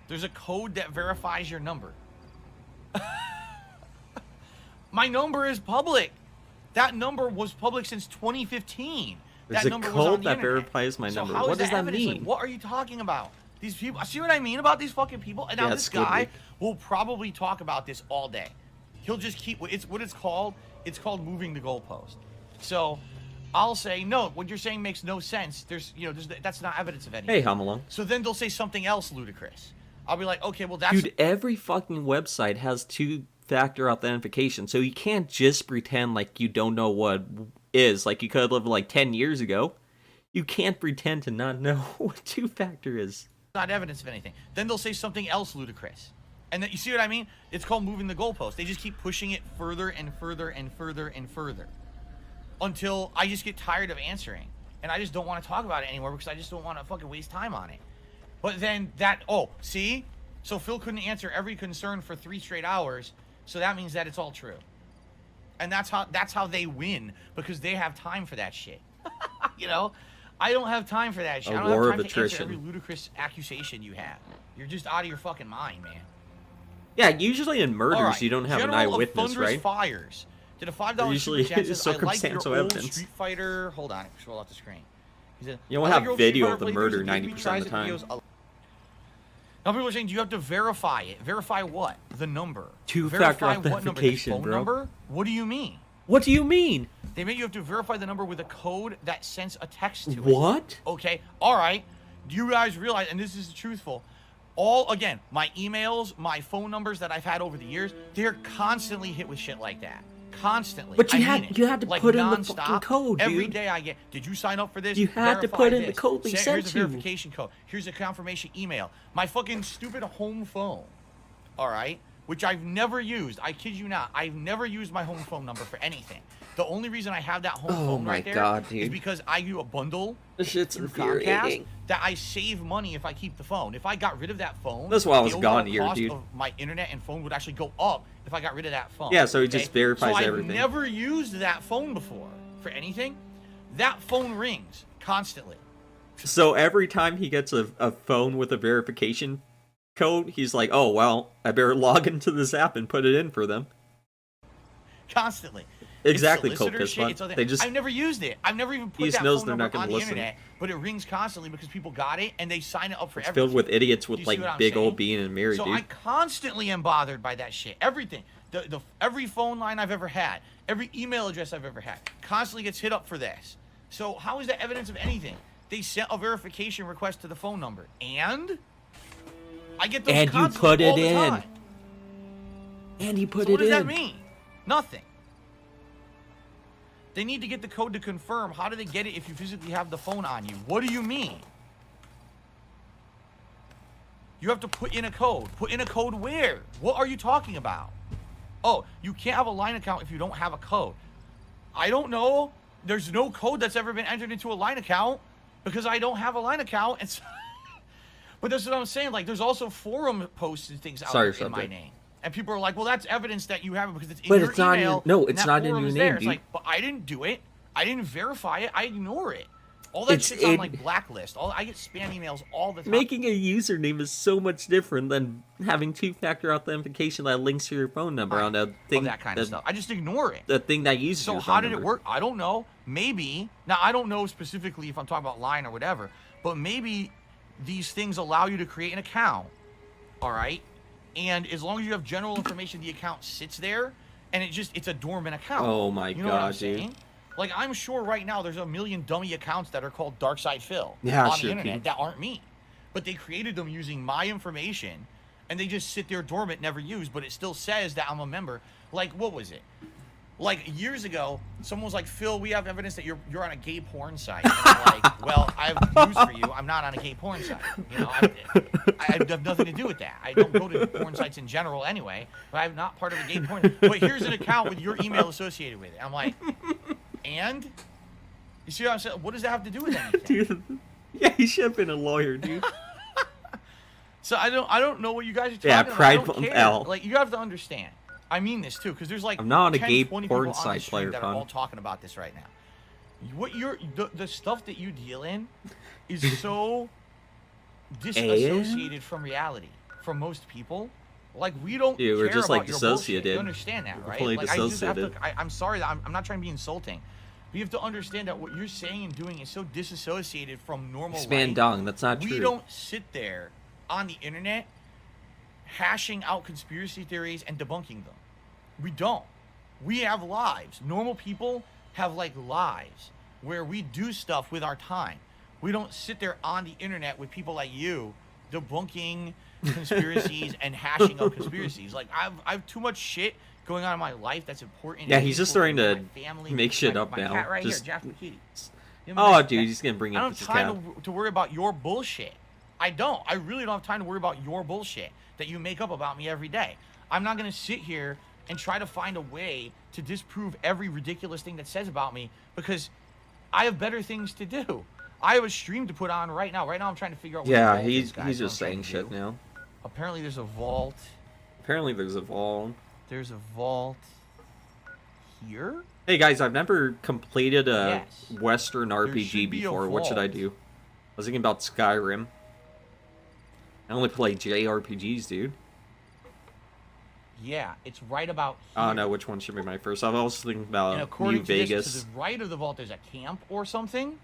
There's a code that verifies your number. My number is public. That number was public since 2015. There's that a number was code on the that internet. verifies my So number. how What is does that evidence? Like, mean? what are you talking about? These people. See what I mean about these fucking people? And now Yeah, this Squidward. guy will probably talk about this all day. He'll just keep. It's what it's called. It's called moving the goalpost. So I'll say no. What you're saying makes no sense. That's not evidence of anything. Hey, hum along. So then they'll say something else ludicrous. I'll be like, okay, well that's Dude, every fucking website has two-factor authentication, so you can't just pretend like you don't know what is. Like you could have lived like 10 years ago. You can't pretend to not know what two-factor is. not evidence of anything. Then they'll say something else ludicrous. And then, you see what I mean? It's called moving the goalpost. They just keep pushing it further and further and further and further until I just get tired of answering. And I just don't want to talk about it anymore because I just don't want to fucking waste time on it. But then see? So Phil couldn't answer every concern for 3 straight hours, so that means that it's all true. And that's how they win, because they have time for that shit. You know? I don't have time for that shit. I don't war have of time to answer attrition. every ludicrous accusation you have. You're just out of your fucking mind, man. Yeah, usually in murders All right. you don't have General an of eyewitness, Thunderous right? Fires. Did a $5 They're usually super chat says, I like your circumstantial old evidence. Street Fighter. Hold on, scroll out the screen. He said, You don't "I like have your old Street video Fighter of the playthroughs murder and Disney 90% of the tries it time. videos." Now people are saying, do you have to verify it? Verify what? The number. Two-factor Verify what number? The authentication, phone bro. number? What do you mean? What do you mean? They make you have to verify the number with a code that sends a text to it. What? Okay, all right. Do you guys realize, and this is truthful, again, my emails, my phone numbers that I've had over the years, they're constantly hit with shit like that. Constantly. But you I mean had it. you had to Like put in the nonstop, fucking code, dude. Every day I get, did you sign up for this? You had to Verify put in the this. code they Here's sent a you. verification code. Here's a confirmation email. My fucking stupid home phone, all right, which I've never used. I kid you not. I've never used my home phone number for anything. The only reason I have that home Oh phone my right there God, is dude. because I do a bundle This shit's through Comcast infuriating. that I save money if I keep the phone. If I got rid of that phone, That's why I the was overall gone here, cost dude. of my internet and phone would actually go up if I got rid of that phone. Yeah, so he just verifies so everything. I've never used that phone before for anything. That phone rings constantly. So every time he gets a phone with a verification code, he's like, oh, well, I better log into this app and put it in for them. Constantly. Exactly, It's solicitor Cope shit, Fistbot. it's other- They just- I've never used it. I've never even He put just that knows phone they're not number gonna on the listen. internet, but it rings constantly because people got it and they sign it up for It's everything. filled with idiots Do with you see like what I'm big old saying? Bean and Emiri, So dude. I constantly am bothered by that shit. Everything. Every phone line I've ever had, every email address I've ever had, constantly gets hit up for this. So how is that evidence of anything? They sent a verification request to the phone number, and I get those And you constantly put it all the in. time. And he put So it what does in. that mean? Nothing. They need to get the code to confirm. How do they get it if you physically have the phone on you? What do you mean? You have to put in a code. Put in a code where? What are you talking about? Oh, you can't have a line account if you don't have a code. I don't know. There's no code that's ever been entered into a line account because I don't have a line account. And but that's what I'm saying. Like, there's also forum posts and things out Sorry, there in my subject. name. And people are like, well, that's evidence that you have it because it's in But your it's not in your- email. no, and it's that not in forum your is name, there. It's dude. like, but I didn't do it. I didn't verify it. I ignore it. All that It's shit's on in- like blacklist. I get spam emails all the time. Making a username is so much different than having two-factor authentication that links to your phone number on a thing. all that kind of stuff. I just ignore it. The thing that uses So your how phone did it number. work? I don't know. Maybe. Now, I don't know specifically if I'm talking about line or whatever, but maybe these things allow you to create an account, all right? And as long as you have general information, the account sits there, and it's a dormant account. Oh my You know what I'm God, dude. saying? Like, I'm sure right now there's a million dummy accounts that are called Darkside Phil Yeah, on sure, the internet dude. that aren't me. But they created them using my information, and they just sit there dormant, never used, but it still says that I'm a member. Like, what was it? Like, years ago, someone was like, Phil, we have evidence that you're on a gay porn site. And I'm like, well, I have news for you. I'm not on a gay porn site. You know, I have nothing to do with that. I don't go to porn sites in general anyway, but I'm not part of a gay porn. But here's an account with your email associated with it. I'm like, and? You see what I'm saying? What does that have to do with anything? Dude, yeah, he should have been a lawyer, dude. So I don't know what you guys are talking Yeah, about. I Pride don't Bump care. L. Like, you have to understand. I mean this too, because there's like I'm not on a 10, gay 20 porn people on site the stream player, that Con. are all talking about this right now. What the stuff that you deal in is so disassociated from reality for most people. Like, we don't Dude, we're care just, like, about your bullshit. dissociated. You understand that, We're right? completely Like, I just have dissociated. to, I'm sorry that I'm not trying to be insulting. But you have to understand that what you're saying and doing is so disassociated from normal Span life. dong, that's not We true. don't sit there on the internet hashing out conspiracy theories and debunking them. We don't. We have lives. Normal people have like lives where we do stuff with our time. We don't sit there on the internet with people like you debunking conspiracies and hashing out conspiracies. Like, I've too much shit going on in my life that's important. Yeah, and he's just useful starting to to my family, make shit my, up my now. Cat right Just- here, Jasper Kitty. Oh, dude, he's gonna bring I up don't his have time cat. to worry about your bullshit. I don't. I really don't have time to worry about your bullshit that you make up about me every day. I'm not going to sit here and try to find a way to disprove every ridiculous thing that says about me because I have better things to do. I have a stream to put on right now. Right now I'm trying to figure out what the Yeah, vault he's is, guys. he's What just I'm trying saying to shit do. now. Apparently there's a vault. Apparently there's a vault. There's a vault here? Hey guys, I've never completed a Yes. Western should RPG be a before. What should I vault. do? I was thinking about Skyrim. I only play JRPGs, dude. Yeah, it's right about I here. don't know which one should be my first. I was also thinking And about according New to this, Vegas. to the right of the vault, there's a camp or something.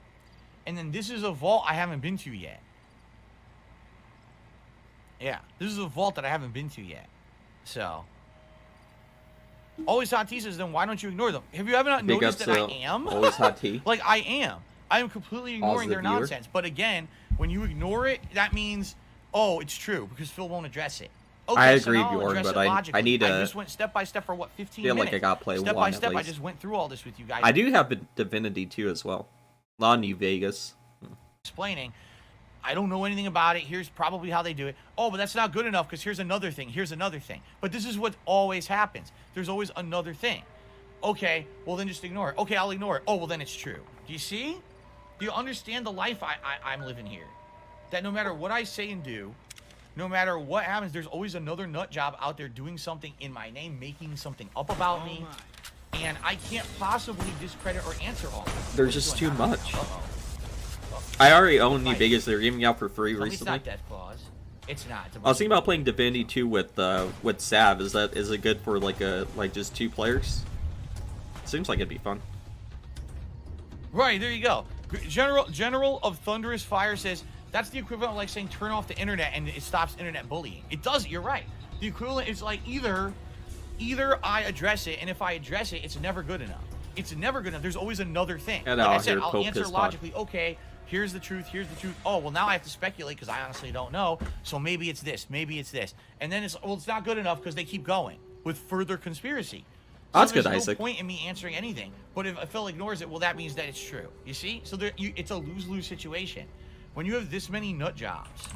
And then this is a vault I haven't been to yet. Yeah, this is a vault that I haven't been to yet. So. Always hot tea says, then why don't you ignore them? Have you ever not Big noticed ups that I to am? Always Hot Tea. Like, I am. I am completely ignoring their Positive viewer. nonsense. But again, when you ignore it, that means, oh, it's true, because Phil won't address it. Okay, I so agree, now I'll Bjorn, address but it I logically. need I to just went step by step for, what, 15 feel minutes? like I gotta play Step one by at step, I least. just went through all this with you guys. I do have Divinity 2 as well. Not New Vegas. Explaining, I don't know anything about it. Here's probably how they do it. Oh, but that's not good enough because here's another thing. Here's another thing. But this is what always happens. There's always another thing. Okay, well then just ignore it. Okay, I'll ignore it. Oh, well then it's true. Do you see? Do you understand the life I'm living here? That no matter what I say and do, no matter what happens, there's always another nut job out there doing something in my name, making something up about me. And I can't possibly discredit or answer all that. There's What's just going too on? much. Uh-oh. I already own New Right. Vegas. They're giving it out for free Tell me it's recently. not Death Claws. It's not. It's a I was thinking about playing Divinity 2 with Sav. Is it good for like just 2 players? Seems like it'd be fun. Right, there you go. General of Thunderous Fire says that's the equivalent of like saying turn off the internet and it stops internet bullying. It does, you're right. The equivalent is like either I address it, and if I address it, it's never good enough. It's never good enough. There's always another thing. And like I I'll said, hear I'll Pope answer piss talk. logically, okay, here's the truth, here's the truth. Oh, well now I have to speculate because I honestly don't know. So maybe it's this, maybe it's this. And then it's not good enough because they keep going with further conspiracy. So That's good, there's no Isaac. point in me answering anything. But if Phil ignores it, well, that means that it's true. You see? So it's a lose-lose situation. When you have this many nut jobs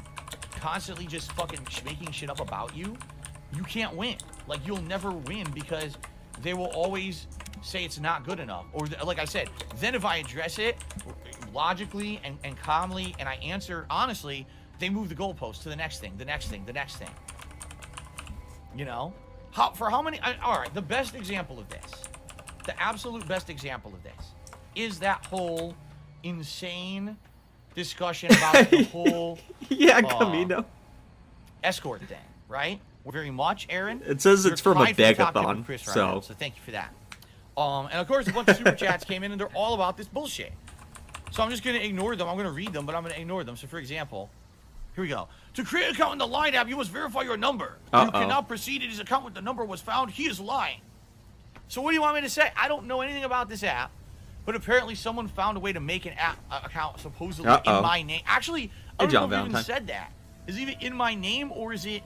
constantly just fucking making shit up about you, you can't win. Like, you'll never win because they will always say it's not good enough. Or, like I said, then if I address it logically and calmly and I answer honestly, they move the goalpost to the next thing, the next thing, the next thing. You know? How many? All right, the best example of this, the absolute best example of this, is that whole insane discussion about the whole Yeah, Camino. escort thing, right? Very much, Aaron. It says You're it's from a tied for the top tip begathon, with Chris right so- now, so thank you for that. And of course, a bunch of super chats came in, and they're all about this bullshit. So I'm just gonna ignore them. I'm gonna read them, but I'm gonna ignore them. So, for example, here we go. To create an account in the Line app, you must verify your number. You Uh-oh. cannot proceed in his account with the number was found. He is lying. So what do you want me to say? I don't know anything about this app, but apparently someone found a way to make an app account supposedly Uh-oh. in my name. Actually, I Hey, don't John know if it even Valentine. said that. Is it even in my name or is it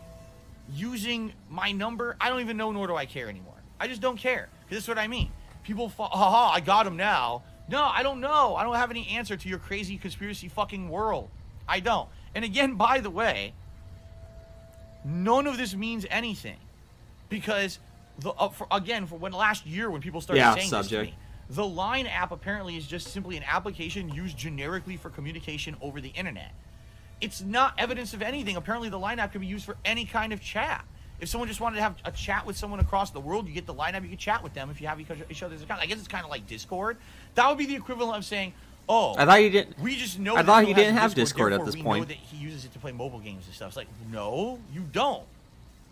using my number? I don't even know, nor do I care anymore. I just don't care. Because that's what I mean. People, haha, I got him now. No, I don't know. I don't have any answer to your crazy conspiracy fucking world. I don't. And again, by the way, none of this means anything. Because, for when last year when people started saying this to me, The Line app apparently is just simply an application used generically for communication over the internet. It's not evidence of anything. Apparently, the Line app can be used for any kind of chat. If someone just wanted to have a chat with someone across the world, you get the Line app, you can chat with them if you have each other's account. I guess it's kind of like Discord. That would be the equivalent of saying, oh, I thought you didn't. we just know. I that thought Phil he didn't has have Discord at therefore this we point. know that he uses it to play mobile games and stuff. It's like, no, you don't.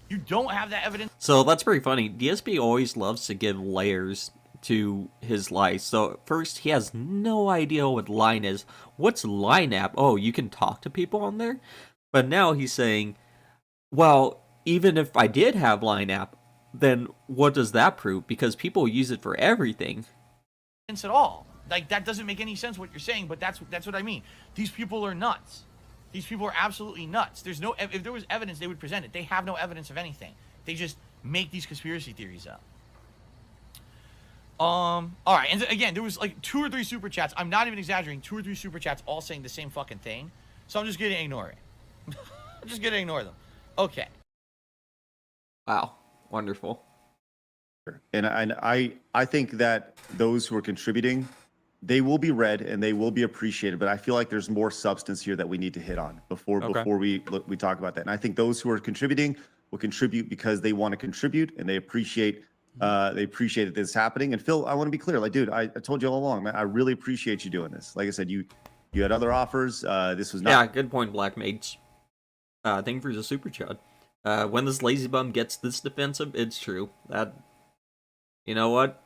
You don't have that evidence. So that's pretty funny. DSP always loves to give layers to his lies. So at first, he has no idea what Line is. What's Line app? Oh, you can talk to people on there? But now he's saying, well, even if I did have Line app, then what does that prove? Because people use it for everything. At all. Like, that doesn't make any sense what you're saying, but that's what I mean. These people are nuts. These people are absolutely nuts. There's no, if there was evidence, they would present it. They have no evidence of anything. They just make these conspiracy theories up. All right, and again, there was like 2 or 3 super chats. I'm not even exaggerating. 2 or 3 super chats all saying the same fucking thing. So I'm just gonna ignore it. I'm just gonna ignore them. Okay. Wow, wonderful. And I think that those who are contributing, they will be read and they will be appreciated. But I feel like there's more substance here that we need to hit on before we talk about that. And I think those who are contributing will contribute because they want to contribute and they appreciate that this is happening. And Phil, I want to be clear, like, dude, I told you all along, man, I really appreciate you doing this. Like I said, you had other offers. This was not. Yeah, good point, Black Mage. Thank you for the super chat. When this lazy bum gets this defensive, it's true. That, you know what?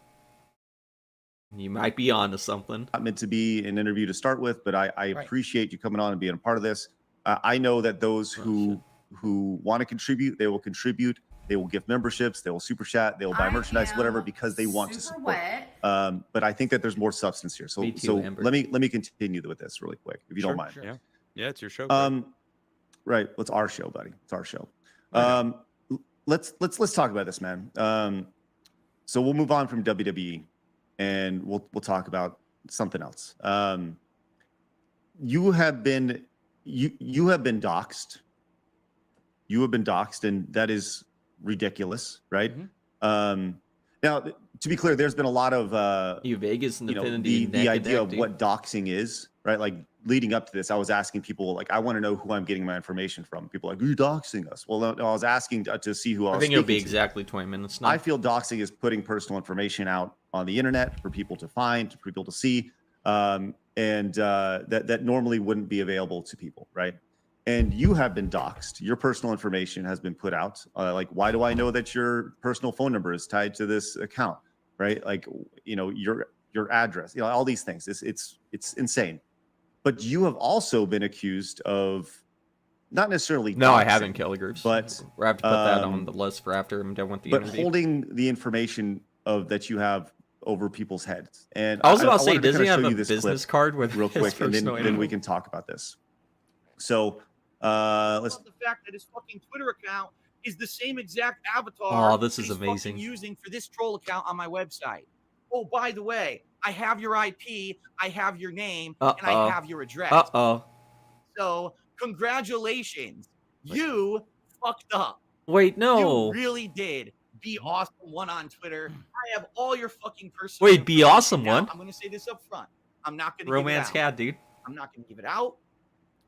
You might be onto something. Not meant to be an interview to start with, but I appreciate you coming on and being a part of this. I know that those who want to contribute, they will contribute. They will give memberships. They will super chat. They will buy merchandise, whatever, because they want to support. But I think that there's more substance here. So let me continue with this really quick, if you don't mind. Sure. Yeah, it's your show. Right. Well, it's our show, buddy. It's our show. Let's talk about this, man. So we'll move on from WWE, and we'll talk about something else. You have been doxxed. You have been doxxed, and that is ridiculous, right? Now, to be clear, there's been a lot of Vegas and the idea of what doxing is, right? Like leading up to this, I was asking people, like, I want to know who I'm getting my information from. People are like, you're doxing us. Well, no, I was asking to see who I was. I think it'll be exactly 20 minutes now. I feel doxing is putting personal information out on the internet for people to find, for people to see, and that normally wouldn't be available to people, right? And you have been doxxed. Your personal information has been put out. Like, why do I know that your personal phone number is tied to this account, right? Like, your address, all these things. It's insane. But you have also been accused of not necessarily. No, I haven't, Killigreaves. But we have to put that on the list for after I'm done with the interview. But holding the information that you have over people's heads. And I was about to say, does he have a this business card with real quick, and then we can talk about this. So let's. The fact that his fucking Twitter account is the same exact avatar. Oh, this is he's amazing. Using for this troll account on my website. Oh, by the way, I have your IP, I have your name, and I have your address. So congratulations, you fucked up. Wait, no. You really did. Be awesome one on Twitter. I have all your fucking personal. Wait, be awesome one. I'm gonna say this up front. I'm not gonna romance give it out. cat, dude. I'm not gonna give it out.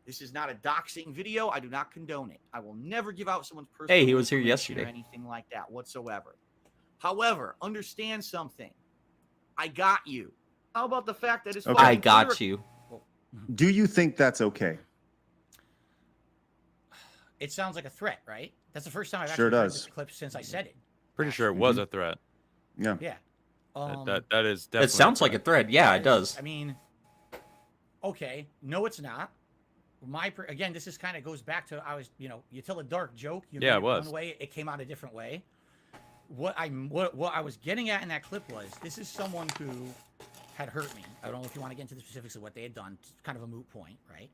This is not a doxing video. I do not condone it. I will never give out someone's personal. Hey, he was here yesterday. Or anything like that whatsoever. However, understand something. I got you. How about the fact that it's okay. I got you. Do you think that's okay? It sounds like a threat, right? That's the first time I've actually heard this clip since I said it. Pretty sure it was a threat. Yeah. Yeah. That is definitely. It sounds like a threat. Yeah, it does. I mean, okay, no, it's not. Again, this is kind of goes back to you tell a dark joke. You it was one way, it came out a different way. What I was getting at in that clip was this is someone who had hurt me. I don't know if you want to get into the specifics of what they had done. It's kind of a moot point, right?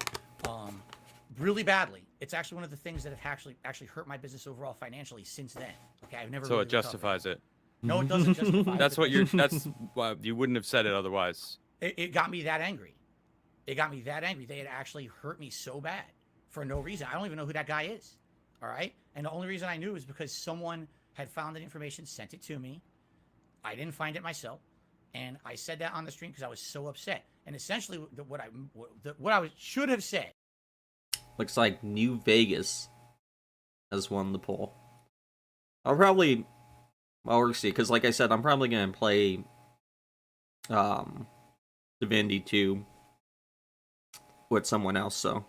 Really badly. It's actually one of the things that have actually hurt my business overall financially since then. Okay, I've never. So really it justifies it. No, it doesn't justify. That's what you're. That's why you wouldn't have said it otherwise. It got me that angry. It got me that angry. They had actually hurt me so bad for no reason. I don't even know who that guy is. All right, and the only reason I knew is because someone had found that information, sent it to me. I didn't find it myself. And I said that on the stream because I was so upset. And essentially, what I should have said. Looks like New Vegas has won the poll. I'll probably, well, we'll see, because like I said, I'm probably gonna play Divinity 2 with someone else. So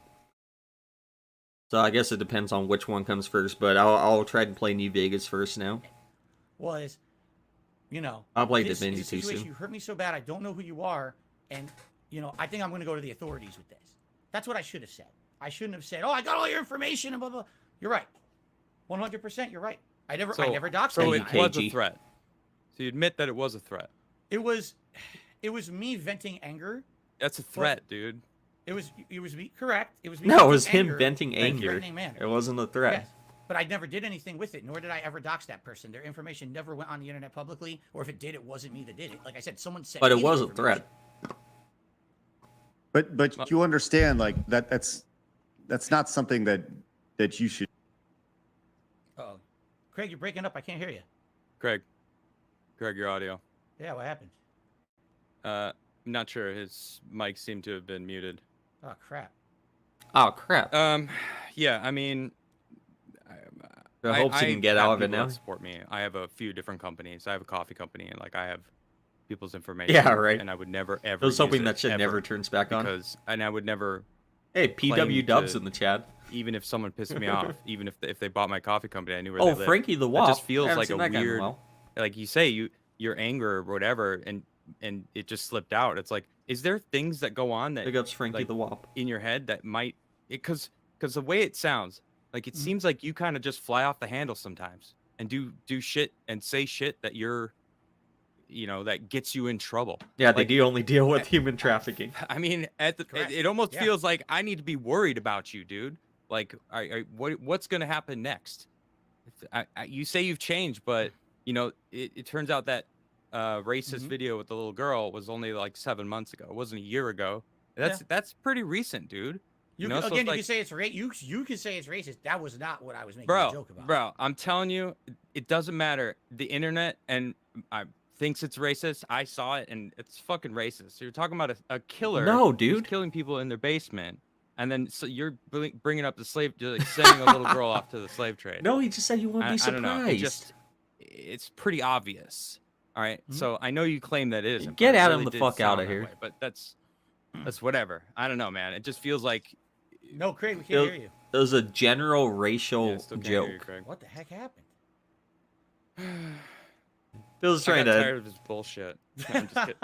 I guess it depends on which one comes first. But I'll try to play New Vegas first now. Was, I'll play this Divinity is a 2 situation. soon. You hurt me so bad. I don't know who you are, and I think I'm going to go to the authorities with this. That's what I should have said. I shouldn't have said, "Oh, I got all your information," and blah blah. You're right, 100%. You're right. I never doxed So anyone. it was a threat. So you admit that it was a threat. It was me venting anger. That's a threat, dude. It was me. Correct. It was me. No, it was venting him venting in a anger. threatening manner. It wasn't a threat. Yes. But I never did anything with it, nor did I ever dox that person. Their information never went on the internet publicly, or if it did, it wasn't me that did it. Like I said, someone said. But it was a threat. But you understand, like that's not something that you should. Oh, Craig, you're breaking up. I can't hear you. Greg, your audio. Yeah, what happened? I'm not sure. His mic seemed to have been muted. Oh crap. Oh crap. Yeah, I mean, I hope you can get have out of it people now. that support me. I have a few different companies. I have a coffee company, and like I have people's information. Yeah, right. And I would never ever. I was hoping use that it, shit ever, never turns back on. and I would never. Hey, PW claim Dubs to- in the chat. Even if someone pissed me off, even if they bought my coffee company, I knew where Oh, they lived. Frankie the That Wop. just feels I haven't like seen a that guy in a weird, while. like you say, your anger or whatever, and it just slipped out. It's like, is there things that go on that Big ups Frankie like, the Wop. in your head that might, because the way it sounds, like it seems like you kind of just fly off the handle sometimes and do shit and say shit that that gets you in trouble. Yeah, they Like, do only deal with human trafficking. I mean, Correct. it almost Yeah. feels like I need to be worried about you, dude. Like, what's gonna happen next? You say you've changed, but it turns out that racist video with the little girl was only like 7 months ago. It wasn't a year ago. That's pretty recent, dude. You know, can, so again, it's you like- can say it's you can say it's racist. That was not what I was making Bro, a joke about. bro, I'm telling you, it doesn't matter. The internet and I thinks it's racist. I saw it, and it's fucking racist. So you're talking about a killer. No, who's dude. killing people in their basement, and then so you're bringing up the slave, like sending a little girl off to the slave trade. No, he just said you wouldn't be I don't know. surprised. It's pretty obvious. All right. So I know you claim that it isn't. Get but it Adam really the did fuck sound outta that here. way, But that's whatever. I don't know, man. It just feels like No, Craig, we can't hear you. It was a general racial yeah, still can't hear joke. you, Craig. What the heck happened? Phil's I trying got to. tired of his bullshit. No, I'm just kidding.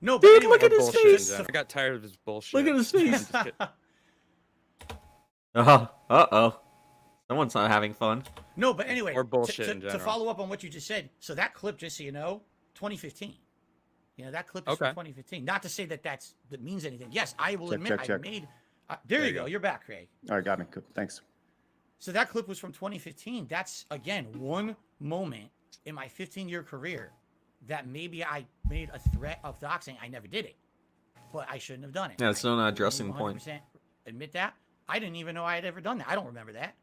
No, but Dude, anyway, look at Or his bullshit in face. general. I got tired of his bullshit. Look at his I'm face. just kidding. Uh-oh. Someone's not having fun. No, but anyway, Or bullshit to in general. follow up on what you just said. So that clip, just so you know, 2015. That clip is Okay. from 2015. Not to say that that means anything. Yes, I will Check, admit check, I check. made. There you go. You're back, Craig. All right, got me. Cool. Thanks. So that clip was from 2015. That's again one moment in my 15-year career that maybe I made a threat of doxing. I never did it, but I shouldn't have done it. Yeah, it's still not I addressing will the point. 100% admit that. I didn't even know I had ever done that. I don't remember that.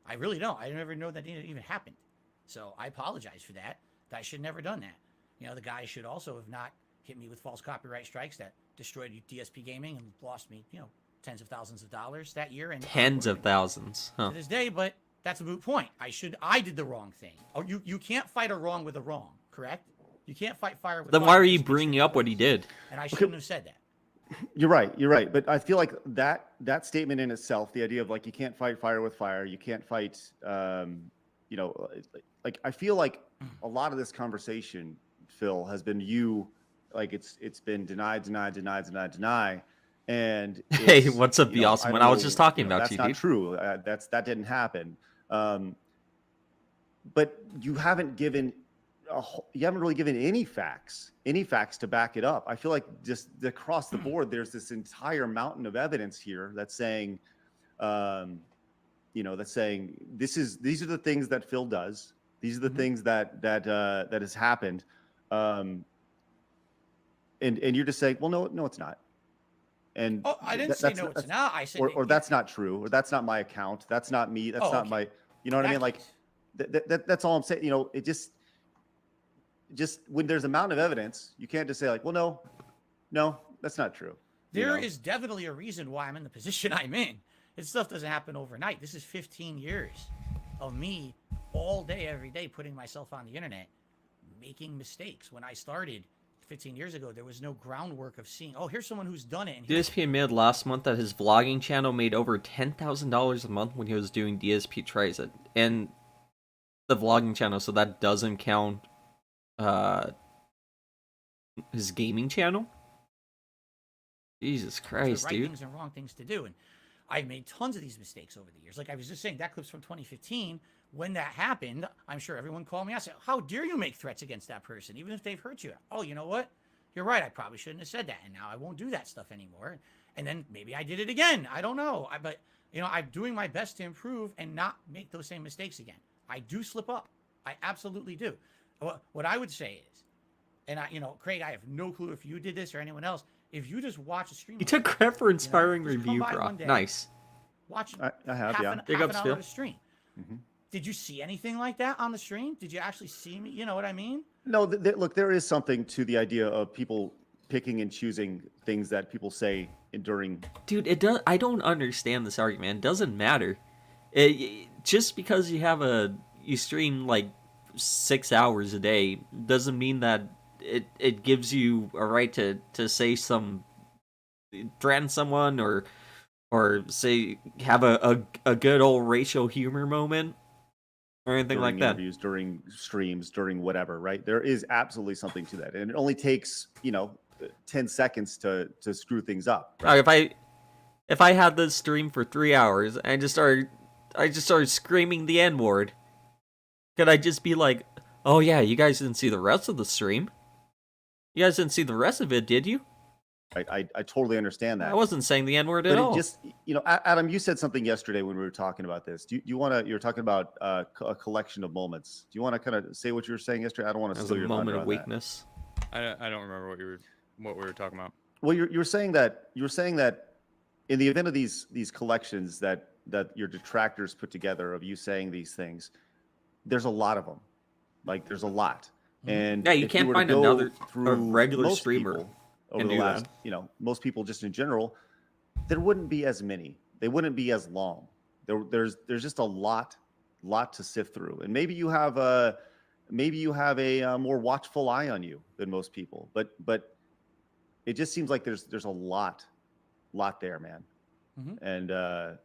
I really don't. I never know that it even happened. So I apologize for that. I should have never done that. The guy should also have not hit me with false copyright strikes that destroyed DSP Gaming and lost me, tens of thousands of dollars that year. And Tens of thousands. Huh. to this day, but that's a moot point. I did the wrong thing. Oh, you can't fight a wrong with a wrong, correct? You can't fight fire with Then fire. why are you It's bringing up what he did? And I shouldn't have said that. You're right. But I feel like that statement in itself, the idea of like you can't fight fire with fire, you can't fight, like I feel like a lot of this conversation, Phil, has been like it's been deny, and Hey, it's, what's up, you know, Awesome? I When don't I was know, just talking about that's you, not dude. true. That didn't happen. But you haven't given you haven't really given any facts to back it up. I feel like just across the board, there's this entire mountain of evidence here that's saying, these are the things that Phil does. These are the things that has happened. And you're just saying, well, no, it's not. And I didn't say no, it's not. I said, or that's not true, or that's not my account. That's not me. That's not okay. my, you know what I mean? Like that's all I'm saying. It just, just when there's amount of evidence, you can't just say like, well, no, that's not true. There is definitely a reason why I'm in the position I'm in. This stuff doesn't happen overnight. This is 15 years of me all day, every day, putting myself on the internet, making mistakes. When I started 15 years ago, there was no groundwork of seeing, oh, here's someone who's done it. And DSP admitted last month that his vlogging channel made over $10,000 a month when he was doing DSP tries it, and the vlogging channel, so that doesn't count his gaming channel. Jesus Christ, right dude. Things and wrong things to do. And I've made tons of these mistakes over the years. Like I was just saying, that clip's from 2015. When that happened, I'm sure everyone called me. I said, how dare you make threats against that person, even if they've hurt you? Oh, you know what? You're right. I probably shouldn't have said that. And now I won't do that stuff anymore. And then maybe I did it again. I don't know. But, I'm doing my best to improve and not make those same mistakes again. I do slip up. I absolutely do. What I would say is, and Craig, I have no clue if you did this or anyone else. If you just watch a stream, You took credit for inspiring review, bro. Nice. Watch I have, half yeah. an Big hour ups, of Phil. the stream. Did you see anything like that on the stream? Did you actually see me? You know what I mean? No, look, there is something to the idea of people picking and choosing things that people say during. Dude, I don't understand this argument. It doesn't matter. Just because you stream like 6 hours a day doesn't mean that it gives you a right to say threaten someone or say have a good old racial humor moment or anything during like that. Interviews, during streams, during whatever, right? There is absolutely something to that, and it only takes 10 seconds to screw things up. Right? If I had this stream for 3 hours and I just started screaming the N-word, could I just be like, oh yeah, you guys didn't see the rest of the stream? You guys didn't see the rest of it, did you? I totally understand that. I wasn't saying the N-word at But all. it just, Adam, you said something yesterday when we were talking about this. Do you want to? You're talking about a collection of moments. Do you want to kind of say what you were saying yesterday? I don't want to As steal a your moment thunder of on that. weakness. I don't remember what we were talking about. Well, you were saying that in the event of these collections that your detractors put together of you saying these things, there's a lot of them. Like there's a lot, and Yeah, you if can't were to find go a through regular most streamer people over and the do last, that. most people just in general, there wouldn't be as many. They wouldn't be as long. There's just a lot to sift through, and maybe you have a more watchful eye on you than most people, but it just seems like there's a lot there, man. And I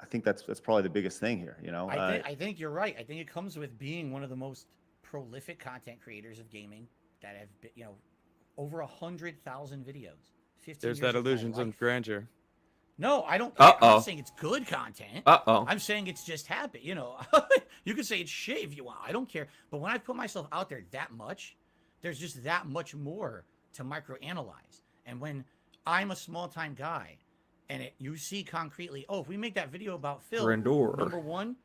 think that's probably the biggest thing here. I think you're right. I think it comes with being one of the most prolific content creators of gaming that have been, over 100,000 videos. 15 There's years that of my illusions of life. grandeur. No, I don't. I'm not saying it's good content. I'm saying it's just habit. You can say it's shit if you want. I don't care. But when I put myself out there that much, there's just that much more to microanalyze. And when I'm a small time guy, and you see concretely, oh, if we make that video about Phil, Grandeur. number one,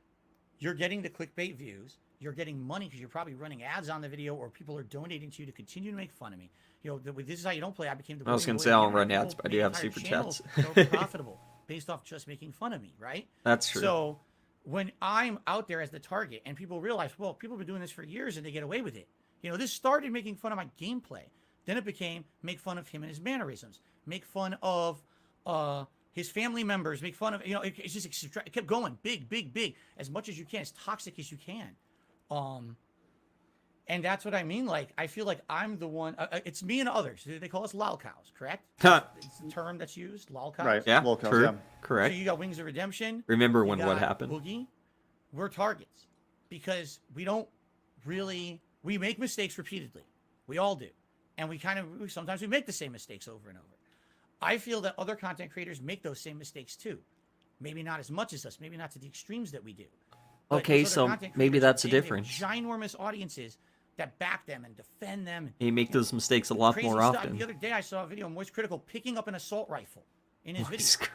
you're getting the clickbait views. You're getting money because you're probably running ads on the video, or people are donating to you to continue to make fun of me. This is how you don't play. I became the. I was gonna say I don't run ads, but I do have super chats. Profitable based off just making fun of me, right? That's true. So when I'm out there as the target, and people realize, well, people have been doing this for years and they get away with it. This started making fun of my gameplay. Then it became make fun of him and his mannerisms, make fun of his family members, make fun of it's just it kept going big as much as you can, as toxic as you can. And that's what I mean. Like, I feel like I'm the one. It's me and others. They call us lolcows, correct? It's the term that's used, lolcows. Right. Yeah, Lolcows, true. yeah. Correct. So you got Wings of Redemption. Remember you when what got happened? Boogie. We're targets because we make mistakes repeatedly. We all do, and sometimes we make the same mistakes over and over. I feel that other content creators make those same mistakes too. Maybe not as much as us. Maybe not to the extremes that we do. But Okay, those other so content maybe creators, that's a they have difference. Ginormous audiences that back them and defend them. You make those mistakes a lot Crazy more stuff. often. The other day I saw a video of Moist Critical picking up an assault rifle in his video.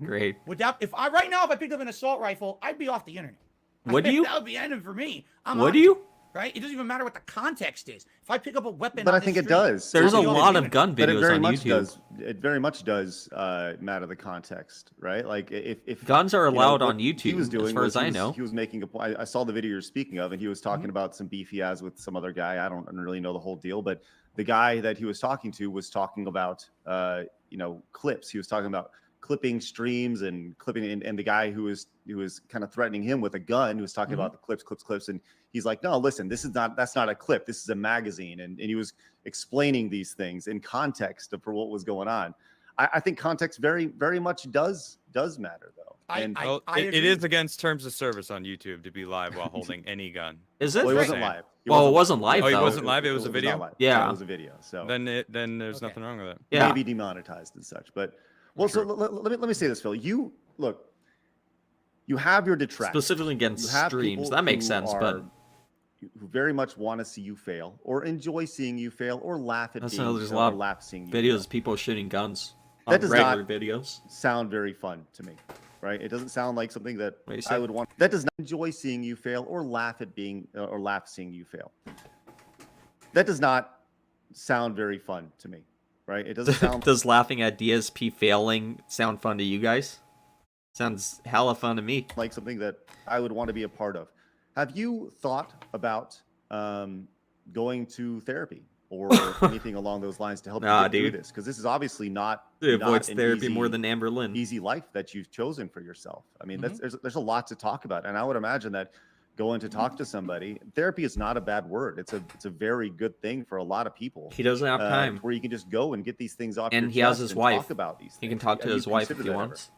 Great. If I picked up an assault rifle, I'd be off the internet. Would you? That would be ending for me. Would you? right? It doesn't even matter what the context is. If I pick up a weapon, But on I this think it street, does. There's a I'll be lot doing of it. gun But it videos very on much YouTube. does. It very much does matter the context, right? Like if Guns are you know, allowed what on he YouTube, was doing as far was as I know. he was making a point. I saw the video you're speaking of, and he was talking Mm-hmm. about some beef he has with some other guy. I don't really know the whole deal, but the guy that he was talking to was talking about clips. He was talking about clipping streams and clipping, and the guy who was kind of threatening him with a gun, who was talking Mm-hmm. about the clips, and he's like, no, listen, that's not a clip, this is a magazine, and he was explaining these things in context for what was going on. I think context very, very much does matter, though. And Well, I it agree. is against terms of service on YouTube to be live while holding any gun. Is it? well, he wasn't Saying. live. He Well, it wasn't live, Oh, he though. wasn't live? It was a not video? live. Yeah. It was a video. So Then there's Okay. nothing wrong with it. Yeah. maybe demonetized and such. But well, so let me say this, Phil. You have your detractors. Specifically against You have streams. people That makes who sense, but who very much want to see you fail, or enjoy seeing you fail, or laugh at that's being, there's a or lot of laugh seeing you videos fail. of people shooting guns on That does regular not- videos. Sound very fun to me, right? It doesn't sound like something that What do you I say? would want. That does not enjoy seeing you fail, or laugh at being, or laugh seeing you fail. That does not sound very fun to me, right? It doesn't sound Does laughing at DSP failing sound fun to you guys? Sounds hella fun to me. like something that I would want to be a part of. Have you thought about going to therapy or anything along those lines to help Nah, you get through dude. this? Because this is obviously not It avoids an therapy easy, more than Amber Lynn. easy life that you've chosen for yourself. I mean, Mm-hmm. there's a lot to talk about, and I would imagine that going to talk to somebody, therapy is not a bad word. It's a very good thing for a lot of people. He doesn't have time. Where you can just go and get these things off. And your he has chest his and wife. Talk about these. He can things. talk to Have his you wife if considered he that ever? wants.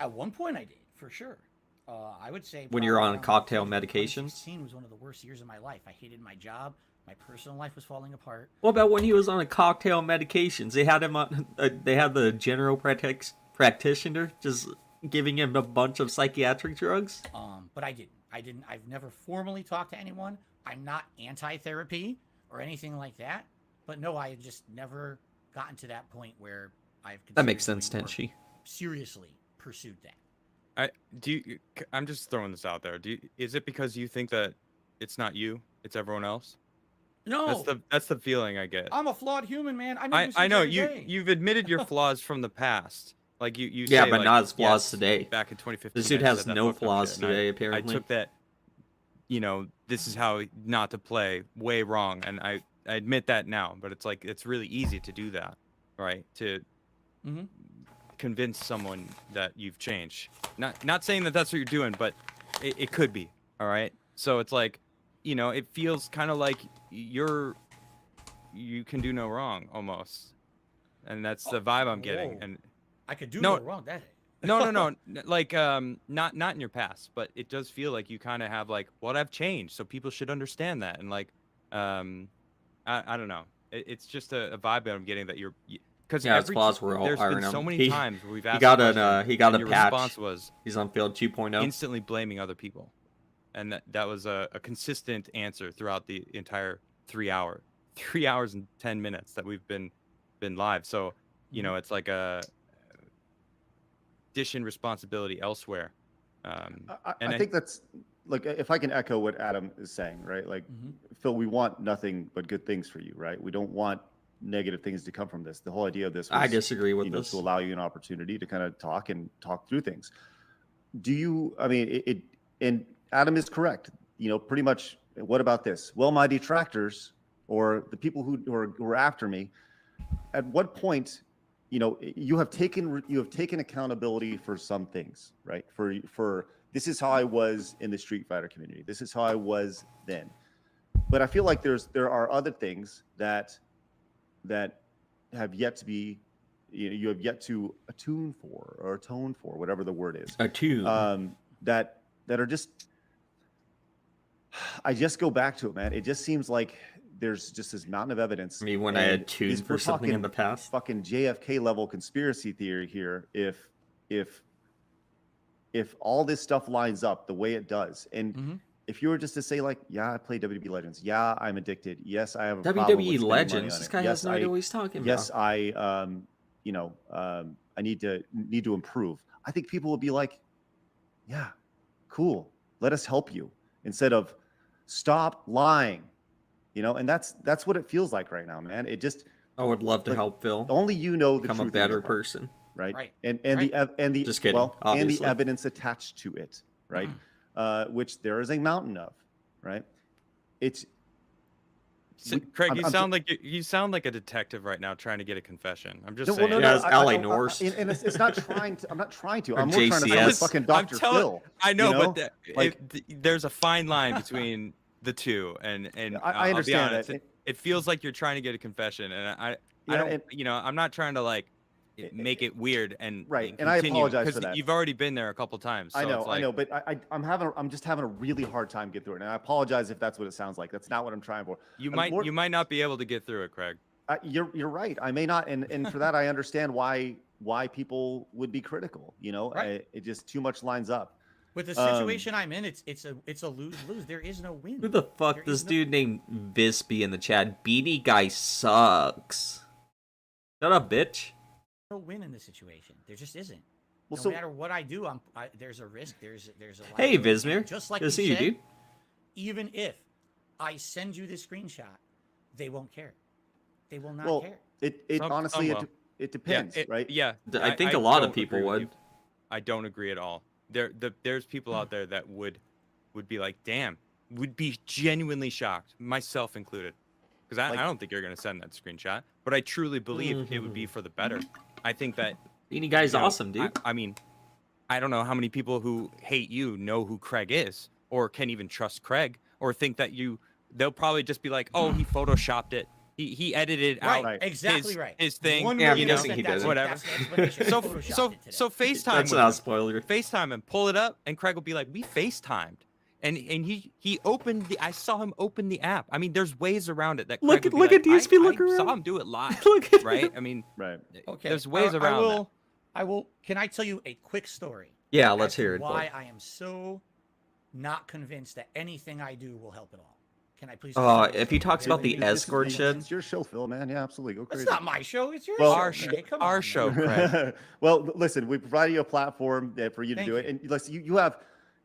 At one point I did, for sure. I would say When you're probably on around cocktail 2015, medications? 2016 was one of the worst years of my life. I hated my job. My personal life was falling apart. What about when he was on a cocktail medications? They had him on. They had the general practitioner just giving him a bunch of psychiatric drugs. But I didn't. I've never formally talked to anyone. I'm not anti-therapy or anything like that. But no, I had just never gotten to that point where I've. That makes considered sense, doing more Tenchi. Seriously pursued that. I'm just throwing this out there. Is it because you think that it's not you, it's everyone else? No, That's the feeling I get. I'm a flawed human, man. I, make I mistakes know every day. you've admitted your flaws from the past. Like you Yeah, say, but like, not his flaws yes, today. Back in 2015, This dude I has said that no fucked up flaws shit, and today, I apparently. took that, this is how not to play way wrong, and I admit that now. But it's like it's really easy to do that, right? To Mhm. convince someone that you've changed. Not saying that that's what you're doing, but it could be. All right. So it's like, it feels kind of like you can do no wrong almost, and that's the vibe I'm getting. whoa. And I could do No. no wrong that day. no, like not in your past, but it does feel like you kind of have like, what I've changed, so people should understand that. And like, I don't know. It's just a vibe that I'm getting that you're. Because Yeah, his flaws were all there's been iron so him. many times where we've asked. He got a an question, he got and a your patch. response was He's on field 2.0. instantly blaming other people, and that was a consistent answer throughout the entire 3 hours and 10 minutes that we've been live. So it's like a dishing responsibility elsewhere. I think that's like, if I can echo what Adam is saying, right? Like, Phil, we want nothing but good things for you, right? We don't want negative things to come from this. The whole idea of this was, I disagree with this. to allow you an opportunity to kind of talk through things. I mean, and Adam is correct. Pretty much, what about this? Well, my detractors, or the people who are after me, at what point, you have taken accountability for some things, right? For this is how I was in the Street Fighter community. This is how I was then. But I feel like there are other things that have yet to be, you have yet to atone for, whatever the word is. Attune. That are just, I just go back to it, man. It just seems like there's just this mountain of evidence. I mean, when I and had tuned we're for something in talking the past. fucking JFK level conspiracy theory here. If all this stuff lines up the way it does, and if you were just to say like, yeah, I play WWE Legends, yeah, I'm addicted, yes, I have a problem with WWE spending money Legends. on This it. guy Yes, has no idea what he's talking about. yes, I I need to improve. I think people would be like, yeah, cool, let us help you, instead of, Stop lying. You know, and that's what it feels like right now, man. It just I would love to like, help Phil only you know the become truth a in your better heart, person. right? Right. And Right. the Just kidding, and the obviously. evidence attached to it, right? Which there is a mountain of, right? It's Craig, I'm- you I'm sound like you sound like a detective right now trying to get a confession. I'm just no, saying. well, no, Yeah, no, it's LA Norse. and it's not trying to. I'm not trying to. Or I'm more trying to sound like JCS. fucking I'm Dr. telling- Phil. I know, you know? but Like- there's a fine line between the two, and I I'll be understand honest, that. it feels like you're trying to get a confession, and I Yeah, don't, and- I'm not trying to like make it weird and Right, and I continue, apologize for 'cause that. You've already been there a couple times. So I know, it's like, I know, but I'm just having a really hard time getting through it, and I apologize if that's what it sounds like. That's not what I'm trying for. you I'm might more- you might not be able to get through it, Craig. You're right. I may not, and for that I understand why people would be critical. You know, Right. it just too much lines up. With the situation I'm in, it's a lose-lose. There is no win. Who the fuck? There This is no- dude named Vispy in the chat. Beanie guy sucks. Shut up, bitch. no win in this situation. There just isn't. Well, No so matter what I do, there's a risk. There's a Hey, liability. Vismir. And just like Good to you see you, said, dude. even if I send you this screenshot, they won't care. They will not well, care. it Some honestly will. it depends, right? Yeah, I think a lot of don't people agree with would. you. I don't agree at all. There's people out there that would be like, damn, would be genuinely shocked, myself included, because I don't think you're gonna send that screenshot, but I truly believe it would be for the better. I think that Beanie guy's you know, awesome, dude. I mean, I don't know how many people who hate you know who Craig is, or can even trust Craig, or think that they'll probably just be like, oh, he photoshopped it. He edited out Right, exactly his, right. his thing. Yeah, I'm you know, guessing he did it. whatever. That's the explanation. So He photoshopped so it today. so FaceTime. That's with not a him. spoiler. FaceTime and pull it up, and Craig will be like, "We FaceTimed," and he opened the. I saw him open the app. I mean, there's ways around it that Look Craig at- would be look like, at DSP, look I around. saw him do it live, Look at right? him. I mean, Right. Okay. there's ways around that. I will. Can I tell you a quick story? Yeah, as let's to hear it. Why bud. I am so not convinced that anything I do will help at all. Can I please? If he talks about the This is- escort shit, it's your show, Phil, man. Yeah, absolutely. Go crazy. It's not my show. It's your Well, show. man. Come on, our man. show, Craig. Well, listen, we provided you a platform for you to Thank do it, you. and listen,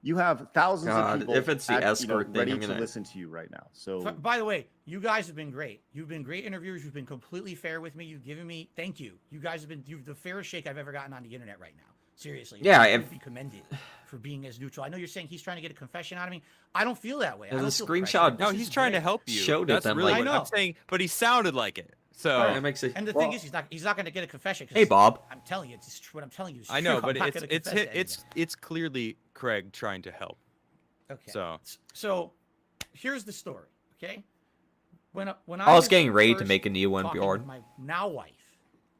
you have thousands God, of people if it's the escort thing, ready I'm to gonna- listen to you right now. So By the way, you guys have been great. You've been great interviewers. You've been completely fair with me. You've given me. Thank you. You guys have been the fairest shake I've ever gotten on the internet right now. Seriously. Yeah, You if- should be commended for being as neutral. I know you're saying he's trying to get a confession out of me. I don't feel that way. I There's a don't feel screenshot- pressured. No, This he's is trying to great. help you. Showed it That's them, really like- what I know. I'm saying, but he sounded like it. So that makes it. And the Well- thing is, he's not going to get a confession. 'cause Hey, Bob. I'm telling you, it's just, what I'm telling you. Is I know, true. I'm but not it's gonna it's confess to it's clearly Craig trying to help. anything. So So here's the story. Okay. When I was getting ready to first make a new one, talking Bjorn. with my now wife.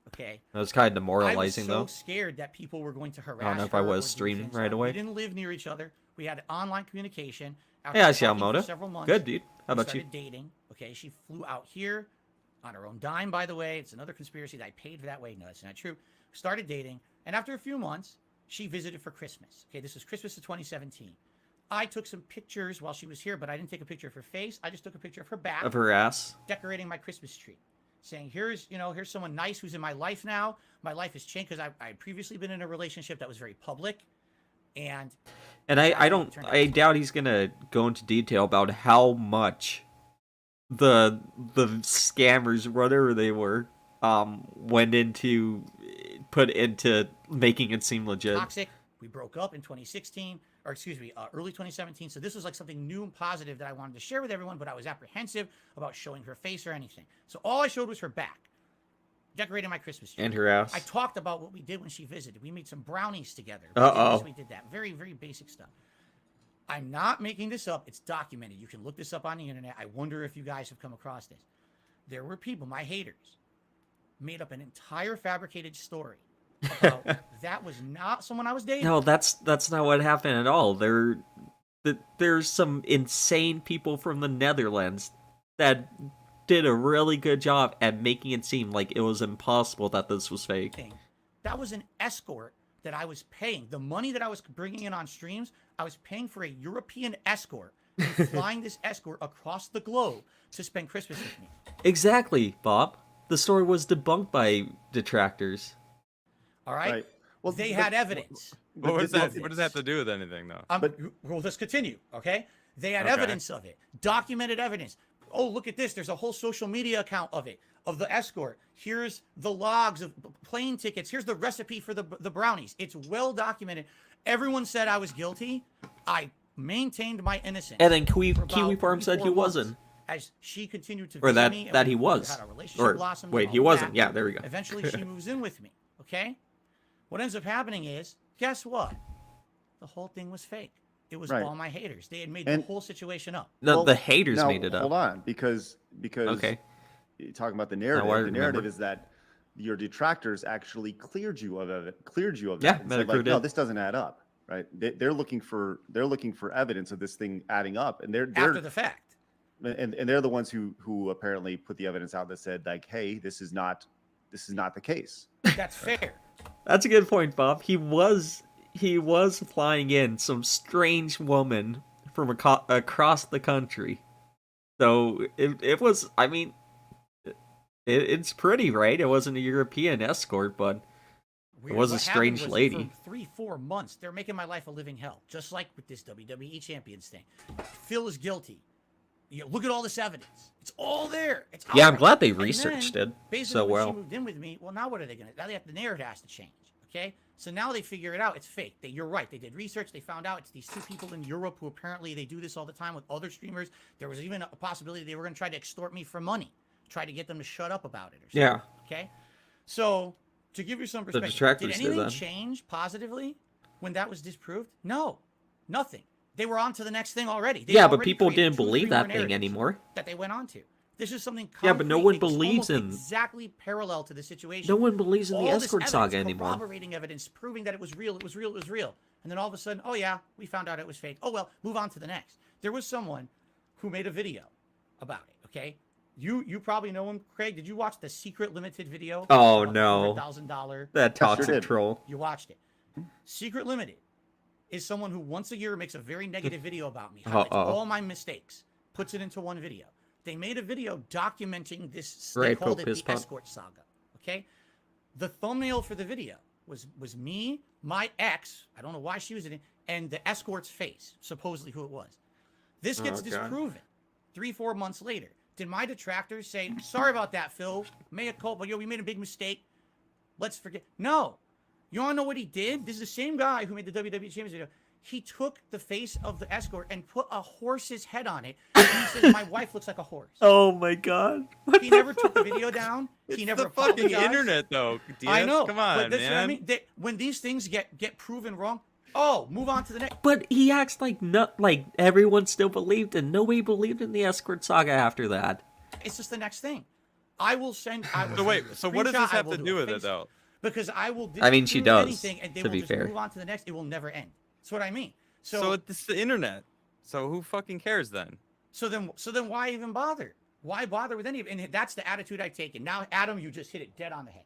Okay. It was kind of I was demoralizing, so though. scared that people were going to harass. I don't know if I her was or do streaming things. right away. We didn't live near each other. We had online communication. After Hey, I see talking for Almoda. several months, Good, dude. How we about you? started dating. Okay, she flew out here on her own dime. By the way, it's another conspiracy that I paid for that way. No, that's not true. Started dating, and after a few months, she visited for Christmas. Okay, this was Christmas of 2017. I took some pictures while she was here, but I didn't take a picture of her face. I just took a picture of her back, Of her ass. decorating my Christmas tree, saying, "Here's someone nice who's in my life now. My life has changed because I had previously been in a relationship that was very public, and And I doubt he's gonna go into detail about how much the scammers, whatever they were, put into making it seem legit. toxic. We broke up in 2016, or excuse me, early 2017. So this was like something new and positive that I wanted to share with everyone, but I was apprehensive about showing her face or anything. So all I showed was her back, decorating my Christmas tree. And her ass. I talked about what we did when she visited. We made some brownies together. Uh-oh. We did that. Very, very basic stuff. I'm not making this up. It's documented. You can look this up on the internet. I wonder if you guys have come across this. There were people, my haters, made up an entire fabricated story about that was not someone I was dating. No, that's not what happened at all. There's some insane people from the Netherlands that did a really good job at making it seem like it was impossible that this was fake. That was an escort that I was paying. The money that I was bringing in on streams, I was paying for a European escort and flying this escort across the globe to spend Christmas with me. Exactly, Bob. The story was debunked by detractors. All right? Right. Well, They but- had evidence. what does that but- what does that have to do with anything though? But- Well, let's continue, okay? They had Okay. evidence of it, documented evidence. Oh, look at this. There's a whole social media account of it, of the escort. Here's the logs of plane tickets. Here's the recipe for the brownies. It's well documented. Everyone said I was guilty. I maintained my innocence. And then for Kiwi about Farm said 3-4 he months wasn't. As she continued to Or visit me, and that we he was. had a relationship Or blossom and wait, all he of wasn't. that. Yeah, there we go. Eventually, she moves in with me. Okay. What ends up happening is, guess what? The whole thing was fake. It was Right. all my haters. They had made And- the whole situation up. No, the haters now, made it up. Hold on, because Okay. you're talking about the Now narrative. I The narrative remember. is that your detractors actually cleared you of it. Yeah, and said, like, Metacritic no, did. this doesn't add up. Right? They're looking for evidence of this thing adding up, and they're After the fact. and they're the ones who apparently put the evidence out that said, like, hey, this is not the case. That's fair. That's a good point, Bob. He was flying in some strange woman from across the country. So it was. I mean, it's pretty, right? It wasn't a European escort, but Weird. was a What happened strange was lady. For 3-4 months, they're making my life a living hell, just like with this WWE Champions thing. Phil is guilty. You know, look at all this evidence. It's all there. It's Yeah, I'm outright. glad they And then, researched it basically, so when well. she moved in with me, well, now what are they gonna? Now they have the narrative has to change. Okay, so now they figure it out. It's fake. You're right. They did research. They found out it's these two people in Europe who apparently they do this all the time with other streamers. There was even a possibility they were going to try to extort me for money, try to get them to shut up about it or something. Yeah. Okay. So to give you some perspective, did detractors did anything that. change positively when that was disproved? No, nothing. They were on to the next thing already. They Yeah, but already people created didn't 2 or 3 believe more that thing narratives anymore. that they went on to. This is something concrete. Yeah, but no one It was believes almost in- exactly parallel to the situation. No one believes in the All this escort evidence, saga anymore. corroborating evidence proving that it was real, it was real, it was real. And then all of a sudden, oh yeah, we found out it was fake. Oh well, move on to the next. There was someone who made a video about it, okay? You probably know him, Craig. Did you watch the secret limited video? Oh, about no. $100,000. That sure toxic did. troll. You watched it. Secret Limited is someone who once a year makes a very negative video about me, highlights Uh-oh. all my mistakes, puts it into one video. They made a video documenting this. They Right, called Pope it the Piss Pot. escort saga. Okay, the thumbnail for the video was me, my ex. I don't know why she was in it, and the escort's face, supposedly who it was. This gets Oh, God. disproven 3-4 months later. Did my detractors say, "Sorry about that, Phil. Mea culpa. Yo, we made a big mistake. Let's forget"? No. You want to know what he did? This is the same guy who made the WWE Champions video. He took the face of the escort and put a horse's head on it. And he said, "My wife looks like a horse." Oh my god. What He the never took the fuck? video down. He It's never the fucking apologized. internet, though. Diaz. I know. Come on, but that's man. what I mean. When these things get proven wrong, oh, move on to the next. But he acts like everyone still believed, and nobody believed in the escort saga after that. It's just the next thing. I will send. I will So wait, send you a so what does screenshot, this I have will to do a with it, face- though? Because I will. I mean, she disprove does, anything, and they to will be just fair. move on to the next. It will never end. That's what I mean. So it's the internet. So who fucking cares then? So then why even bother? Why bother with any of it? And that's the attitude I take. And now, Adam, you just hit it dead on the head.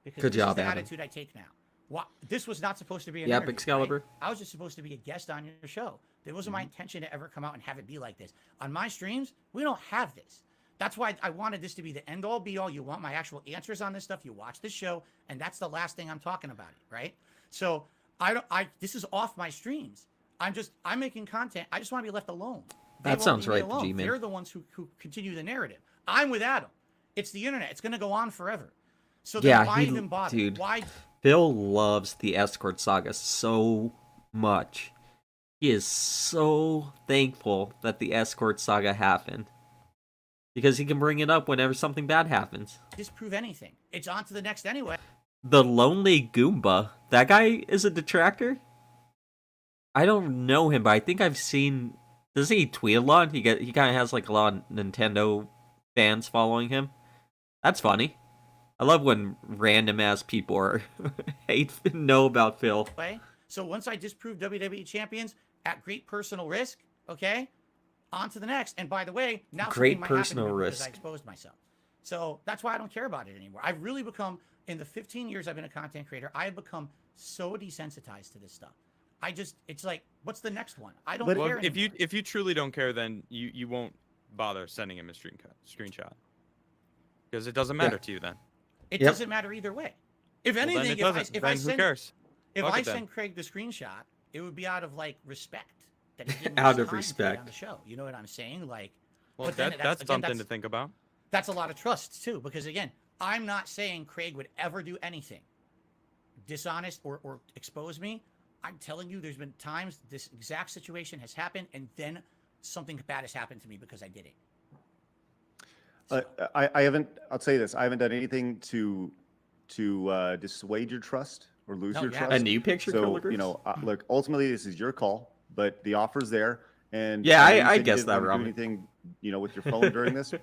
Because Good this job, is the Adam. attitude I take now. This was not supposed to be an Yeah, interview, Excalibur. right? I was just supposed to be a guest on your show. It wasn't Mm-hmm. my intention to ever come out and have it be like this. On my streams, we don't have this. That's why I wanted this to be the end all be all. You want my actual answers on this stuff. You watch this show, and that's the last thing I'm talking about it, right? So this is off my streams. I'm making content. I just want to be left alone. They That won't sounds leave me right, alone. G-Man. They're the ones who continue the narrative. I'm with Adam. It's the internet. It's going to go on forever. So then Yeah, why even bother? dude. Why? Phil loves the escort saga so much. He is so thankful that the escort saga happened. Because he can bring it up whenever something bad happens. Disprove anything. It's on to the next anyway. The Lonely Goomba. That guy is a detractor? I don't know him, but I think I've seen... Does he tweet a lot? He kind of has like a lot of Nintendo fans following him. That's funny. I love when random ass people are know about Phil. Way. So once I disprove WWE champions at great personal risk, okay, on to the next. And by the way, now Great something might happen to personal me because risk. I exposed myself. So that's why I don't care about it anymore. I've really become, in the 15 years I've been a content creator, I have become so desensitized to this stuff. It's like, what's the next one? I don't But- care Well, anymore. if you truly don't care, then you won't bother sending him a screenshot because it doesn't matter to you then. It Yep. doesn't matter either way. If Well, then anything, it doesn't. if I Then who send cares? if Fuck I it then. send Craig the screenshot, it would be out of like respect that he didn't Out waste of time today respect. on the show. You know what I'm saying? Like, Well, but then that's again, something to think about. That's a lot of trust too, because again, I'm not saying Craig would ever do anything dishonest or expose me. I'm telling you, there's been times this exact situation has happened, and then something bad has happened to me because I did it. I haven't. I'll tell you this. I haven't done anything to dissuade your trust or lose No, your you trust. haven't. A new picture, So Color you know, look. Ultimately, this is your call, but the offer's there. And Yeah, know you I said you guess didn't that, wanna do Robin. anything, you know, with your phone during this.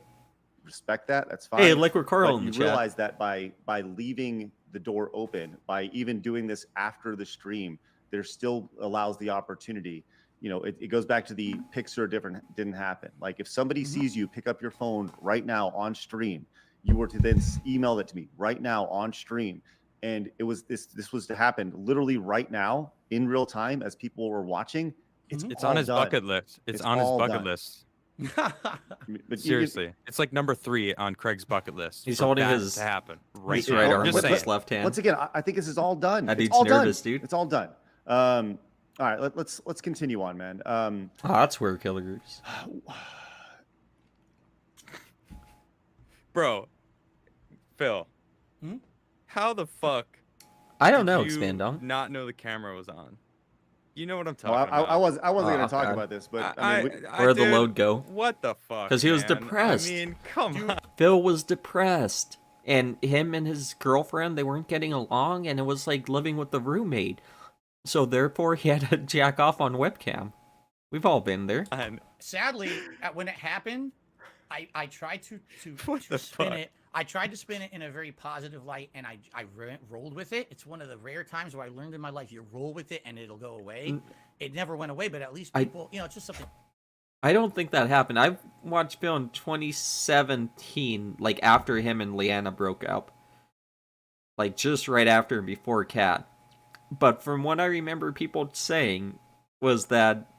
Respect that. That's fine. Hey, Liquid Carl But in you the chat. realize that by leaving the door open, by even doing this after the stream, there still allows the opportunity. You know, it goes back to the Pixar didn't happen. Like if somebody sees you pick up your phone right now on stream, you were to then email it to me right now on stream, and it was this was to happen literally right now in real time as people were watching. It's all on his done. bucket list. It's It's on his all bucket done. list. But Seriously, it's like number 3 on Craig's bucket list. He's for holding that his- to happen right his now. right I'm arm just with saying. his left hand. Once again, I think this is all done. That It's dude's all nervous, done. dude. It's all done. All right, let's continue on, man. Oh, that's where Killer Groups. Bro, Phil, Hmm? how the fuck I don't did know, you Expand Dong. not know the camera was on? You know what I'm well, talking about. I wasn't Oh, going to talk God. about this, but I mean, Where'd the dude, load go? What the fuck? 'Cause he was man? depressed. I mean, come on. Phil was depressed, and him and his girlfriend, they weren't getting along, and it was like living with the roommate. So therefore, he had to jack off on webcam. We've all been there. And Sadly, when it happened, I tried to What the spin fuck? it. I tried to spin it in a very positive light, and I rolled with it. It's one of the rare times where I learned in my life you roll with it and it'll go away. It never went away, but at least people, you know, it's just something. I don't think that happened. I watched Phil in 2017, like after him and Leanna broke up. Like just right after and before Cat. But from what I remember people saying was that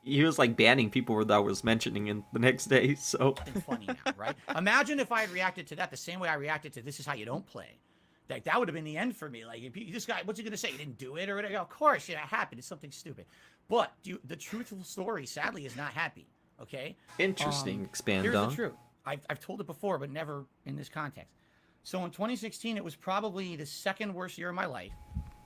he was like banning people that was mentioning in the next day, so Something funny now, right? Imagine if I had reacted to that the same way I reacted to "This Is How You Don't Play." Like that would have been the end for me. Like, if this guy, what's he gonna say? He didn't do it, or whatever. Of course, yeah, it happened. It's something stupid. But the truthful story, sadly, is not happy. Okay. interesting. Expand Here's on. the truth. I've told it before, but never in this context. So in 2016, it was probably the second worst year of my life.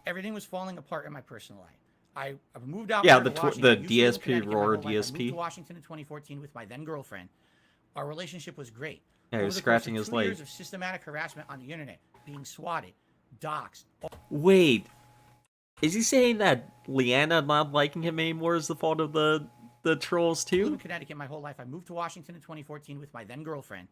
Everything was falling apart in my personal life. I moved out. Yeah, here the to tw- Washington. the I used to live in DSP Connecticut my Roar whole life. I moved DSP. to Washington in 2014 with my then girlfriend. Our relationship was great. Yeah, he Over was the course scratching of his 2 leg. years of systematic harassment on the internet, being swatted, doxxed. Wait, is he saying that Leanna not liking him anymore is the fault of the trolls I lived in too? Connecticut my whole life. I moved to Washington in 2014 with my then girlfriend.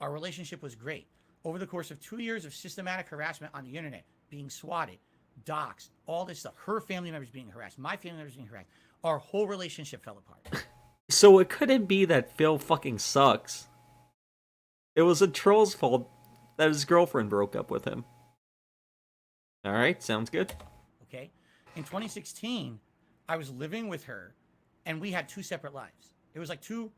Our relationship was great. Over the course of 2 years of systematic harassment on the internet, being swatted, doxxed, all this stuff, her family members being harassed, my family members being harassed, our whole relationship fell apart. So it couldn't be that Phil fucking sucks. It was a troll's fault that his girlfriend broke up with him. All right, sounds good. Okay? In 2016, I was living with her, and we had 2 separate lives. It was like 2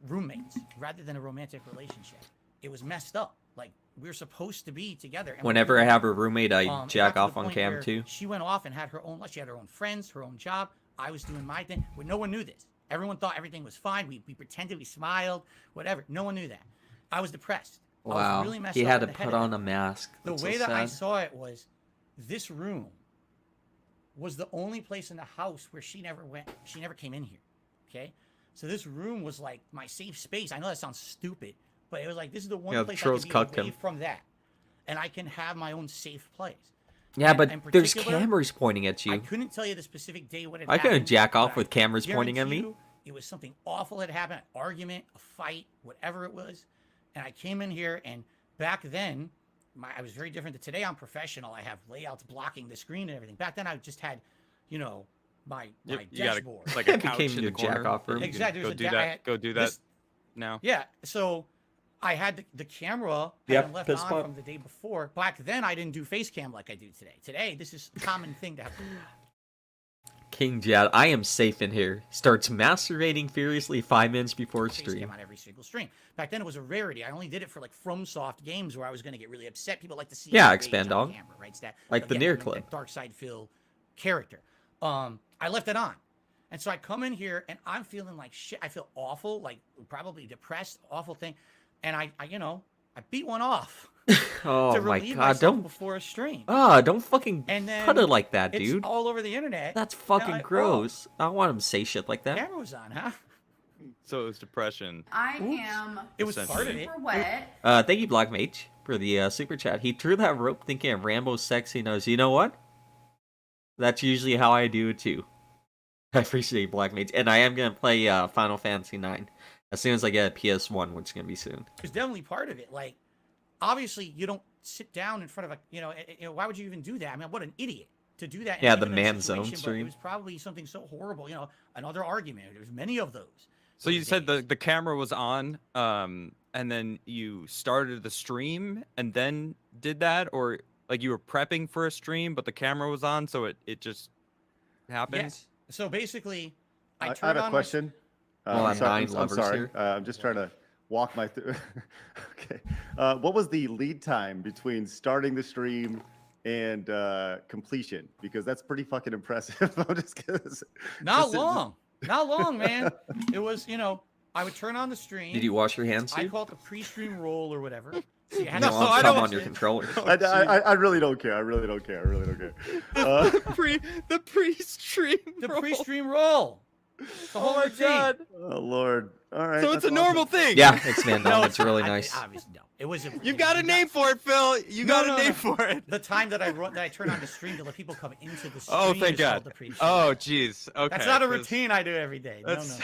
roommates rather than a romantic relationship. It was messed up. Like, we were supposed to be together. And Whenever I have a roommate, I it got jack to the off on point cam where too. She went off and had her own life. She had her own friends, her own job. I was doing my thing. But no one knew this. Everyone thought everything was fine. We pretended, we smiled, whatever. No one knew that. I was depressed. I Wow, was really messed he up had to in the head put at on that a mask. the That's way so that I sad. saw it was this room was the only place in the house where she never went. She never came in here. Okay. So this room was like my safe space. I know that sounds stupid, but it was like, this is the one Yeah, the place I trolls can be cucked away him. from that. And I can have my own safe place. Yeah, And but in there's particular, cameras pointing at I you. couldn't tell you the specific day when it I couldn't happened, jack off but with I cameras pointing at guarantee me. you It was something awful had happened, an argument, a fight, whatever it was. And I came in here, and back then, I was very different. Today, I'm professional. I have layouts blocking the screen and everything. Back then, I just had, you know, my you got dashboard. like a It couch became in the your corner. jack-off room. You can Exactly, Go there's a do da- I that. had- Go do that this- now. Yeah, so I had the camera had Yep, been left piss on pot. from the day before. Back then, I didn't do face cam like I do today. Today, this is a common thing to have. King Jad, I am safe in here. Starts masturbating furiously 5 minutes before Face stream. cam on every single stream. Back then, it was a rarity. I only did it for like FromSoft games where I was going to get really upset. People like to see Yeah, my Expand rage on Dog. camera, right? It's that, Like the again, near that clip. Dark Side Phil character. I left it on, And so I come in here and I'm feeling like shit. I feel awful, like probably depressed, awful thing. And I beat one off Oh to my relieve god, myself don't before a stream. don't fucking And then put it like that, it's dude. all over the internet. That's And I'm fucking like, gross. I don't want him to say shit like Oh, that. camera was on, huh? So it was depression. I am It was part of it. super wet. Thank you, Black Mage, for the super chat. He threw that rope thinking of Rambo's sexy nose. You know what? That's usually how I do it too. I appreciate Black Mage, and I am gonna play Final Fantasy 9 as soon as I get a PS1, which is gonna be soon. It's definitely part of it. Like, obviously, you don't sit down in front of a, why would you even do that? I mean, what an idiot to do that. Yeah, even the in a man zone situation, but stream. It was probably something so horrible. Another argument. There's many of those. So you those said days. the camera was on, and then you started the stream and then did that, or like you were prepping for a stream, but the camera was on, so it just happened. Yes. So basically, I I turned have a on question. Well, I'm sorry, 9 lovers here. I'm just trying to walk my through. Okay. What was the lead time between starting the stream and completion? Because that's pretty fucking impressive. I'm just kidding. Not long, man. It was, I would turn on the stream. Did you wash your hands, I dude? call it the pre-stream roll or whatever. So you had No, to I sit don't down on your and- controller. I really don't care. I really don't care. I really don't care. The pre-stream. The pre-stream roll. The whole Oh my routine. god. Oh Lord. All right. So it's that's a normal awesome. thing. Yeah, it's Van Damme. It's not. really nice. Obviously, no. It was. You got a name for it, Phil. You got a name for it. The time that I turn on the stream to let people come into the stream. Oh, thank is called God. The pre-stream. Oh, jeez. Okay. That's not a 'cause routine I do every day. No, no. that's-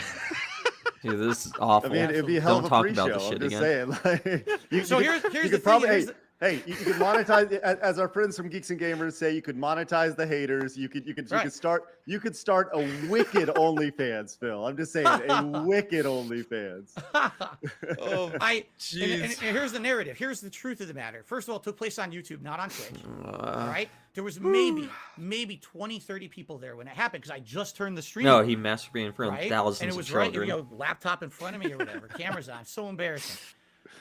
Dude, this is I awful. mean, it'd be a hell Don't of a talk pre-show. about this I'm shit just again. saying. Like, you, So you here's could the thing, probably, here's hey, you could monetize as our friends from Geeks and Gamers say. You could monetize the haters. You could Right. you could start a wicked OnlyFans, Phil. I'm just saying, a wicked OnlyFans. Oh, and jeez. here's the narrative. Here's the truth of the matter. First of all, it took place on YouTube, not on Twitch. All Uh, right? There was maybe 20, 30 people there when it happened because I just turned the stream no, on, he masturbated in front of right? thousands And it of was right, children. laptop in front of me or whatever, cameras on. So embarrassing.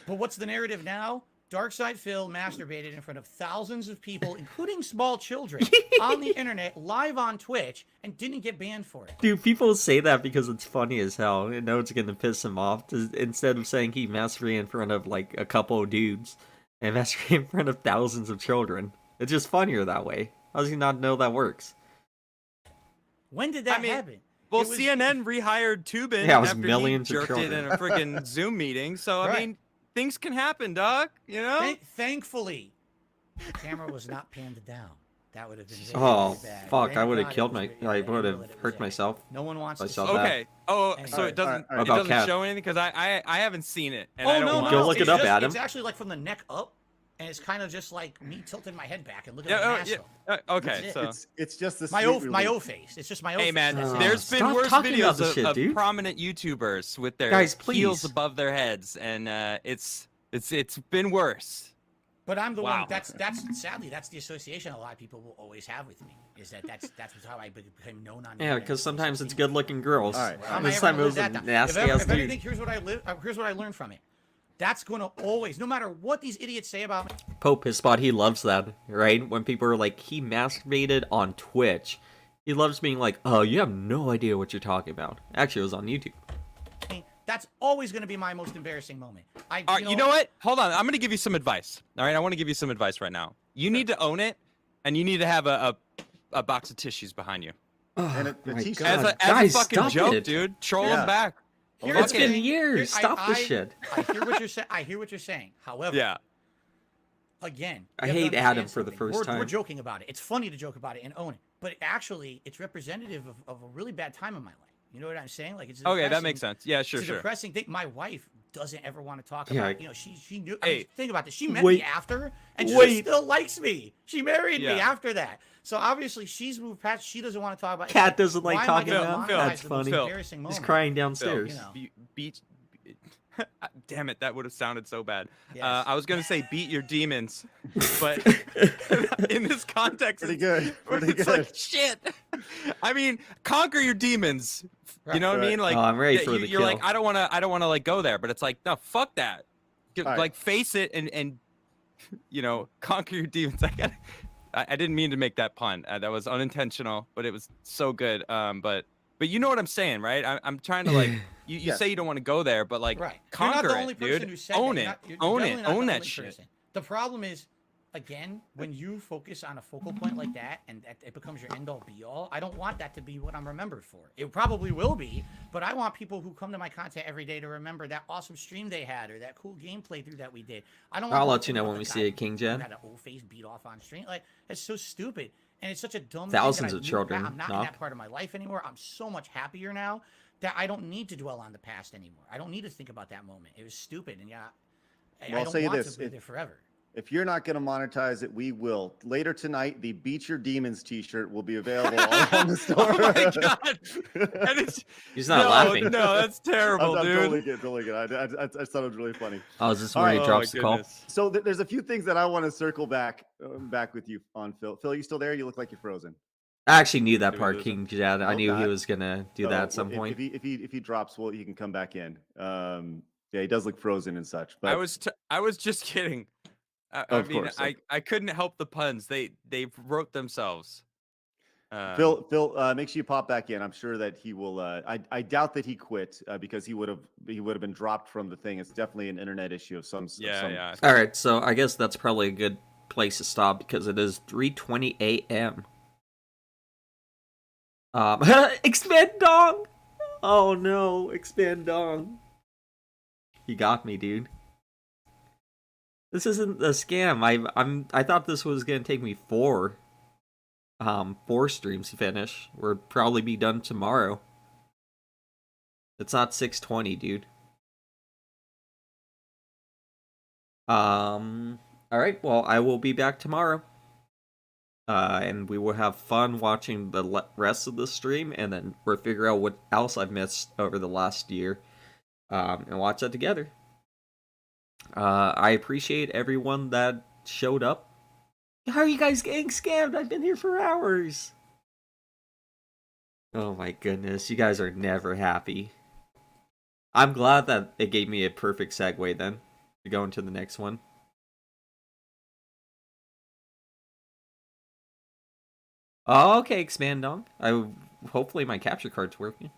But what's the narrative now? Darkside Phil masturbated in front of thousands of people, including small children, on the internet, live on Twitch, and didn't get banned for it. Dude, people say that because it's funny as hell. And know it's gonna piss him off. Instead of saying he masturbated in front of like a couple of dudes and masturbated in front of thousands of children. It's just funnier that way. How does he not know that works? When did that I mean, happen? Well, It was- CNN rehired Tubin Yeah, it was after millions he of jerked it in a freaking Zoom meeting. So Right. I mean, things can happen, dog. You know. Thankfully, the camera was not panned down. That would have been very, Oh, very bad. fuck. Thank I would have God it killed was my... very- I yeah, would that have it was hurt there. myself. No one wants I to saw see that. Okay. Oh, Anyway. so it doesn't Alright, it About doesn't Cat. show anything because I haven't seen it and Oh I don't no, want Go no, look it's it up, just, Adam. It's actually like from the neck up, and it's kind of just like me tilting my head back and looking Yeah, at my oh, asshole. yeah. Okay, That's so It's just the My sweet my relief. O face. It's just my O hey face. man, That's it. there's been Stop worse talking about videos this shit, of dude. prominent YouTubers with their Guys, heels please. above their heads, and it's been worse. But I'm the Wow. one. That's sadly that's the association a lot of people will always have with me. Is that's how I became known on. the Yeah, internet because at sometimes 16. it's good-looking girls. All right. How am I This ever time gonna it was live a that down? nasty-ass If anything, dude. here's what I learned from it. That's going to always, no matter what these idiots say about me. Pope, his spot, he loves that, right? When people are like, he masturbated on Twitch. He loves being like, oh, you have no idea what you're talking about. Actually, it was on YouTube. That's always going to be my most embarrassing moment. All right, you know what? Hold on. I'm going to give you some advice. All right, I want to give you some advice right now. You need to own it, and you need to have a box of tissues behind you. And Oh a my t-shirt. God. As a Guys, fucking stop joke, it. dude. Troll Yeah. them back. Here's It's the been thing. years. Stop this shit. I hear what you're saying. I hear what you're saying. However, Yeah. again, I you have to hate Adam understand for the something. first We're time. joking about it. It's funny to joke about it and own it, but actually, it's representative of a really bad time in my life. You know what I'm saying? Like it's Okay, that depressing- makes sense. Yeah, sure, It's a sure. depressing thing. My wife doesn't ever want to talk Yeah. about. She knew. I Hey. mean, think about this. She met Wait. me after, and she Wait. still likes me. She married me Yeah. after that. So obviously, she's moved past. She doesn't want to talk about. Cat doesn't like Why am I talking gonna about. Phil, monetize That's the most funny. embarrassing He's moment? crying Phil, downstairs. you know. Beat. Damn it, that would have sounded so bad. Yes. I was gonna say beat your demons, but in this context, Pretty good. Pretty it's good. like shit. I mean, conquer your demons. You Right. know what I mean? Right. Like, Oh, I'm ready yeah, for the you're like, kill. I don't want to like go there, but it's like, no, fuck that. All right. Like, face it and conquer your demons. I didn't mean to make that pun. That was unintentional, but it was so good. But But you know what I'm saying, right? I'm trying to like you Yes. say you don't want to go there, but like Right. conquer You're not the only it, person dude. who said Own that. it. You're not- you're Own definitely it. not the Own that only shit. person. The problem is, again, when you focus on a focal point like that and it becomes your end all be all, I don't want that to be what I'm remembered for. It probably will be, but I want people who come to my content every day to remember that awesome stream they had or that cool gameplay through that we did. I don't want I'll them to let you think know about when the we guy see it, King who Jen. had an old face beat off on stream. Like, it's so stupid. And it's such a dumb Thousands thing of that I look children, back. I'm not in Knock. that part of my life anymore. I'm so much happier now that I don't need to dwell on the past anymore. I don't need to think about that moment. It was stupid, and yeah, Well, I I'll don't say want this, to be if- there forever. If you're not going to monetize it, we will. Later tonight, the Beat Your Demons T-shirt will be available all on the store. Oh my god! And it's He's not no, laughing. No, that's terrible, I'm dude. totally good. Totally good. I just thought it was really funny. Oh, is this All where he right. drops the call? So there's a few things that I want to circle back with you on, Phil. Phil, you still there? You look like you're frozen. I actually knew that Did we part, lose King Jad. I knew he Okay. was gonna do So that at some if- point. If he drops, well, he can come back in. Yeah, he does look frozen and such. But I was just kidding. I Of mean, course, I couldn't help the puns. They wrote themselves. Phil, make sure you pop back in. I'm sure that he will. I doubt that he quit because he would have been dropped from the thing. It's definitely an internet issue of some. Yeah. All right, so I guess that's probably a good place to stop because it is 3:20 a.m. Expand dong. Oh no, expand dong. He got me, dude. This isn't a scam. I thought this was gonna take me four streams to finish. We'll probably be done tomorrow. It's not 6:20, dude. All right. Well, I will be back tomorrow. And we will have fun watching the rest of the stream, and then we'll figure out what else I've missed over the last year, and watch that together. I appreciate everyone that showed up. How are you guys getting scammed? I've been here for hours. Oh my goodness, you guys are never happy. I'm glad that it gave me a perfect segue then to go into the next one. Oh, okay, expand on. Hopefully my capture card's working.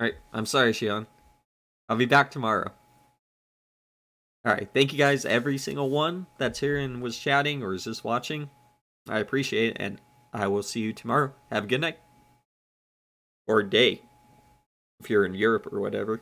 Alright, I'm sorry, Shion. I'll be back tomorrow. Alright, thank you guys, every single one that's here and was chatting or is just watching. I appreciate it, and I will see you tomorrow. Have a good night. Or day. If you're in Europe or whatever.